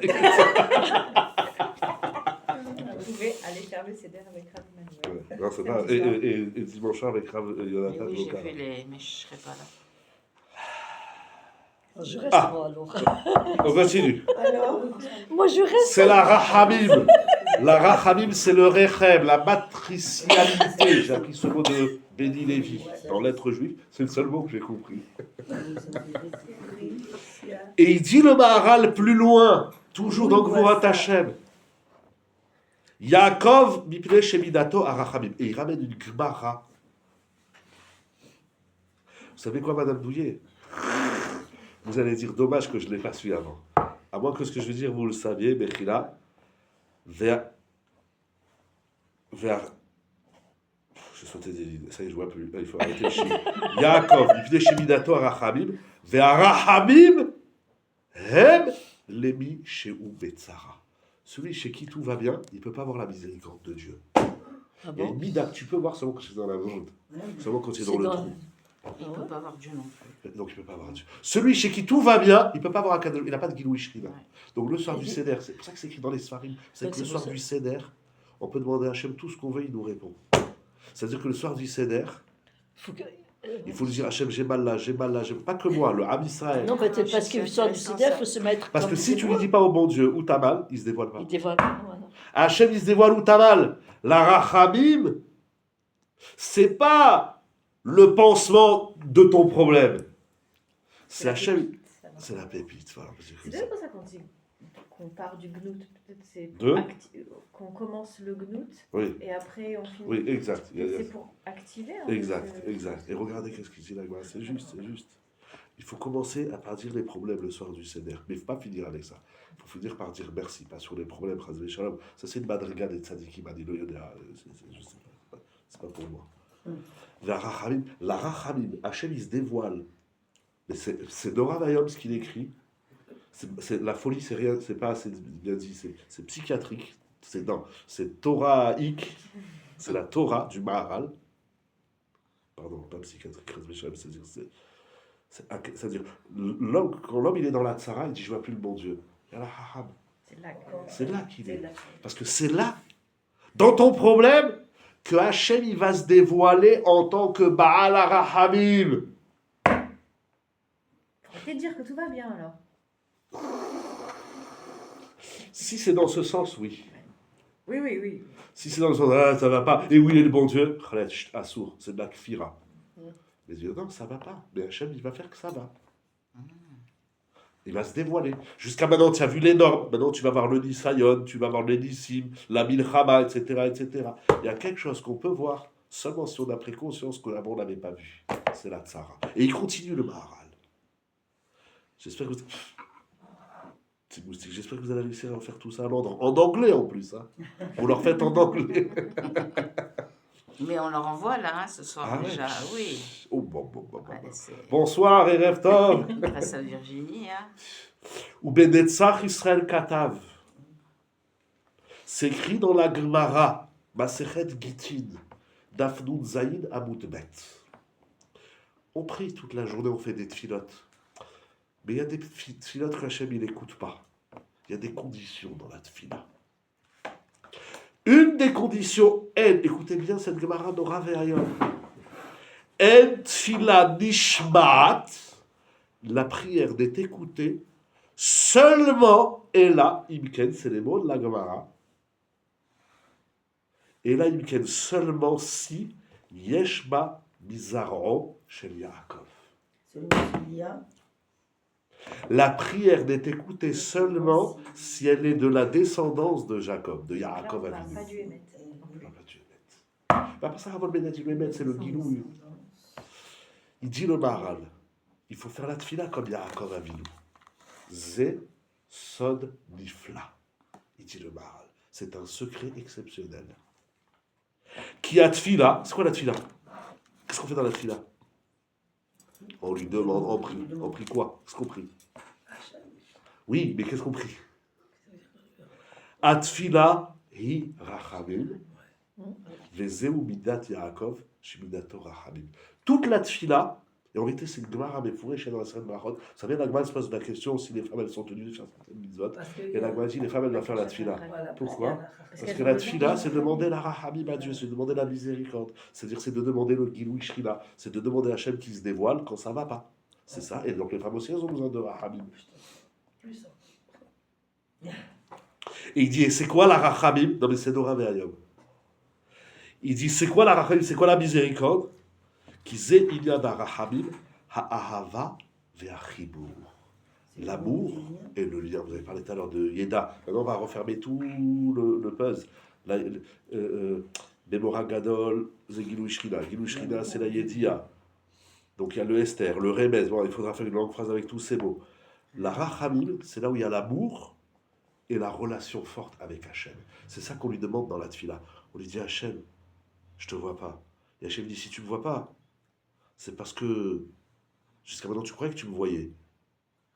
[SPEAKER 6] Vous pouvez aller faire le CDR avec Rav Manuel.
[SPEAKER 1] Ouais, non, c'est pas. Et dimanche soir avec Rav
[SPEAKER 5] Mais
[SPEAKER 1] Jonathan
[SPEAKER 5] oui, j'ai
[SPEAKER 1] Boca.
[SPEAKER 5] vu les. Mais je serai pas là.
[SPEAKER 4] Je reste
[SPEAKER 1] Ah.
[SPEAKER 4] moi alors.
[SPEAKER 1] On continue.
[SPEAKER 2] Alors,
[SPEAKER 4] Moi je reste.
[SPEAKER 1] C'est la Rahamim. La Rahamim, c'est le Rechem, la matricialité. J'ai appris ce mot de Béni Lévi dans l'être juif. C'est le seul mot que j'ai compris. Et il dit le Maharal plus loin, toujours dans Gvurat Hashem. Yaakov mipnei shemidato arachamim. Et il ramène une Gemara. Vous savez quoi, Madame Douillet? Vous allez dire, dommage que je ne l'ai pas su avant. À moins que ce que je veux dire, vous le saviez, Bechila, vers... Je sautais des lignes, ça y est, je vois plus. Il faut arrêter le chiffre. Yaakov, mipnei shemidato arachamim, ve'arachamim, hem lemi sheu betzara. Celui chez qui tout va bien, il ne peut pas avoir la miséricorde de Dieu.
[SPEAKER 4] Ah
[SPEAKER 1] Il y a
[SPEAKER 4] bon?
[SPEAKER 1] une mida que tu peux voir seulement quand tu es dans la monde, seulement quand tu es dans
[SPEAKER 4] C'est
[SPEAKER 1] le
[SPEAKER 4] dans-
[SPEAKER 1] trou.
[SPEAKER 5] Il ne peut pas avoir Dieu non plus.
[SPEAKER 1] Donc il ne peut pas avoir Dieu. Celui chez qui tout va bien, il ne peut pas avoir un cadeau. Il n'a pas de Gilou Ishrina.
[SPEAKER 5] Ouais.
[SPEAKER 1] Donc le soir du Seder, c'est pour ça que c'est écrit dans les Sfarim, c'est
[SPEAKER 4] Donc,
[SPEAKER 1] que le
[SPEAKER 4] c'est
[SPEAKER 1] soir
[SPEAKER 4] pour ça.
[SPEAKER 1] du Seder, on peut demander à Hachem tout ce qu'on veut, il nous répond. C'est-à-dire que le soir du Seder,
[SPEAKER 4] Faut que-
[SPEAKER 1] il faut lui dire Hachem, j'ai mal là, j'ai mal là, pas que moi, le Ham Israël.
[SPEAKER 4] Non, peut-être
[SPEAKER 5] Ah,
[SPEAKER 4] parce
[SPEAKER 5] c'est
[SPEAKER 4] que le soir du
[SPEAKER 5] intéressant,
[SPEAKER 4] CDR, il
[SPEAKER 5] ça.
[SPEAKER 4] faut se mettre.
[SPEAKER 1] Parce
[SPEAKER 4] comme
[SPEAKER 1] que si
[SPEAKER 4] des
[SPEAKER 1] tu lui
[SPEAKER 4] voix.
[SPEAKER 1] dis pas au bon Dieu où t'as mal, il se dévoile pas.
[SPEAKER 4] Il dévoile pas. Voilà.
[SPEAKER 1] Hachem, il se dévoile où t'as mal. La Rachamim, c'est pas le pansement de ton problème. C'est Hachem, c'est la pépite. Voilà, parce que
[SPEAKER 6] C'est peut-être pour ça qu'on part du gnout. Peut-être c'est
[SPEAKER 1] De
[SPEAKER 6] qu'on commence le gnout
[SPEAKER 1] Oui,
[SPEAKER 6] et après on finit.
[SPEAKER 1] oui, exact.
[SPEAKER 6] C'est pour activer. un peu
[SPEAKER 1] Exact,
[SPEAKER 6] ce-
[SPEAKER 1] exact. Et regardez qu'est-ce qu'il dit là, c'est juste, c'est juste. Il faut commencer à par dire les problèmes le soir du Seder. Mais il ne faut pas finir avec ça. Il faut finir par dire merci, pas sur les problèmes, Chazvé Shalom. Ça, c'est une madriga des tzadikim, a dit le Yodéa. Je sais pas, c'est pas pour moi. La Rachamim, Hachem, il se dévoile. Mais c'est Dora Vayom ce qu'il écrit. La folie, c'est rien, c'est pas assez bien dit, c'est psychiatrique. C'est Torahique. C'est la Torah du Maharal. Pardon, pas psychiatrique, Chazvé Shalom, c'est-à-dire, quand l'homme il est dans la tzara, il dit je vois plus le bon Dieu. Il y a la haham.
[SPEAKER 6] C'est là que.
[SPEAKER 1] C'est là qu'il
[SPEAKER 2] c'est
[SPEAKER 1] est.
[SPEAKER 2] là.
[SPEAKER 1] Parce que c'est là, dans ton problème, que Hachem il va se dévoiler en tant que Baal HaRahamim.
[SPEAKER 6] Faut peut-être dire que tout va bien alors.
[SPEAKER 1] Si c'est dans ce sens, oui.
[SPEAKER 6] Oui, oui, oui.
[SPEAKER 1] Si c'est dans le sens, ah, ça va pas, et où il est le bon Dieu, Khalet, chut, Assour, c'est de la kfira. Mais Dieu, non, ça va pas. Mais Hachem, il va faire que ça va. Il va se dévoiler. Jusqu'à maintenant, tu as vu les normes. Maintenant, tu vas voir le Nisayon, tu vas voir les Nissim, la Milchama, etc., etc. Il y a quelque chose qu'on peut voir seulement si on a pris conscience que l'avant, on n'avait pas vu. C'est la Tzara. Et il continue le Maharal. J'espère que vous... C'est moustique. J'espère que vous allez réussir à faire tout ça en anglais en plus. Hein. Vous leur faites en anglais.
[SPEAKER 5] Mais on leur envoie là, hein, ce soir
[SPEAKER 1] Ah ouais.
[SPEAKER 5] déjà. Oui.
[SPEAKER 1] Oh, bon.
[SPEAKER 5] Ouais, c'est
[SPEAKER 1] Bonsoir, Erev Tov.
[SPEAKER 5] grâce à Virginie. Hein.
[SPEAKER 1] Ou Benetzach Israël Katav. C'est écrit dans la Gemara, Masechet Gitin, Dafnun Zayin Amud Bet. On prie toute la journée, on fait des tfilotes. Mais il y a des tfilotes que Hachem, il n'écoute pas. Il y a des conditions dans la tfila. Une des conditions est, écoutez bien cette Gemara de Rav et Ayom, en tfila nishmat, la prière n'est écoutée seulement, et là, imken, c'est les mots de la Gemara, et là, imken, seulement si yeshba bizarro shel Yaakov.
[SPEAKER 2] Celui qui a.
[SPEAKER 1] La prière n'est écoutée seulement si elle est de la descendance de Jacob, de
[SPEAKER 6] Là,
[SPEAKER 1] Yaakov
[SPEAKER 6] on parle
[SPEAKER 1] Avinu.
[SPEAKER 6] pas du Hémet.
[SPEAKER 1] Pas ça, Ravol Ben du Hémet, c'est le Gilou. Il dit le Maharal, il faut faire la tfila comme Yaakov Avinu. Ze sod nifla. Il dit le Maharal. C'est un secret exceptionnel. Qui a tfila, c'est quoi la tfila? Qu'est-ce qu'on fait dans la tfila? On lui demande, on prie quoi? Qu'est-ce qu'on prie? Oui, mais qu'est-ce qu'on prie? Atfila hi rachamim, vezeu midat Yaakov, shemidato rachamim. Toute la tfila, et en vérité c'est une Gemara Mefourech dans la Seret Barachot. Vous savez, la Gemara se pose la question si les femmes elles sont tenues de faire certaines mitzvot. Et la Gemara dit les femmes elles doivent faire la tfila. Pourquoi? Parce que la tfila, c'est demander la rachamim à Dieu, c'est demander la miséricorde. C'est-à-dire, c'est de demander le Gilou Shrina, c'est de demander à Hachem qui se dévoile quand ça va pas. C'est ça. Et donc les femmes aussi, elles ont besoin de rachamim. Et il dit, et c'est quoi la rachamim? Non mais c'est Dora Ve'ayom. Il dit, c'est quoi la rachamim? C'est quoi la miséricorde? Qui zé inyad rachamim ha'ahava ve'achibur. L'amour et le lien. Vous avez parlé tout à l'heure de Yeda. Maintenant, on va refermer tout le puzzle. Memora Gadol, c'est Gilou Shrina. Gilou Shrina, c'est la Yedia. Donc il y a le Esther, le Remez. Bon, il faudra faire une longue phrase avec tous ces mots. La Rachamim, c'est là où il y a l'amour et la relation forte avec Hachem. C'est ça qu'on lui demande dans la tfila. On lui dit, Hachem, je te vois pas. Et Hachem dit, si tu me vois pas, c'est parce que jusqu'à maintenant tu croyais que tu me voyais.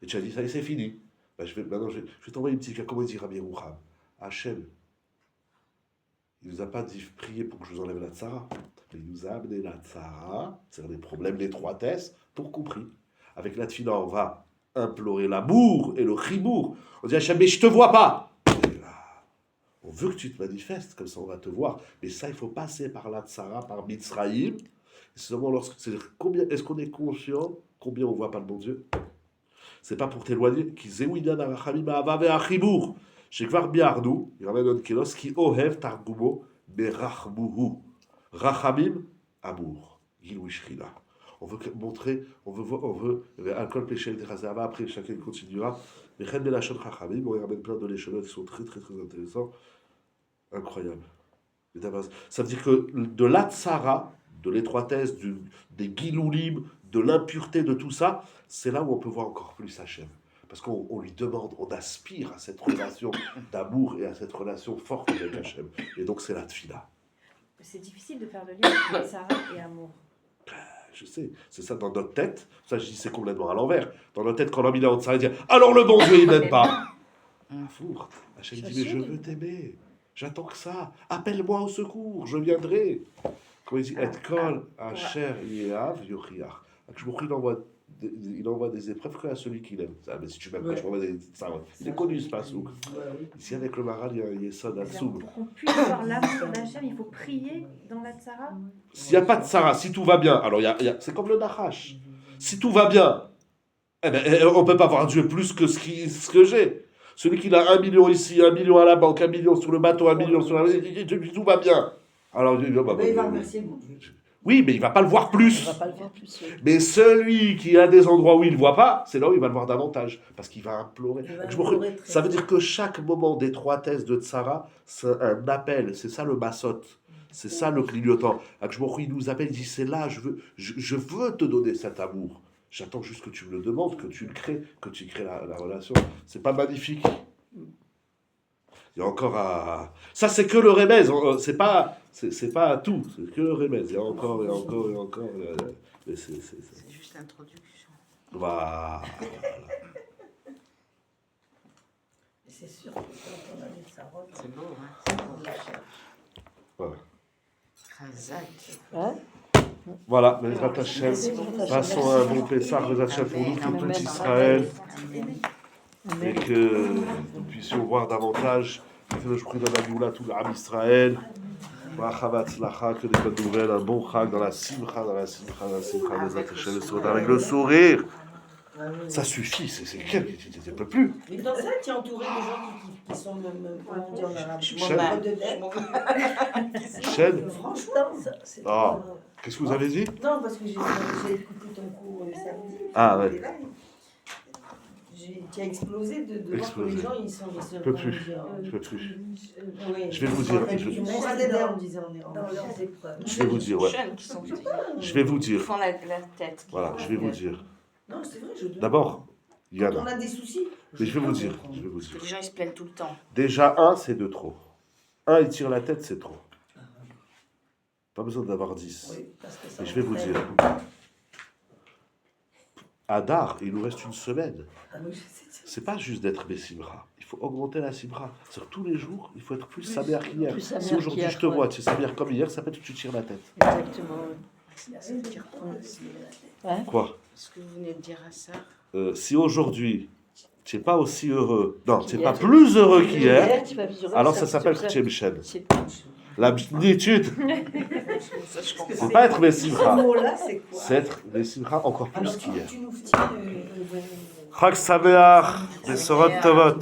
[SPEAKER 1] Et tu as dit, ça y est, c'est fini. Ben, maintenant, je vais t'envoyer une petite carte. Comment il dit Rabbi Yerucham? Hachem, il nous a pas dit prier pour que je vous enlève la tzara. Il nous a amené la tzara, c'est-à-dire les problèmes, l'étroitesse, pour qu'on prie. Avec la tfila, on va implorer l'amour et le chibour. On dit Hachem, mais je te vois pas. Et là, on veut que tu te manifestes, comme ça on va te voir. Mais ça, il faut passer par la tzara, par Mitzrayim. C'est seulement lorsque, c'est-à-dire, combien est-ce qu'on est conscient combien on voit pas le bon Dieu? C'est pas pour t'éloigner. Qui zéouidan arachamim ava ve'achibour. Chez Kvar Biardou, il ramène un kélos qui ohev targumo berachmuhu. Rachamim, amour. Gilou Shrina. On veut montrer, on veut, alcool, péché, terrazava, après chacun continuera. Mais Chen Belachon Rachamim, on ramène plein de l'échelons qui sont très très très intéressants. Incroyable. Ça veut dire que de la tsara, de l'étroitesse, des giloulim, de l'impureté, de tout ça, c'est là où on peut voir encore plus Hachem. Parce qu'on lui demande, on aspire à cette relation d'amour et à cette relation forte avec Hachem. Et donc c'est la tfila.
[SPEAKER 6] C'est difficile de faire le lien entre Sarah et amour.
[SPEAKER 1] Je sais, c'est ça dans notre tête. Ça, je dis, c'est complètement à l'envers. Dans notre tête, quand l'homme il est en Sarah, il dit alors le bon Dieu, il m'aime pas. Four. Hachem dit, mais je veux t'aimer. J'attends que ça. Appelle-moi au secours, je viendrai. Quand il dit et kol asher yehav yochiach. Il envoie des épreuves que à celui qu'il aime. Ça, mais si tu m'aimes pas, je m'envoie des. Ça, ouais. Il est connu ce pasouk. Ici, avec le Maharal, il y a un Yesod Atsoum.
[SPEAKER 6] Pour qu'on puisse voir l'amour d'Hachem, il faut prier dans la Tzara.
[SPEAKER 1] S'il n'y a pas de Sarah, si tout va bien, alors c'est comme le Nachash. Si tout va bien, eh ben, on ne peut pas voir Dieu plus que ce que j'ai. Celui qui a 1 million ici, 1 million à la banque, 1 million sur le bateau, 1 million sur la. Tout va bien. Alors,
[SPEAKER 2] Mais il va remercier mon Dieu.
[SPEAKER 1] oui, mais il ne va pas le voir
[SPEAKER 4] On
[SPEAKER 1] plus.
[SPEAKER 4] va pas le voir plus. Oui.
[SPEAKER 1] Mais celui qui a des endroits où il ne voit pas, c'est là où il va le voir davantage. Parce qu'il va implorer.
[SPEAKER 2] Il va
[SPEAKER 1] Je
[SPEAKER 2] implorer très
[SPEAKER 1] ça veut
[SPEAKER 2] fort.
[SPEAKER 1] dire que chaque moment d'étroitesse de Tsara, c'est un appel. C'est ça le massot. C'est ça le clignotant. Il nous appelle, il dit c'est là, je veux te donner cet amour. J'attends juste que tu me le demandes, que tu le crées, que tu crées la relation. C'est pas magnifique? Il y a encore à... Ça, c'est que le remède. C'est pas tout. C'est que le remède. Il y a encore et encore et encore. Mais c'est
[SPEAKER 5] juste l'introduction.
[SPEAKER 1] Voilà.
[SPEAKER 3] C'est sûr que quand on a des sarotes,
[SPEAKER 5] C'est beau, hein?
[SPEAKER 3] on les cherche.
[SPEAKER 1] Voilà.
[SPEAKER 5] Khazak.
[SPEAKER 4] Hein?
[SPEAKER 1] Voilà, Bezrat Hashem. Passons un bon Pessah, Bezrat Hashem pour nous, pour tout Israël. Et que nous puissions voir davantage le fruit de la Géoula, tout l'Am Israël. Que des bonnes nouvelles, un bon chag dans la simcha, Bezrat Hashem, avec le sourire. Ça suffit, c'est quel qui ne peut plus.
[SPEAKER 2] Mais dans ça, tu es entouré de gens qui sont, comment on dit en arabe,
[SPEAKER 1] Chêne.
[SPEAKER 2] membres de dette.
[SPEAKER 1] Chaîne.
[SPEAKER 2] Franchement,
[SPEAKER 3] C'est
[SPEAKER 1] Ah.
[SPEAKER 3] pas-
[SPEAKER 1] Qu'est-ce que vous avez dit?
[SPEAKER 2] non, parce que j'ai écouté ton cours le samedi.
[SPEAKER 1] Ah, ouais.
[SPEAKER 2] Et là, tu as explosé de voir que
[SPEAKER 1] Explosé.
[SPEAKER 2] les gens, ils sont
[SPEAKER 1] Je peux plus. Je peux plus. Je vais vous dire,
[SPEAKER 2] On a des nerfs, on disait en
[SPEAKER 3] dans leurs épreuves.
[SPEAKER 1] Je vais vous dire, ouais.
[SPEAKER 5] Jeunes qui sont
[SPEAKER 1] Je vais vous
[SPEAKER 5] qui
[SPEAKER 1] dire.
[SPEAKER 5] font la tête.
[SPEAKER 1] Voilà, je vais vous dire.
[SPEAKER 2] Non, c'est vrai, je
[SPEAKER 1] D'abord, il y en
[SPEAKER 2] Quand on
[SPEAKER 1] a.
[SPEAKER 2] a des soucis.
[SPEAKER 1] Mais je vais vous dire.
[SPEAKER 5] Parce que les gens ils se plaignent tout le temps.
[SPEAKER 1] Déjà, un, c'est de trop. Un, il tire la tête, c'est trop. Pas besoin d'avoir 10.
[SPEAKER 3] Oui, parce que ça
[SPEAKER 1] Mais je vais vous
[SPEAKER 3] entraîne.
[SPEAKER 1] dire. Adar, il nous reste une semaine.
[SPEAKER 3] Ah oui, je sais.
[SPEAKER 1] C'est pas juste d'être Bessimra. Il faut augmenter la Simra. C'est-à-dire tous les jours, il faut être plus Samer qu'hier.
[SPEAKER 4] Plus Samer
[SPEAKER 1] Si aujourd'hui
[SPEAKER 4] qu'hier,
[SPEAKER 1] je te
[SPEAKER 4] ouais.
[SPEAKER 1] vois, tu es Samer comme hier, ça peut être que tu tires la tête.
[SPEAKER 4] Exactement.
[SPEAKER 1] Quoi?
[SPEAKER 5] Ce que vous venez de dire à ça.
[SPEAKER 1] Si aujourd'hui, tu n'es pas aussi heureux, non, tu n'es pas plus heureux qu'hier,
[SPEAKER 4] Tu vas visualiser,
[SPEAKER 1] alors ça s'appelle
[SPEAKER 4] c'est-
[SPEAKER 1] Tchemchen.
[SPEAKER 4] c'est-
[SPEAKER 1] La pnitude,
[SPEAKER 5] Ça, je comprends.
[SPEAKER 1] c'est pas être
[SPEAKER 3] Ce
[SPEAKER 1] Bessimra.
[SPEAKER 3] mot-là, c'est quoi?
[SPEAKER 1] C'est être Bessimra encore plus
[SPEAKER 2] Alors,
[SPEAKER 1] qu'hier.
[SPEAKER 2] tu nous
[SPEAKER 1] Chag Sameach, Besorot Tovot.